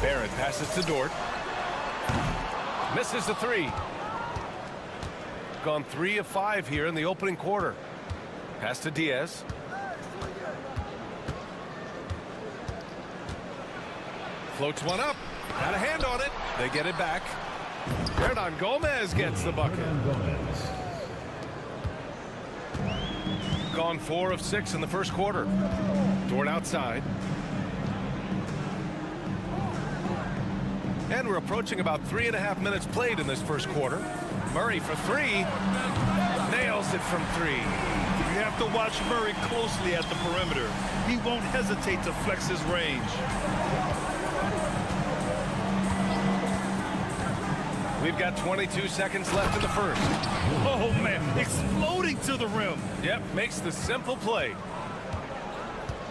Barrett passes to Dort. Misses the 3. Gone 3 of 5 here in the opening quarter. Pass to Diaz. Floats one up. Got a hand on it. They get it back. Hernan Gomez gets the bucket. Gone 4 of 6 in the first quarter. Dort outside. And we're approaching about 3.5 minutes played in this first quarter. Murray for 3. Nails it from 3. You have to watch Murray closely at the perimeter. He won't hesitate to flex his range. We've got 22 seconds left in the first. Oh, man, exploding to the rim. Yep, makes the simple play.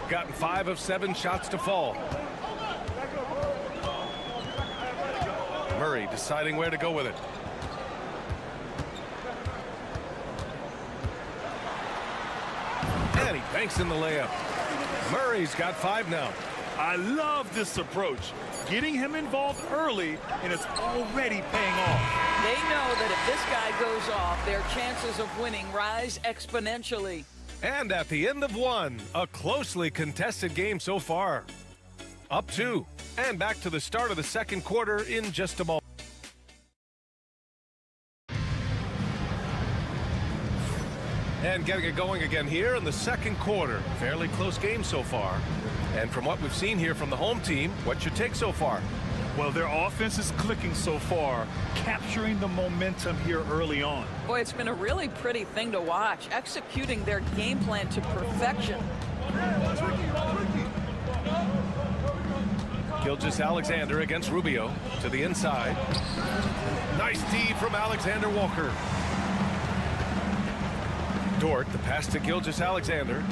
Gotten 5 of 7 shots to fall. Murray deciding where to go with it. And he banks in the layup. Murray's got 5 now. I love this approach. Getting him involved early, and it's already paying off. They know that if this guy goes off, their chances of winning rise exponentially. And at the end of 1, a closely contested game so far. Up 2, and back to the start of the second quarter in just a moment. And getting it going again here in the second quarter. Fairly close game so far. And from what we've seen here from the home team, what's your take so far? Well, their offense is clicking so far, capturing the momentum here early on. Boy, it's been a really pretty thing to watch, executing their game plan to perfection. Gilgeous-Alexander against Rubio to the inside. Nice D from Alexander Walker. Dort, the pass to Gilgeous-Alexander.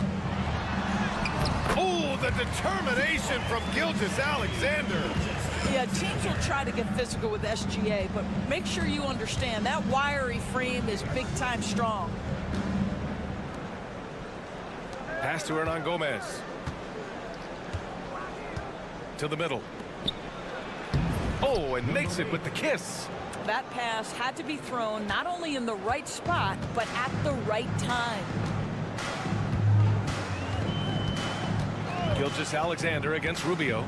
Oh, the determination from Gilgeous-Alexander. Yeah, teams will try to get physical with SGA, but make sure you understand that wiry frame is big-time strong. Pass to Hernan Gomez. To the middle. Oh, and makes it with the kiss. That pass had to be thrown not only in the right spot, but at the right time. Gilgeous-Alexander against Rubio.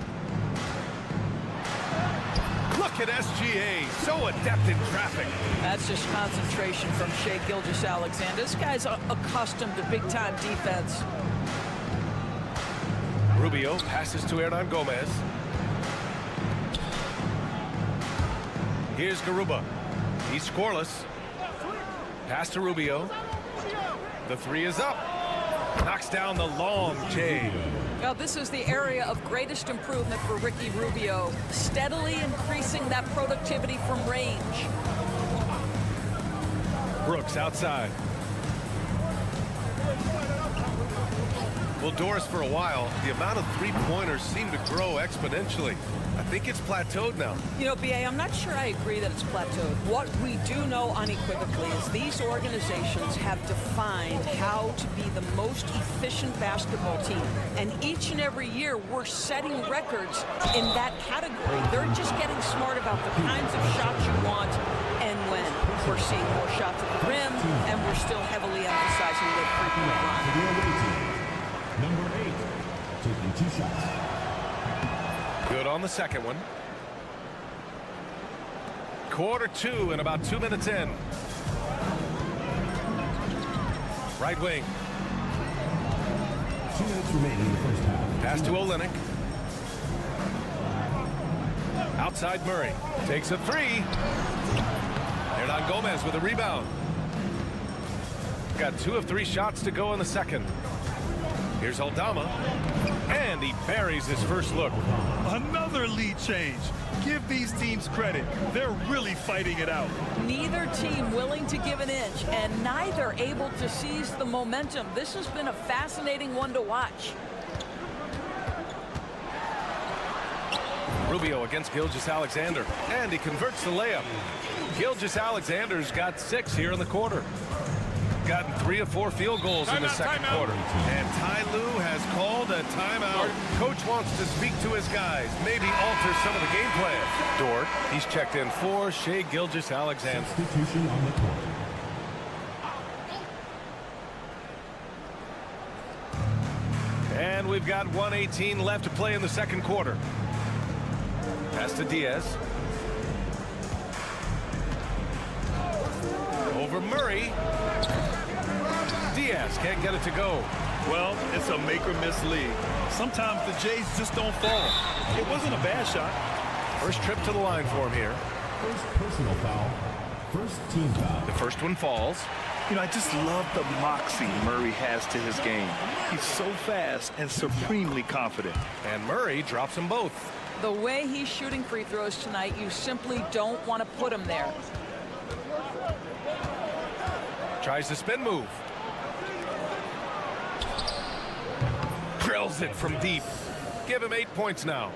Look at SGA, so adept in traffic. That's just concentration from Shai Gilgeous-Alexander. This guy's accustomed to big-time defense. Rubio passes to Hernan Gomez. Here's Garuba. He's scoreless. Pass to Rubio. The three is up. Knocks down the long J. Now, this is the area of greatest improvement for Ricky Rubio, steadily increasing that productivity from range. Brooks outside. Well, Doris, for a while, the amount of three-pointers seemed to grow exponentially. I think it's plateaued now. You know, B.A., I'm not sure I agree that it's plateaued. What we do know unequivocally is these organizations have defined how to be the most efficient basketball team. And each and every year, we're setting records in that category. They're just getting smart about the kinds of shots you want and when. We're seeing more shots at the rim, and we're still heavily emphasizing the three-point line. Number 8, taking 2 shots. Good on the second one. Quarter 2 and about 2 minutes in. Right wing. 2 minutes remaining in the first half. Pass to Olynyk. Outside Murray. Takes a three. Hernan Gomez with a rebound. Got 2 of 3 shots to go in the second. Here's Aldama. And he buries his first look. Another lead change. Give these teams credit. They're really fighting it out. Neither team willing to give an inch, and neither able to seize the momentum. This has been a fascinating one to watch. Rubio against Gilgeous-Alexander, and he converts the layup. Gilgeous-Alexander's got 6 here in the quarter. Gotten 3 of 4 field goals in the second quarter. And Ty Lue has called a timeout. Coach wants to speak to his guys, maybe alter some of the game plan. Dort, he's checked in for Shai Gilgeous-Alexander. Substitution on the court. And we've got 1:18 left to play in the second quarter. Pass to Diaz. Over Murray. Diaz can't get it to go. Well, it's a make-or-miss league. Sometimes the Jays just don't fall. It wasn't a bad shot. First trip to the line for him here. First personal foul. First team foul. The first one falls. You know, I just love the moxie Murray has to his game. He's so fast and supremely confident. And Murray drops them both. The way he's shooting free throws tonight, you simply don't want to put him there. Tries the spin move. Drills it from deep. Give him 8 points now.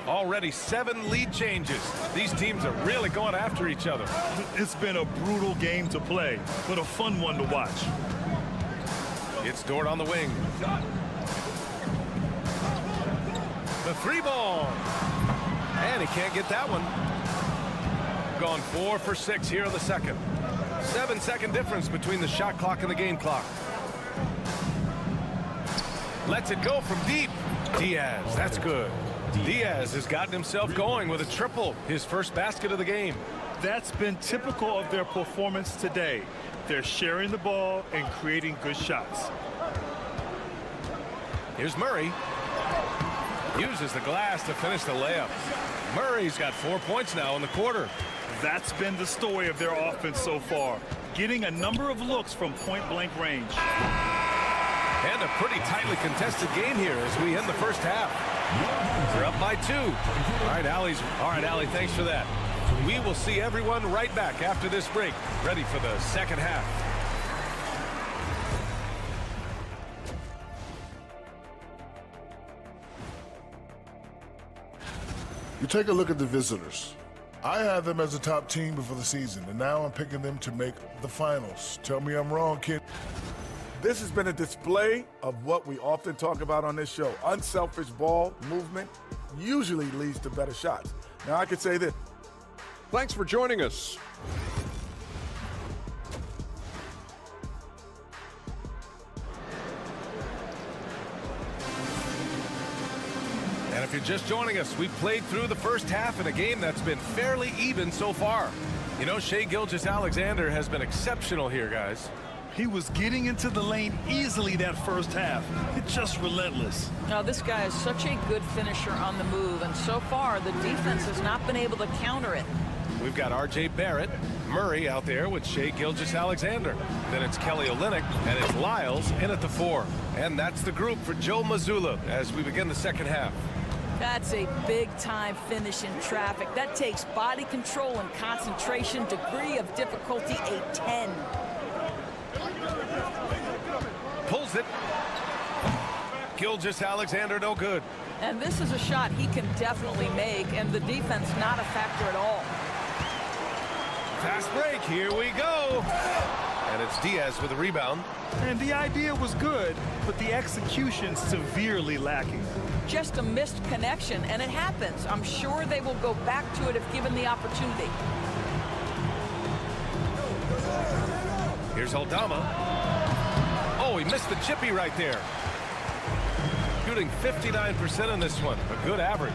Already 7 lead changes. These teams are really going after each other. It's been a brutal game to play, but a fun one to watch. It's Dort on the wing. The 3 ball. And he can't get that one. Gone 4 for 6 here in the second. 7-second difference between the shot clock and the game clock. Lets it go from deep. Diaz, that's good. Diaz has gotten himself going with a triple, his first basket of the game. That's been typical of their performance today. They're sharing the ball and creating good shots. Here's Murray. Uses the glass to finish the layup. Murray's got 4 points now in the quarter. That's been the story of their offense so far, getting a number of looks from point-blank range. And a pretty tightly contested game here as we end the first half. We're up by 2. All right, Allie, thanks for that. We will see everyone right back after this break, ready for the second half. You take a look at the visitors. I had them as a top team before the season, and now I'm picking them to make the finals. Tell me I'm wrong, kid. This has been a display of what we often talk about on this show. Unselfish ball movement usually leads to better shots. Now, I could say this. Thanks for joining us. And if you're just joining us, we've played through the first half in a game that's been fairly even so far. You know, Shai Gilgeous-Alexander has been exceptional here, guys. He was getting into the lane easily that first half. It's just relentless. Now, this guy is such a good finisher on the move, and so far, the defense has not been able to counter it. We've got R.J. Barrett, Murray out there with Shai Gilgeous-Alexander. Then it's Kelly Olynyk, and it's Lyles in at the 4. And that's the group for Joe Mazzulla as we begin the second half. That's a big-time finish in traffic. That takes body control and concentration, degree of difficulty, a 10. Pulls it. Gilgeous-Alexander, no good. And this is a shot he can definitely make, and the defense not a factor at all. Fast break, here we go. And it's Diaz with a rebound. And the idea was good, but the execution severely lacking. Just a missed connection, and it happens. I'm sure they will go back to it if given the opportunity. Here's Aldama. Oh, he missed the chippy right there. Shooting 59% on this one, a good average.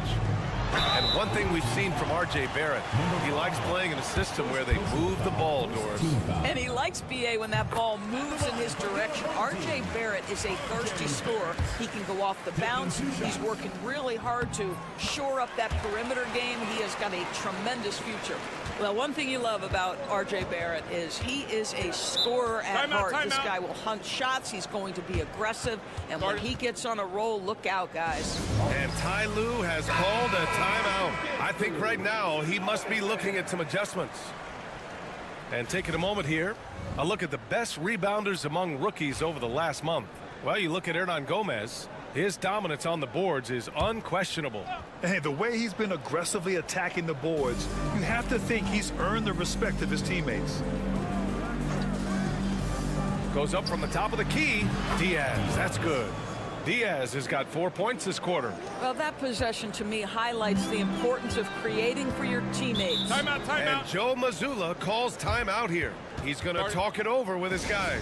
And one thing we've seen from R.J. Barrett, he likes playing in a system where they move the ball, Doris. And he likes B.A. when that ball moves in his direction. R.J. Barrett is a thirsty scorer. He can go off the bounce. He's working really hard to shore up that perimeter game. He has got a tremendous future. Well, one thing you love about R.J. Barrett is he is a scorer at heart. This guy will hunt shots. He's going to be aggressive. And when he gets on a roll, look out, guys. And Ty Lue has called a timeout. I think right now he must be looking at some adjustments. And taking a moment here, a look at the best rebounders among rookies over the last month. Well, you look at Hernan Gomez. His dominance on the boards is unquestionable. Hey, the way he's been aggressively attacking the boards, you have to think he's earned the respect of his teammates. Goes up from the top of the key. Diaz, that's good. Diaz has got 4 points this quarter. Well, that possession to me highlights the importance of creating for your teammates. Timeout, timeout. And Joe Mazzulla calls timeout here. He's going to talk it over with his guys.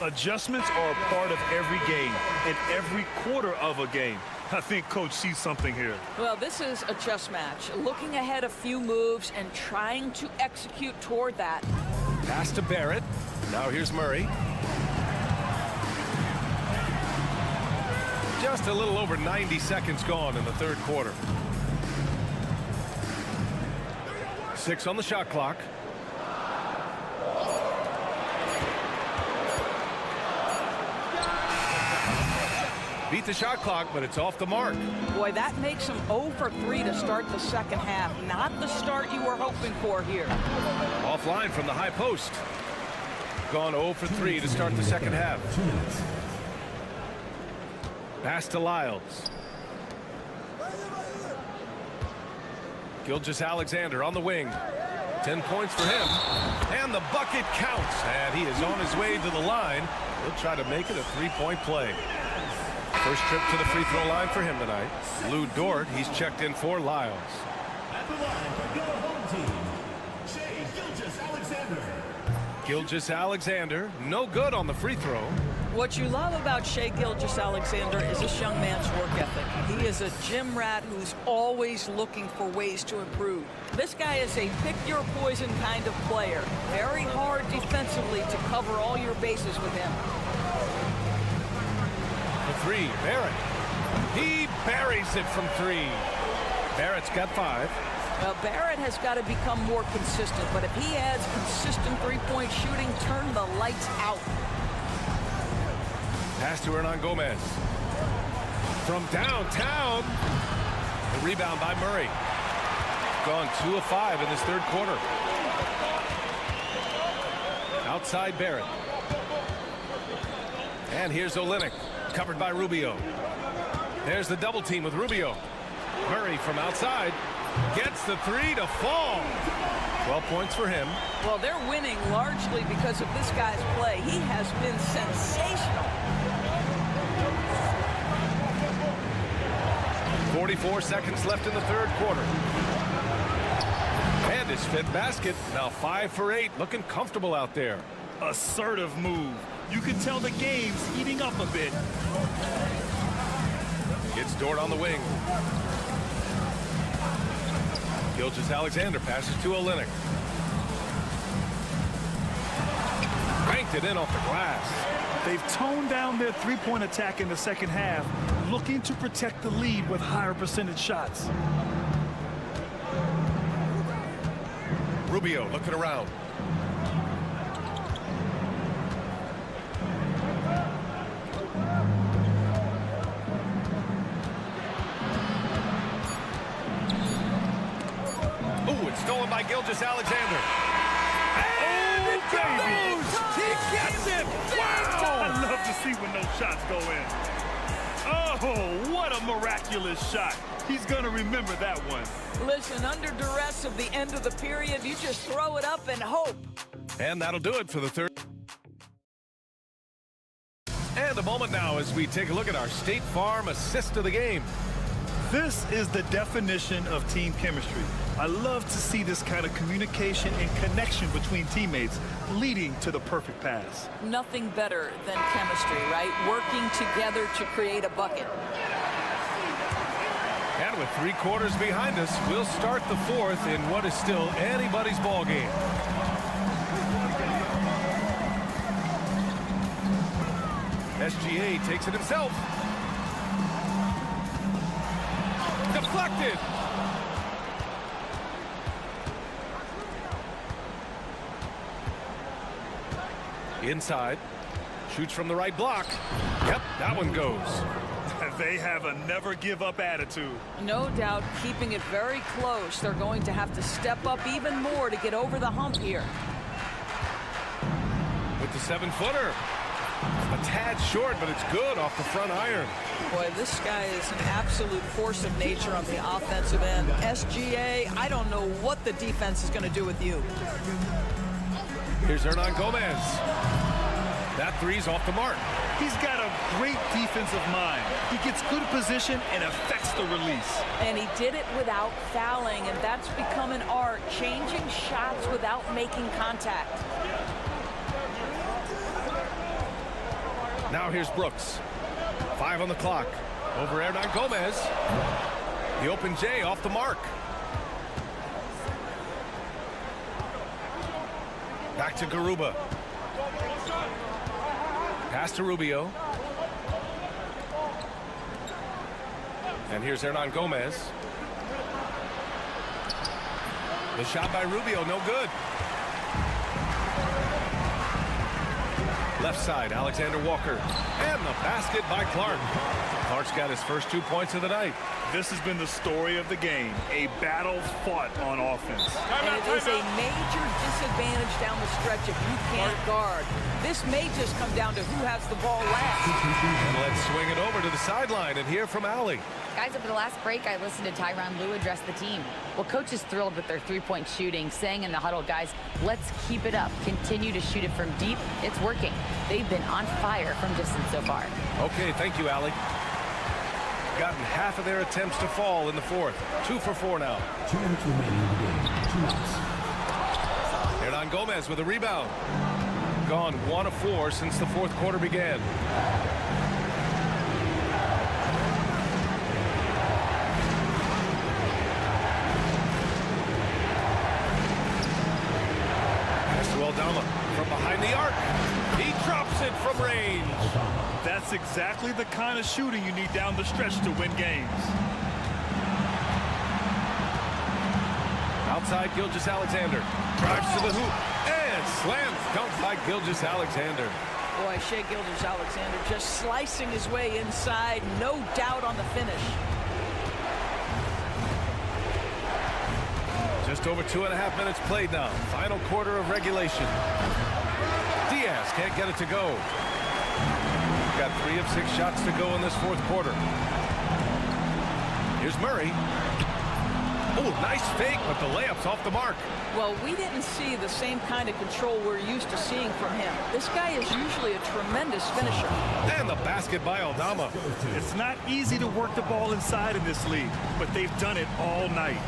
Adjustments are a part of every game and every quarter of a game. I think Coach sees something here. Well, this is a chess match. Looking ahead a few moves and trying to execute toward that. Pass to Barrett. Now here's Murray. Just a little over 90 seconds gone in the third quarter. 6 on the shot clock. Beat the shot clock, but it's off the mark. Boy, that makes him 0 for 3 to start the second half. Not the start you were hoping for here. Offline from the high post. Gone 0 for 3 to start the second half. Pass to Lyles. Gilgeous-Alexander on the wing. 10 points for him. And the bucket counts. And he is on his way to the line. He'll try to make it a three-point play. First trip to the free throw line for him tonight. Lou Dort, he's checked in for Lyles. At the line for your home team, Shai Gilgeous-Alexander. Gilgeous-Alexander, no good on the free throw. What you love about Shai Gilgeous-Alexander is this young man's work ethic. He is a gym rat who's always looking for ways to improve. This guy is a pick-your-poison kind of player. Very hard defensively to cover all your bases with him. The three, Barrett. He buries it from three. Barrett's got 5. Well, Barrett has got to become more consistent, but if he adds consistent three-point shooting, turn the lights out. Pass to Hernan Gomez. From downtown. The rebound by Murray. Gone 2 of 5 in this third quarter. Outside Barrett. And here's Olynyk, covered by Rubio. There's the double team with Rubio. Murray from outside gets the 3 to fall. 12 points for him. Well, they're winning largely because of this guy's play. He has been sensational. 44 seconds left in the third quarter. And his 5th basket. Now 5 for 8. Looking comfortable out there. Assertive move. You can tell the game's heating up a bit. It's Dort on the wing. Gilgeous-Alexander passes to Olynyk. Banked it in off the glass. They've toned down their three-point attack in the second half, looking to protect the lead with higher percentage shots. Rubio looking around. It's stolen by Gilgeous-Alexander. And it goes! He gets it! Wow! I love to see when those shots go in. Oh, what a miraculous shot. He's going to remember that one. Listen, under duress of the end of the period, you just throw it up and hope. And that'll do it for the third. And a moment now as we take a look at our State Farm assist of the game. This is the definition of team chemistry. I love to see this kind of communication and connection between teammates leading to the perfect pass. Nothing better than chemistry, right? Working together to create a bucket. And with 3 quarters behind us, we'll start the 4th in what is still anybody's ball game. SGA takes it himself. Deflected. Inside. Shoots from the right block. Yep, that one goes. They have a never-give-up attitude. No doubt, keeping it very close. They're going to have to step up even more to get over the hump here. With the 7-footer. A tad short, but it's good off the front iron. Boy, this guy is an absolute force of nature on the offensive end. SGA, I don't know what the defense is going to do with you. Here's Hernan Gomez. That 3's off the mark. He's got a great defensive mind. He gets good position and affects the release. And he did it without fouling, and that's become an art, changing shots without making contact. Now here's Brooks. 5 on the clock. Over Hernan Gomez. The open J off the mark. Back to Garuba. Pass to Rubio. And here's Hernan Gomez. The shot by Rubio, no good. Left side, Alexander Walker. And the basket by Clark. Clark's got his first 2 points of the night. This has been the story of the game, a battle fought on offense. And it is a major disadvantage down the stretch if you can't guard. This may just come down to who has the ball last. And let's swing it over to the sideline and hear from Allie. Guys, over the last break, I listened to Tyronn Lue address the team. Well, coach is thrilled with their three-point shooting, saying in the huddle, guys, let's keep it up. Continue to shoot it from deep. It's working. They've been on fire from distance so far. Okay, thank you, Allie. Gotten half of their attempts to fall in the 4th. 2 for 4 now. 2 minutes remaining in the game. 2 outs. Hernan Gomez with a rebound. gone 1 of 4 since the fourth quarter began. Pass to Aldama from behind the arc. He drops it from range. That's exactly the kind of shooting you need down the stretch to win games. Outside, Gilgeous-Alexander drives to the hoop and slams dunk by Gilgeous-Alexander. Boy, Shai Gilgeous-Alexander just slicing his way inside. No doubt on the finish. Just over 2.5 minutes played now. Final quarter of regulation. Diaz can't get it to go. Got 3 of 6 shots to go in this fourth quarter. Here's Murray. Oh, nice fake, but the layup's off the mark. Well, we didn't see the same kind of control we're used to seeing from him. This guy is usually a tremendous finisher. And the basket by Aldama. It's not easy to work the ball inside in this league, but they've done it all night.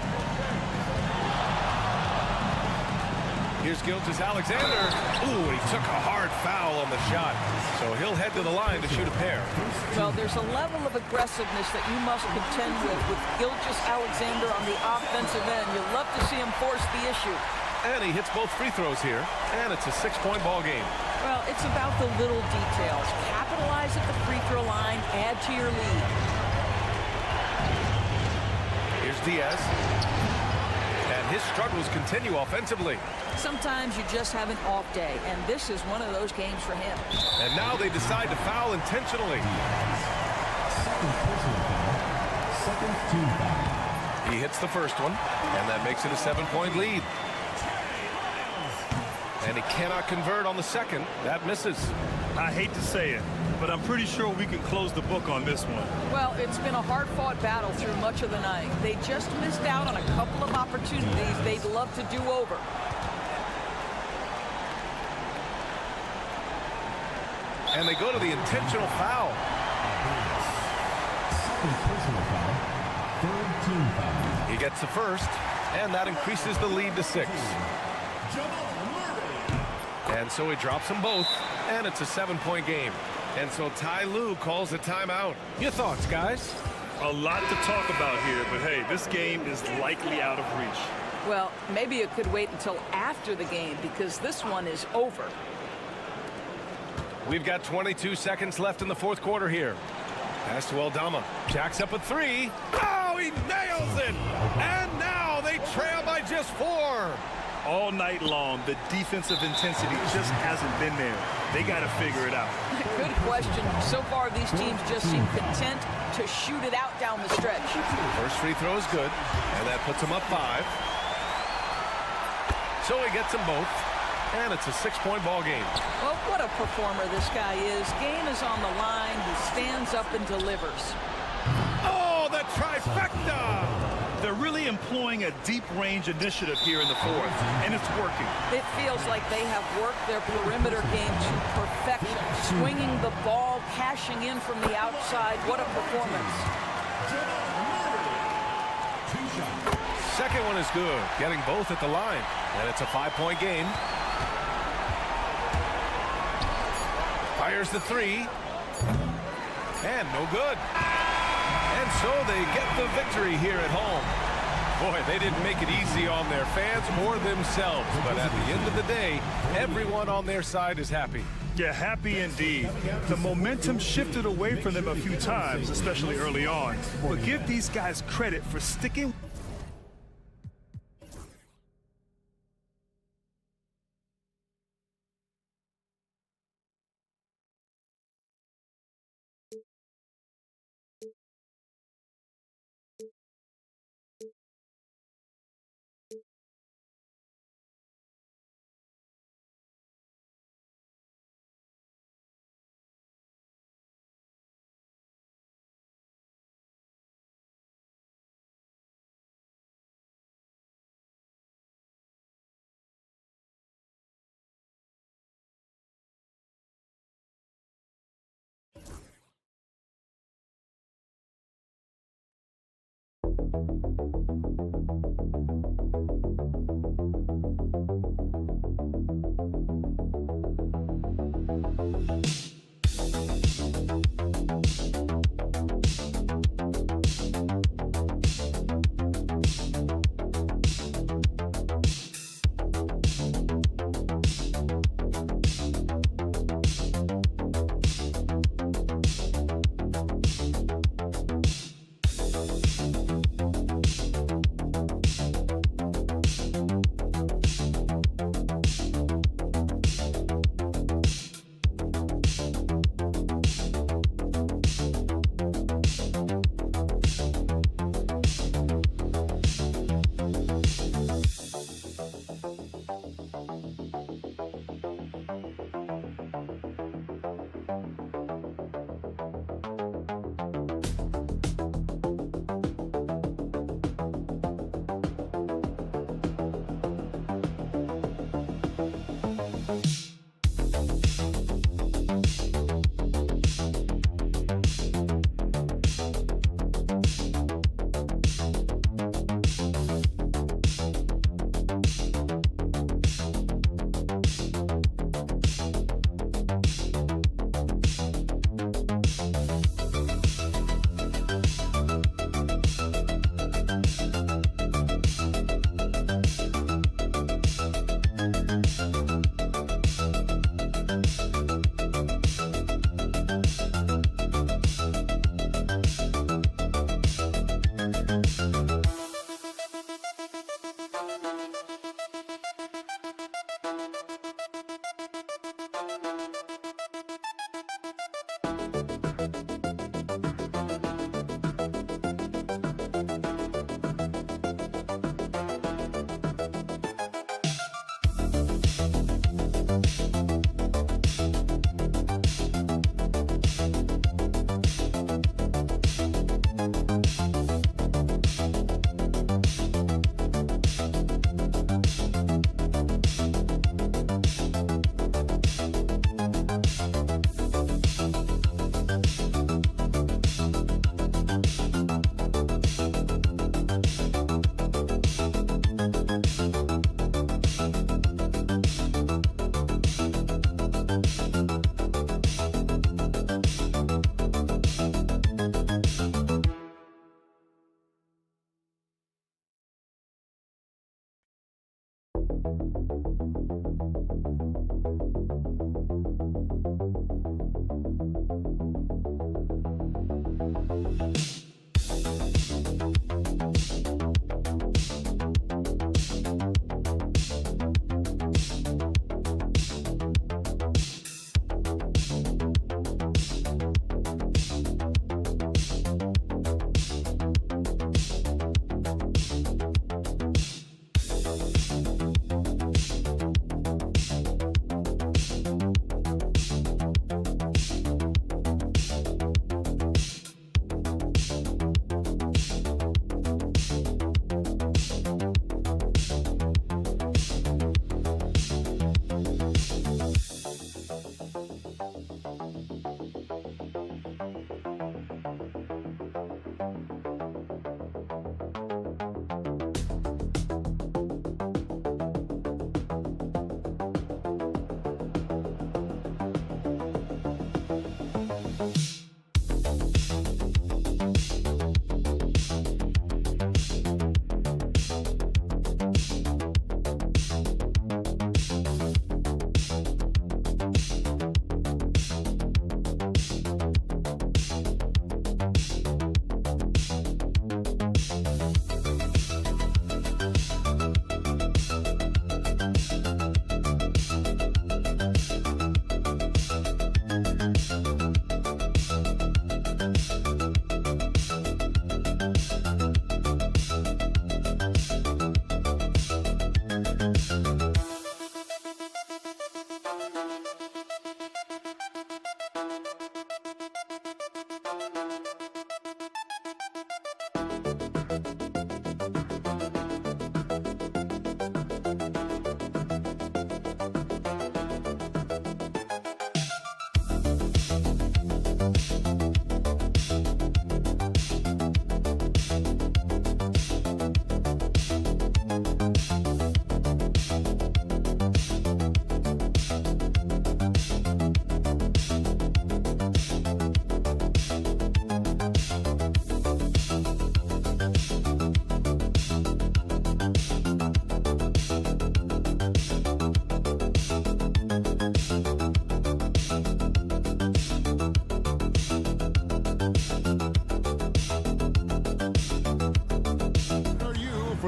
Here's Gilgeous-Alexander. Ooh, he took a hard foul on the shot. So he'll head to the line to shoot a pair. Well, there's a level of aggressiveness that you must contend with Gilgeous-Alexander on the offensive end. You'll love to see him force the issue. And he hits both free throws here. And it's a 6-point ball game. Well, it's about the little details. Capitalize at the free throw line. Add to your lead. Here's Diaz. And his struggles continue offensively. Sometimes you just have an off day, and this is one of those games for him. And now they decide to foul intentionally. He hits the first one, and that makes it a 7-point lead. And he cannot convert on the second. That misses. I hate to say it, but I'm pretty sure we can close the book on this one. Well, it's been a hard-fought battle through much of the night. They just missed out on a couple of opportunities they'd love to do over. And they go to the intentional foul. He gets the first, and that increases the lead to 6. And so he drops them both, and it's a 7-point game. And so Ty Lue calls a timeout. Your thoughts, guys? A lot to talk about here, but hey, this game is likely out of reach. Well, maybe it could wait until after the game because this one is over. We've got 22 seconds left in the fourth quarter here. Pass to Aldama. Jacks up a 3. Oh, he nails it! And now they trail by just 4. All night long, the defensive intensity just hasn't been there. They got to figure it out. Good question. So far, these teams just seem content to shoot it out down the stretch. First free throw is good, and that puts him up 5. So he gets them both, and it's a 6-point ball game. Well, what a performer this guy is. Game is on the line. He stands up and delivers. Oh, the trifecta! They're really employing a deep range initiative here in the fourth, and it's working. It feels like they have worked their perimeter game to perfection. Swinging the ball, cashing in from the outside. What a performance. Second one is good, getting both at the line. And it's a 5-point game. Fires the 3. And no good. And so they get the victory here at home. Boy, they didn't make it easy on their fans or themselves. But at the end of the day, everyone on their side is happy. Yeah, happy indeed. The momentum shifted away from them a few times, especially early on. But give these guys credit for sticking.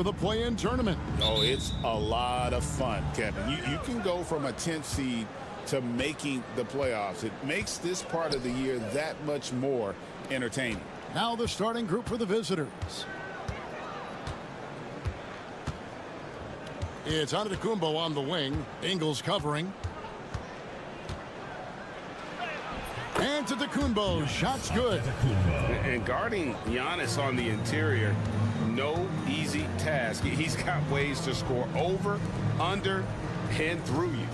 for the play-in tournament. Oh, it's a lot of fun, Kevin. You can go from a 10th seed to making the playoffs. It makes this part of the year that much more entertaining. Now the starting group for the visitors. It's Antetokounmpo on the wing. Ingles covering. Antetokounmpo, shot's good. And guarding Giannis on the interior, no easy task. He's got ways to score over, under, and through you.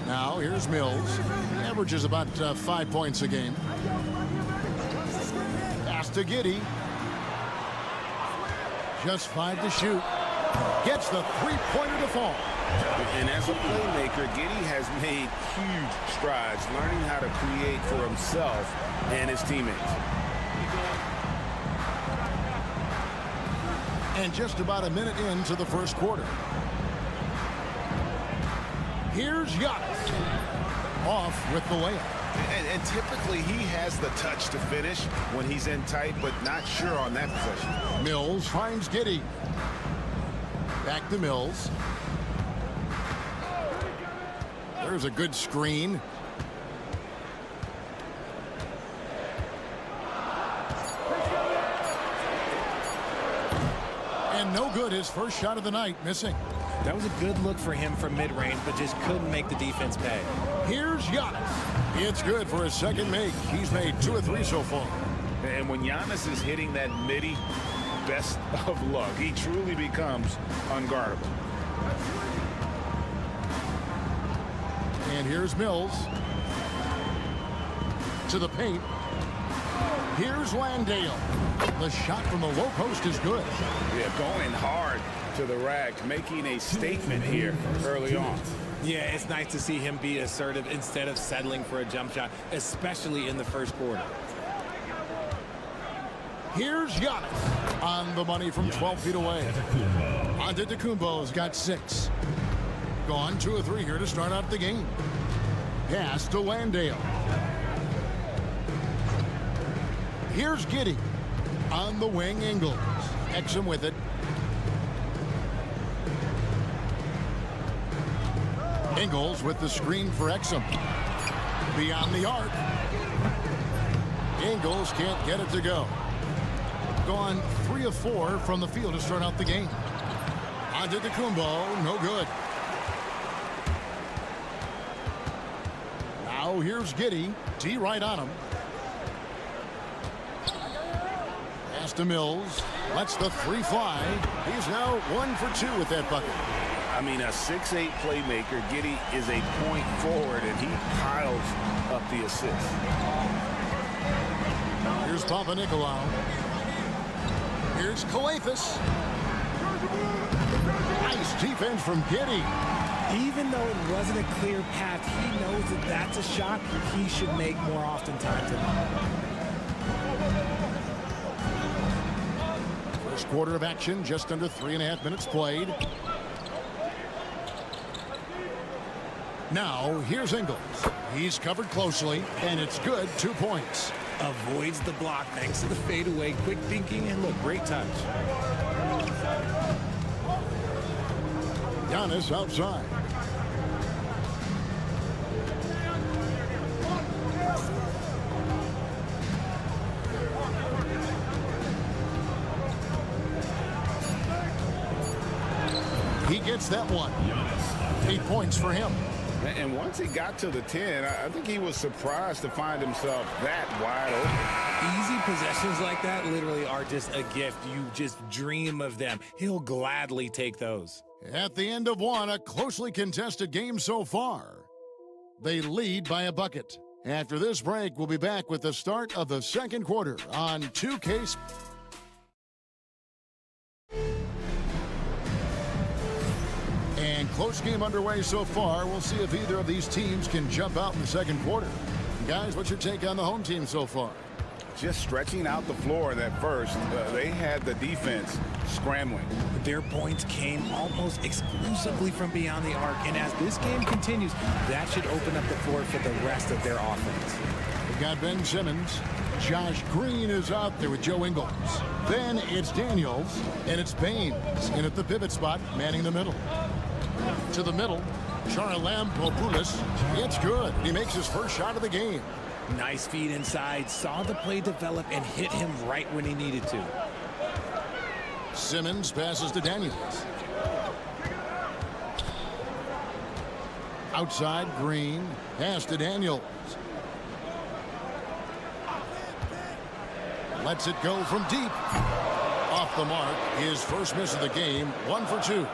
Now here's Mills. He averages about 5 points a game. Pass to Giddey. Just 5 to shoot. Gets the three-pointer to fall. And as a playmaker, Giddey has made huge strides learning how to create for himself and his teammates. And just about a minute into the first quarter. Here's Giannis. Off with the layup. And typically he has the touch to finish when he's in tight, but not sure on that possession. Mills finds Giddey. Back to Mills. There's a good screen. And no good, his first shot of the night, missing. That was a good look for him from mid-range, but just couldn't make the defense pay. Here's Giannis. It's good for his second make. He's made 2 of 3 so far. And when Giannis is hitting that midi, best of luck. He truly becomes unguardable. And here's Mills. To the paint. Here's Landale. The shot from the low post is good. Yeah, going hard to the rack, making a statement here early on. Yeah, it's nice to see him be assertive instead of settling for a jump shot, especially in the first quarter. Here's Giannis on the money from 12 feet away. Antetokounmpo's got 6. Gone 2 of 3 here to start out the game. Pass to Landale. Here's Giddey. On the wing, Ingles. Exum with it. Ingles with the screen for Exum. Beyond the arc. Ingles can't get it to go. Gone 3 of 4 from the field to start out the game. Antetokounmpo, no good. Now here's Giddey. D right on him. Pass to Mills. Lets the 3 fly. He's now 1 for 2 with that bucket. I mean, a 6'8" playmaker. Giddey is a point forward, and he piles up the assist. Here's Papanikolaou. Here's Kalathis. Nice defense from Giddey. Even though it wasn't a clear path, he knows that that's a shot he should make more oftentimes than not. First quarter of action, just under 3.5 minutes played. Now, here's Ingles. He's covered closely, and it's good. 2 points. Avoids the block thanks to the fadeaway. Quick thinking, and look, great touch. Giannis outside. He gets that one. 8 points for him. And once he got to the 10, I think he was surprised to find himself that wide open. Easy possessions like that literally are just a gift. You just dream of them. He'll gladly take those. At the end of one, a closely contested game so far. They lead by a bucket. After this break, we'll be back with the start of the second quarter on 2K. And close game underway so far. We'll see if either of these teams can jump out in the second quarter. Guys, what's your take on the home team so far? Just stretching out the floor in that first. They had the defense scrambling. Their points came almost exclusively from beyond the arc. And as this game continues, that should open up the floor for the rest of their offense. We've got Ben Simmons. Josh Green is out there with Joe Ingles. Then it's Daniels, and it's Baines in at the pivot spot, manning the middle. To the middle, Charalampopoulos. It's good. He makes his first shot of the game. Nice feed inside. Saw the play develop and hit him right when he needed to. Simmons passes to Daniels. Outside, Green. Pass to Daniels. Lets it go from deep. Off the mark. His first miss of the game. 1 for 2.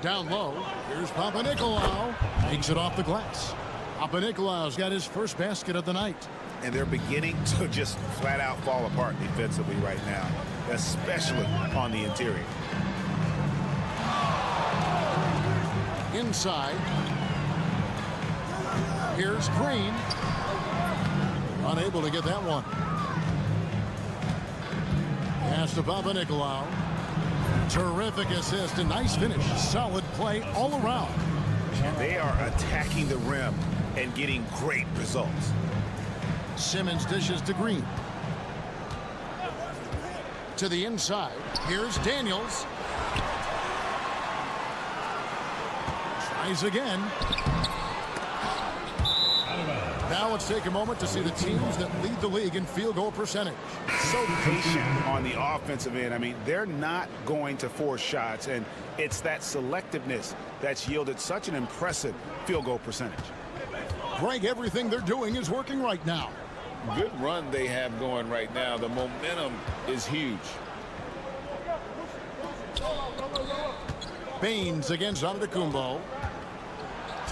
Down low. Here's Papanikolaou. Takes it off the glass. Papanikolaou's got his first basket of the night. And they're beginning to just flat out fall apart defensively right now, especially on the interior. Inside. Here's Green. Unable to get that one. Pass to Papanikolaou. Terrific assist, a nice finish. Solid play all around. They are attacking the rim and getting great results. Simmons dishes to Green. To the inside. Here's Daniels. Tries again. Now let's take a moment to see the teams that lead the league in field goal percentage. So patient on the offensive end. I mean, they're not going to force shots, and it's that selectiveness that's yielded such an impressive field goal percentage. Greg, everything they're doing is working right now. Good run they have going right now. The momentum is huge. Baines against Antetokounmpo.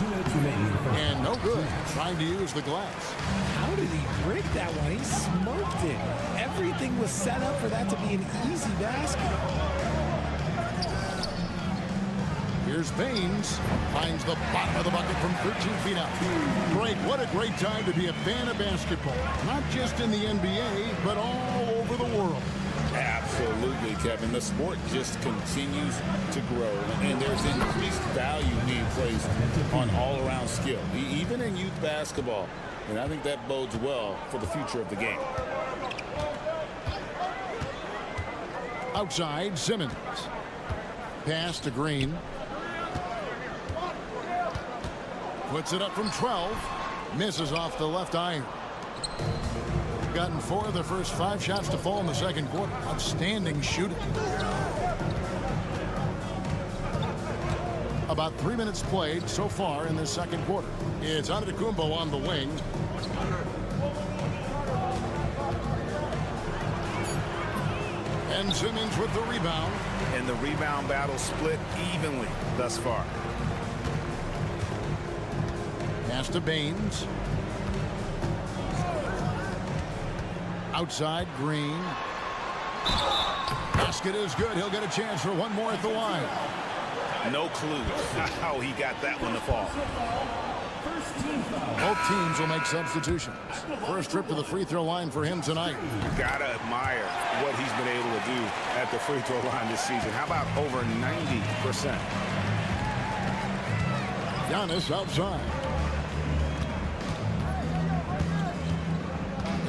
And no good. Trying to use the glass. How did he break that one? He smoked it. Everything was set up for that to be an easy basket. Here's Baines. Finds the bottom of the bucket from 13 feet out. Greg, what a great time to be a fan of basketball. Not just in the NBA, but all over the world. Absolutely, Kevin. The sport just continues to grow, and there's increased value being placed on all-around skill, even in youth basketball. And I think that bodes well for the future of the game. Outside, Simmons. Pass to Green. Puts it up from 12. Misses off the left iron. Gotten 4 of their first 5 shots to fall in the second quarter. Outstanding shooting. About 3 minutes played so far in this second quarter. It's Antetokounmpo on the wing. And Simmons with the rebound. And the rebound battle split evenly thus far. Pass to Baines. Outside, Green. Basket is good. He'll get a chance for one more at the line. No clue how he got that one to fall. Both teams will make substitutions. First trip to the free throw line for him tonight. You gotta admire what he's been able to do at the free throw line this season. How about over 90%? Giannis outside.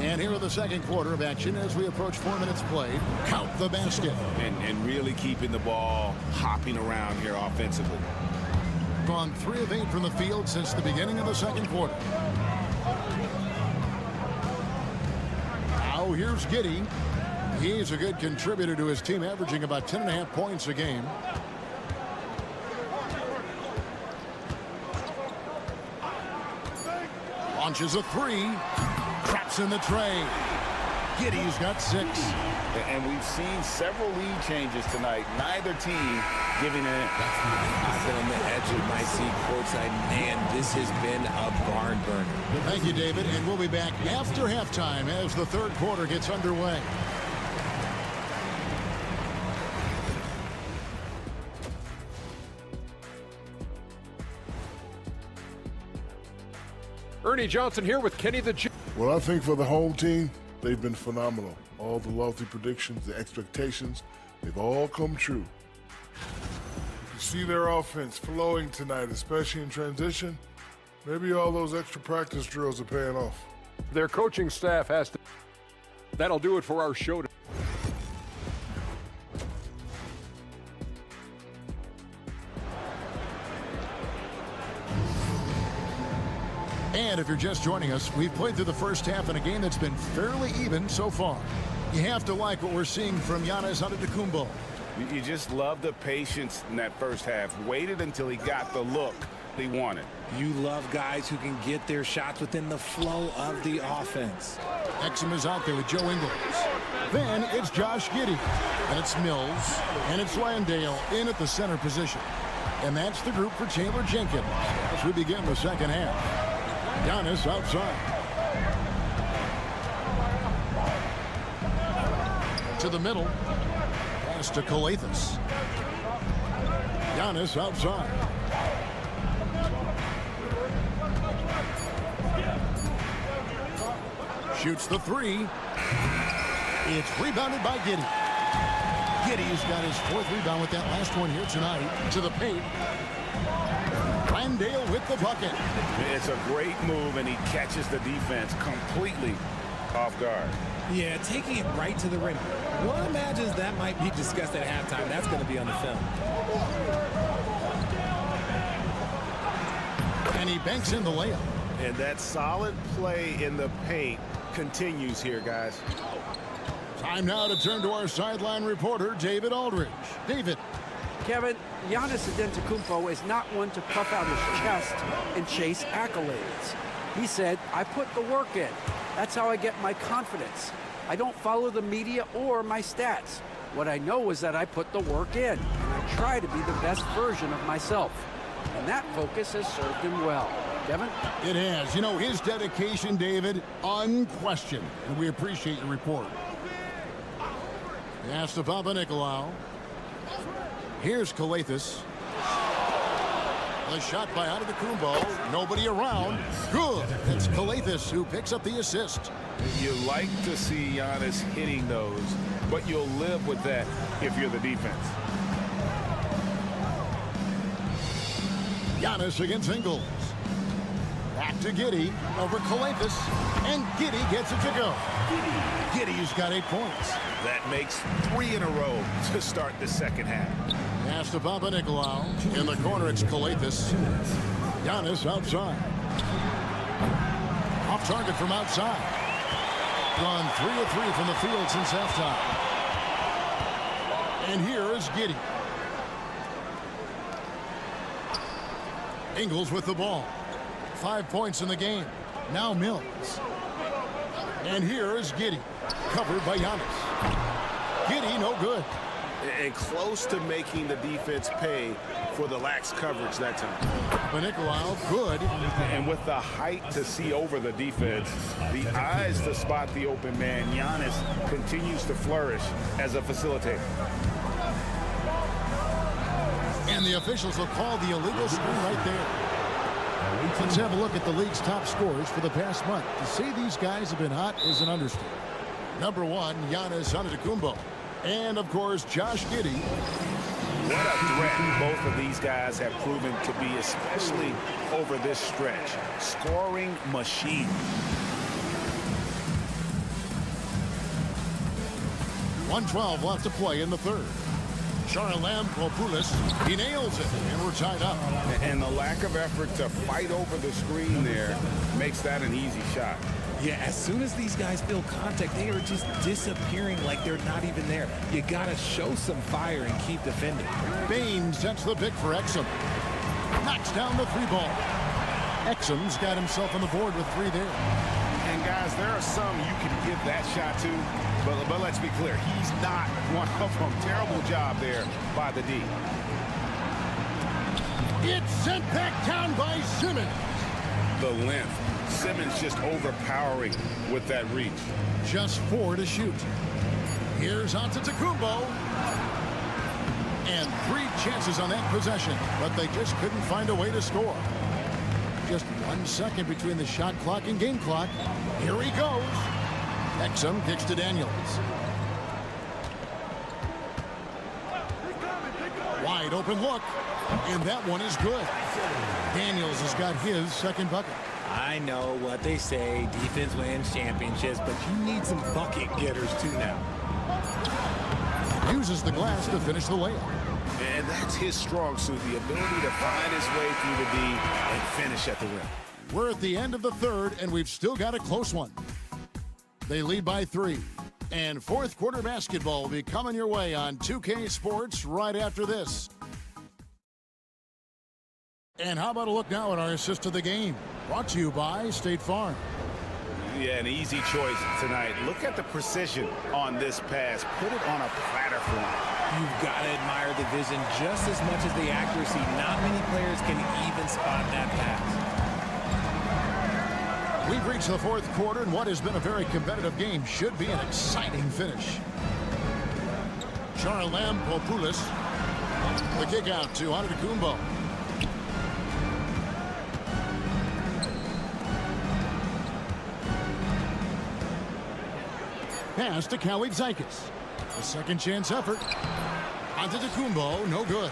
And here are the second quarter of action as we approach 4 minutes played. Count the basket. And really keeping the ball hopping around here offensively. Gone 3 of 8 from the field since the beginning of the second quarter. Now here's Giddey. He's a good contributor to his team, averaging about 10.5 points a game. Launches a 3. Traps in the tray. Giddey's got 6. And we've seen several lead changes tonight. Neither team giving in. I've been on the edge of my seat courtside. Man, this has been a barn burner. Thank you, David. And we'll be back after halftime as the third quarter gets underway. Ernie Johnson here with Kenny the G. Well, I think for the home team, they've been phenomenal. All the lofty predictions, the expectations, they've all come true. You see their offense flowing tonight, especially in transition. Maybe all those extra practice drills are paying off. Their coaching staff has to. That'll do it for our show. And if you're just joining us, we've played through the first half in a game that's been fairly even so far. You have to like what we're seeing from Giannis Antetokounmpo. You just love the patience in that first half. Waited until he got the look he wanted. You love guys who can get their shots within the flow of the offense. Exum is out there with Joe Ingles. Then it's Josh Giddey. And it's Mills. And it's Landale in at the center position. And that's the group for Taylor Jenkins as we begin the second half. Giannis outside. To the middle. Pass to Calathes. Giannis outside. Shoots the three. It's rebounded by Giddey. Giddey's got his fourth rebound with that last one here tonight. To the paint. Landale with the bucket. It's a great move, and he catches the defense completely off guard. Yeah, taking it right to the rim. One imagines that might be discussed at halftime. That's going to be on the film. And he banks in the layup. And that solid play in the paint continues here, guys. Time now to turn to our sideline reporter, David Aldridge. David. Kevin, Giannis Antetokounmpo is not one to puff out his chest and chase accolades. He said, I put the work in. That's how I get my confidence. I don't follow the media or my stats. What I know is that I put the work in, and I try to be the best version of myself. And that focus has served him well. Kevin? It has. You know, his dedication, David, unquestioned. And we appreciate your report. Pass to Papanikolaou. Here's Calathes. The shot by Antetokounmpo. Nobody around. Good. It's Calathes who picks up the assist. You like to see Giannis hitting those, but you'll live with that if you're the defense. Giannis against Ingles. Back to Giddey. Over Calathes. And Giddey gets it to go. Giddey's got 8 points. That makes 3 in a row to start the second half. Pass to Papanikolaou. In the corner, it's Calathes. Giannis outside. Off target from outside. Gone 3 of 3 from the field since halftime. And here is Giddey. Ingles with the ball. 5 points in the game. Now Mills. And here is Giddey. Covered by Giannis. Giddey, no good. And close to making the defense pay for the lax coverage that time. Papanikolaou, good. And with the height to see over the defense, the eyes to spot the open man, Giannis continues to flourish as a facilitator. And the officials will call the illegal screen right there. Let's have a look at the league's top scorers for the past month. To say these guys have been hot is an understatement. Number 1, Giannis Antetokounmpo. And, of course, Josh Giddey. What a threat both of these guys have proven to be, especially over this stretch. Scoring machine. .112 left to play in the third. Charalampopoulos, he nails it, and we're tied up. And the lack of effort to fight over the screen there makes that an easy shot. Yeah, as soon as these guys feel contact, they are just disappearing like they're not even there. You got to show some fire and keep defending. Bain sets the pick for Exum. Knocks down the 3-ball. Exum's got himself on the board with 3 there. And, guys, there are some you can give that shot to, but let's be clear, he's not one of them. Terrible job there by the D. It's sent back down by Simmons. The length. Simmons just overpowering with that reach. Just 4 to shoot. Here's Antetokounmpo. And 3 chances on that possession, but they just couldn't find a way to score. Just 1 second between the shot clock and game clock. Here he goes. Exum kicks to Daniels. Wide open look. And that one is good. Daniels has got his second bucket. I know what they say, defense wins championships, but you need some bucket getters too now. Uses the glass to finish the layup. And that's his strong suit, the ability to find his way through the D and finish at the rim. We're at the end of the third, and we've still got a close one. They lead by 3. And fourth quarter basketball will be coming your way on 2K Sports right after this. And how about a look now at our assist of the game? Brought to you by State Farm. Yeah, an easy choice tonight. Look at the precision on this pass. Put it on a platter for him. You've got to admire the vision just as much as the accuracy. Not many players can even spot that pass. We've reached the fourth quarter, and what has been a very competitive game should be an exciting finish. Charalampopoulos. The kick out to Antetokounmpo. Pass to Kalaitzakis. A second chance effort. Antetokounmpo, no good.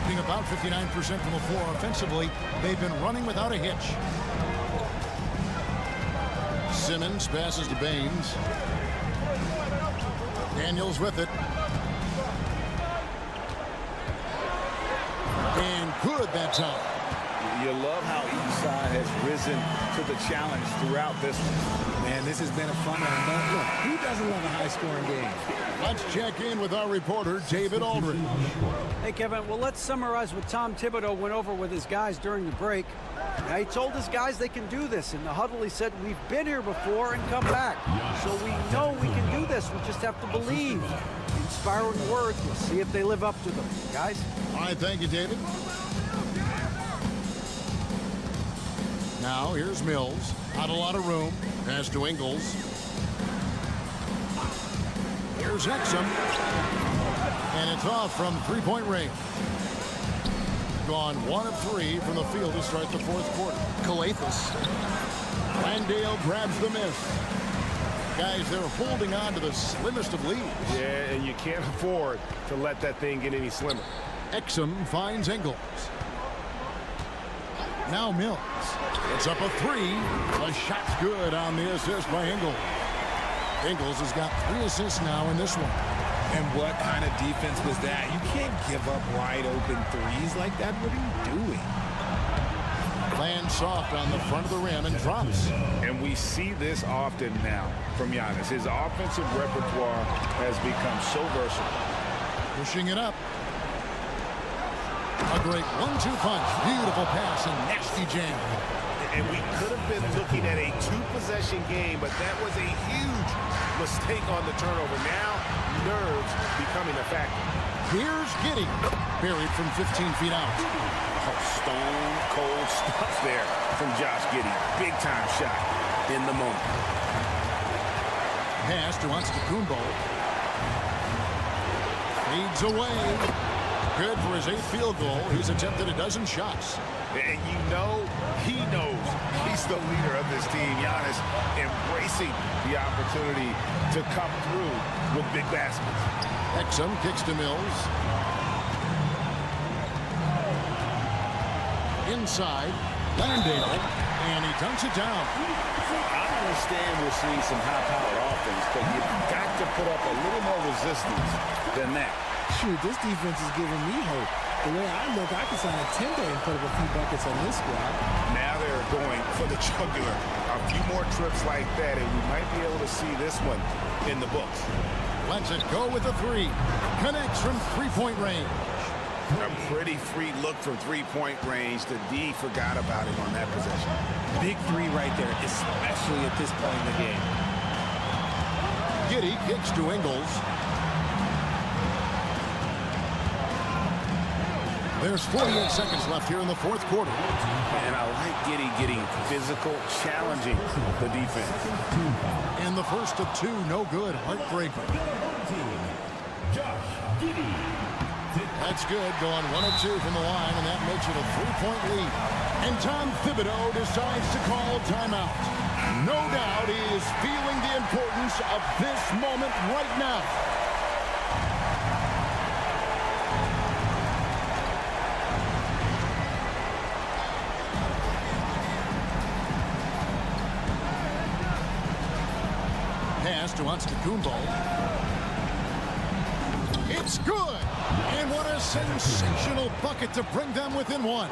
Being about 59% from the floor offensively, they've been running without a hitch. Simmons passes to Baines. Daniels with it. And good that time. You love how each side has risen to the challenge throughout this one. Man, this has been a fun one. But look, who doesn't love a high-scoring game? Let's check in with our reporter, David Aldridge. Hey, Kevin, well, let's summarize what Tom Thibodeau went over with his guys during the break. Now, he told his guys they can do this. In the huddle, he said, we've been here before and come back. So we know we can do this. We just have to believe. Inspiring words. We'll see if they live up to them. Guys? All right, thank you, David. Now, here's Mills. Not a lot of room. Pass to Ingles. Here's Exum. And it's off from three-point range. Gone 1 of 3 from the field to start the fourth quarter. Calathes. Landale grabs the miss. Guys, they're holding on to the slimmest of leads. Yeah, and you can't afford to let that thing get any slimmer. Exum finds Ingles. Now Mills. It's up a 3. The shot's good on the assist by Ingles. Ingles has got 3 assists now in this one. And what kind of defense was that? You can't give up wide open threes like that. What are you doing? Lands soft on the front of the rim and drops. And we see this often now from Giannis. His offensive repertoire has become so versatile. Pushing it up. A great 1-2 punch. Beautiful pass and nasty jam. And we could have been looking at a 2-possession game, but that was a huge mistake on the turnover. Now, nerves becoming a factor. Here's Giddey. Buried from 15 feet out. Oh, stone cold stuff there from Josh Giddey. Big time shot in the moment. Pass to Antetokounmpo. Fades away. Good for his 8th field goal. He's attempted a dozen shots. And you know he knows he's the leader of this team. Giannis embracing the opportunity to come through with big baskets. Exum kicks to Mills. Inside, Landale, and he dunks it down. I understand we're seeing some high-powered offense, but you've got to put up a little more resistance than that. Shoot, this defense is giving me hope. The way I look, I can sign a 10-day and put up a few buckets on this squad. Now they're going for the jugular. A few more trips like that, and we might be able to see this one in the books. Lets it go with a 3. Connects from three-point range. A pretty free look from three-point range. The D forgot about him on that possession. Big 3 right there, especially at this point in the game. Giddey kicks to Ingles. There's 48 seconds left here in the fourth quarter. And I like Giddey getting physical, challenging the defense. And the first of 2, no good. Heartbreaker. That's good. Going 1 of 2 from the line, and that makes it a 3-point lead. And Tom Thibodeau decides to call timeout. No doubt he is feeling the importance of this moment right now. pass to Antetokounmpo. It's good! And what a sensational bucket to bring them within one.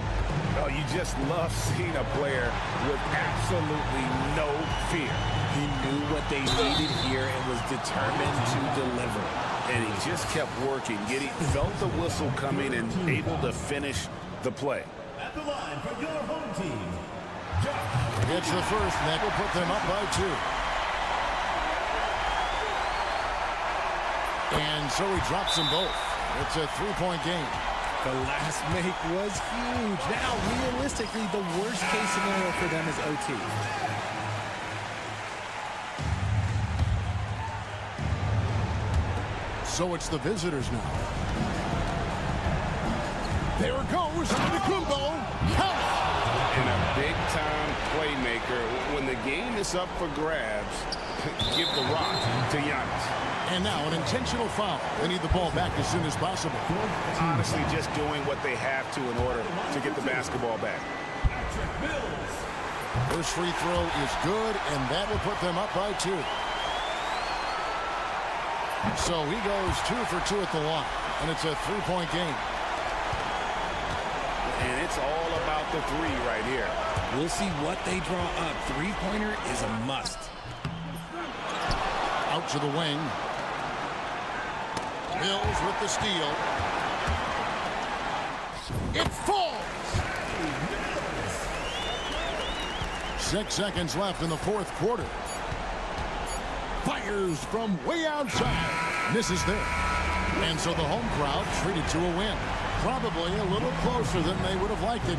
Oh, you just love seeing a player with absolutely no fear. He knew what they needed here and was determined to deliver. And he just kept working, felt the whistle coming and able to finish the play. At the line for your home team, Gets the first, and that will put them up by 2. And so he drops them both. It's a 3-point game. The last make was huge. Now, realistically, the worst case scenario for them is OT. So it's the visitors now. There goes Antetokounmpo. Count it! And a big-time playmaker. When the game is up for grabs, give the rock to Giannis. And now an intentional foul. They need the ball back as soon as possible. Honestly, just doing what they have to in order to get the basketball back. First free throw is good, and that will put them up by 2. So he goes 2 for 2 at the line, and it's a 3-point game. And it's all about the three right here. We'll see what they draw up. Three-pointer is a must. Out to the wing. Mills with the steal. It falls! 6 seconds left in the fourth quarter. Fires from way outside. Misses there. And so the home crowd treated to a win. Probably a little closer than they would have liked it.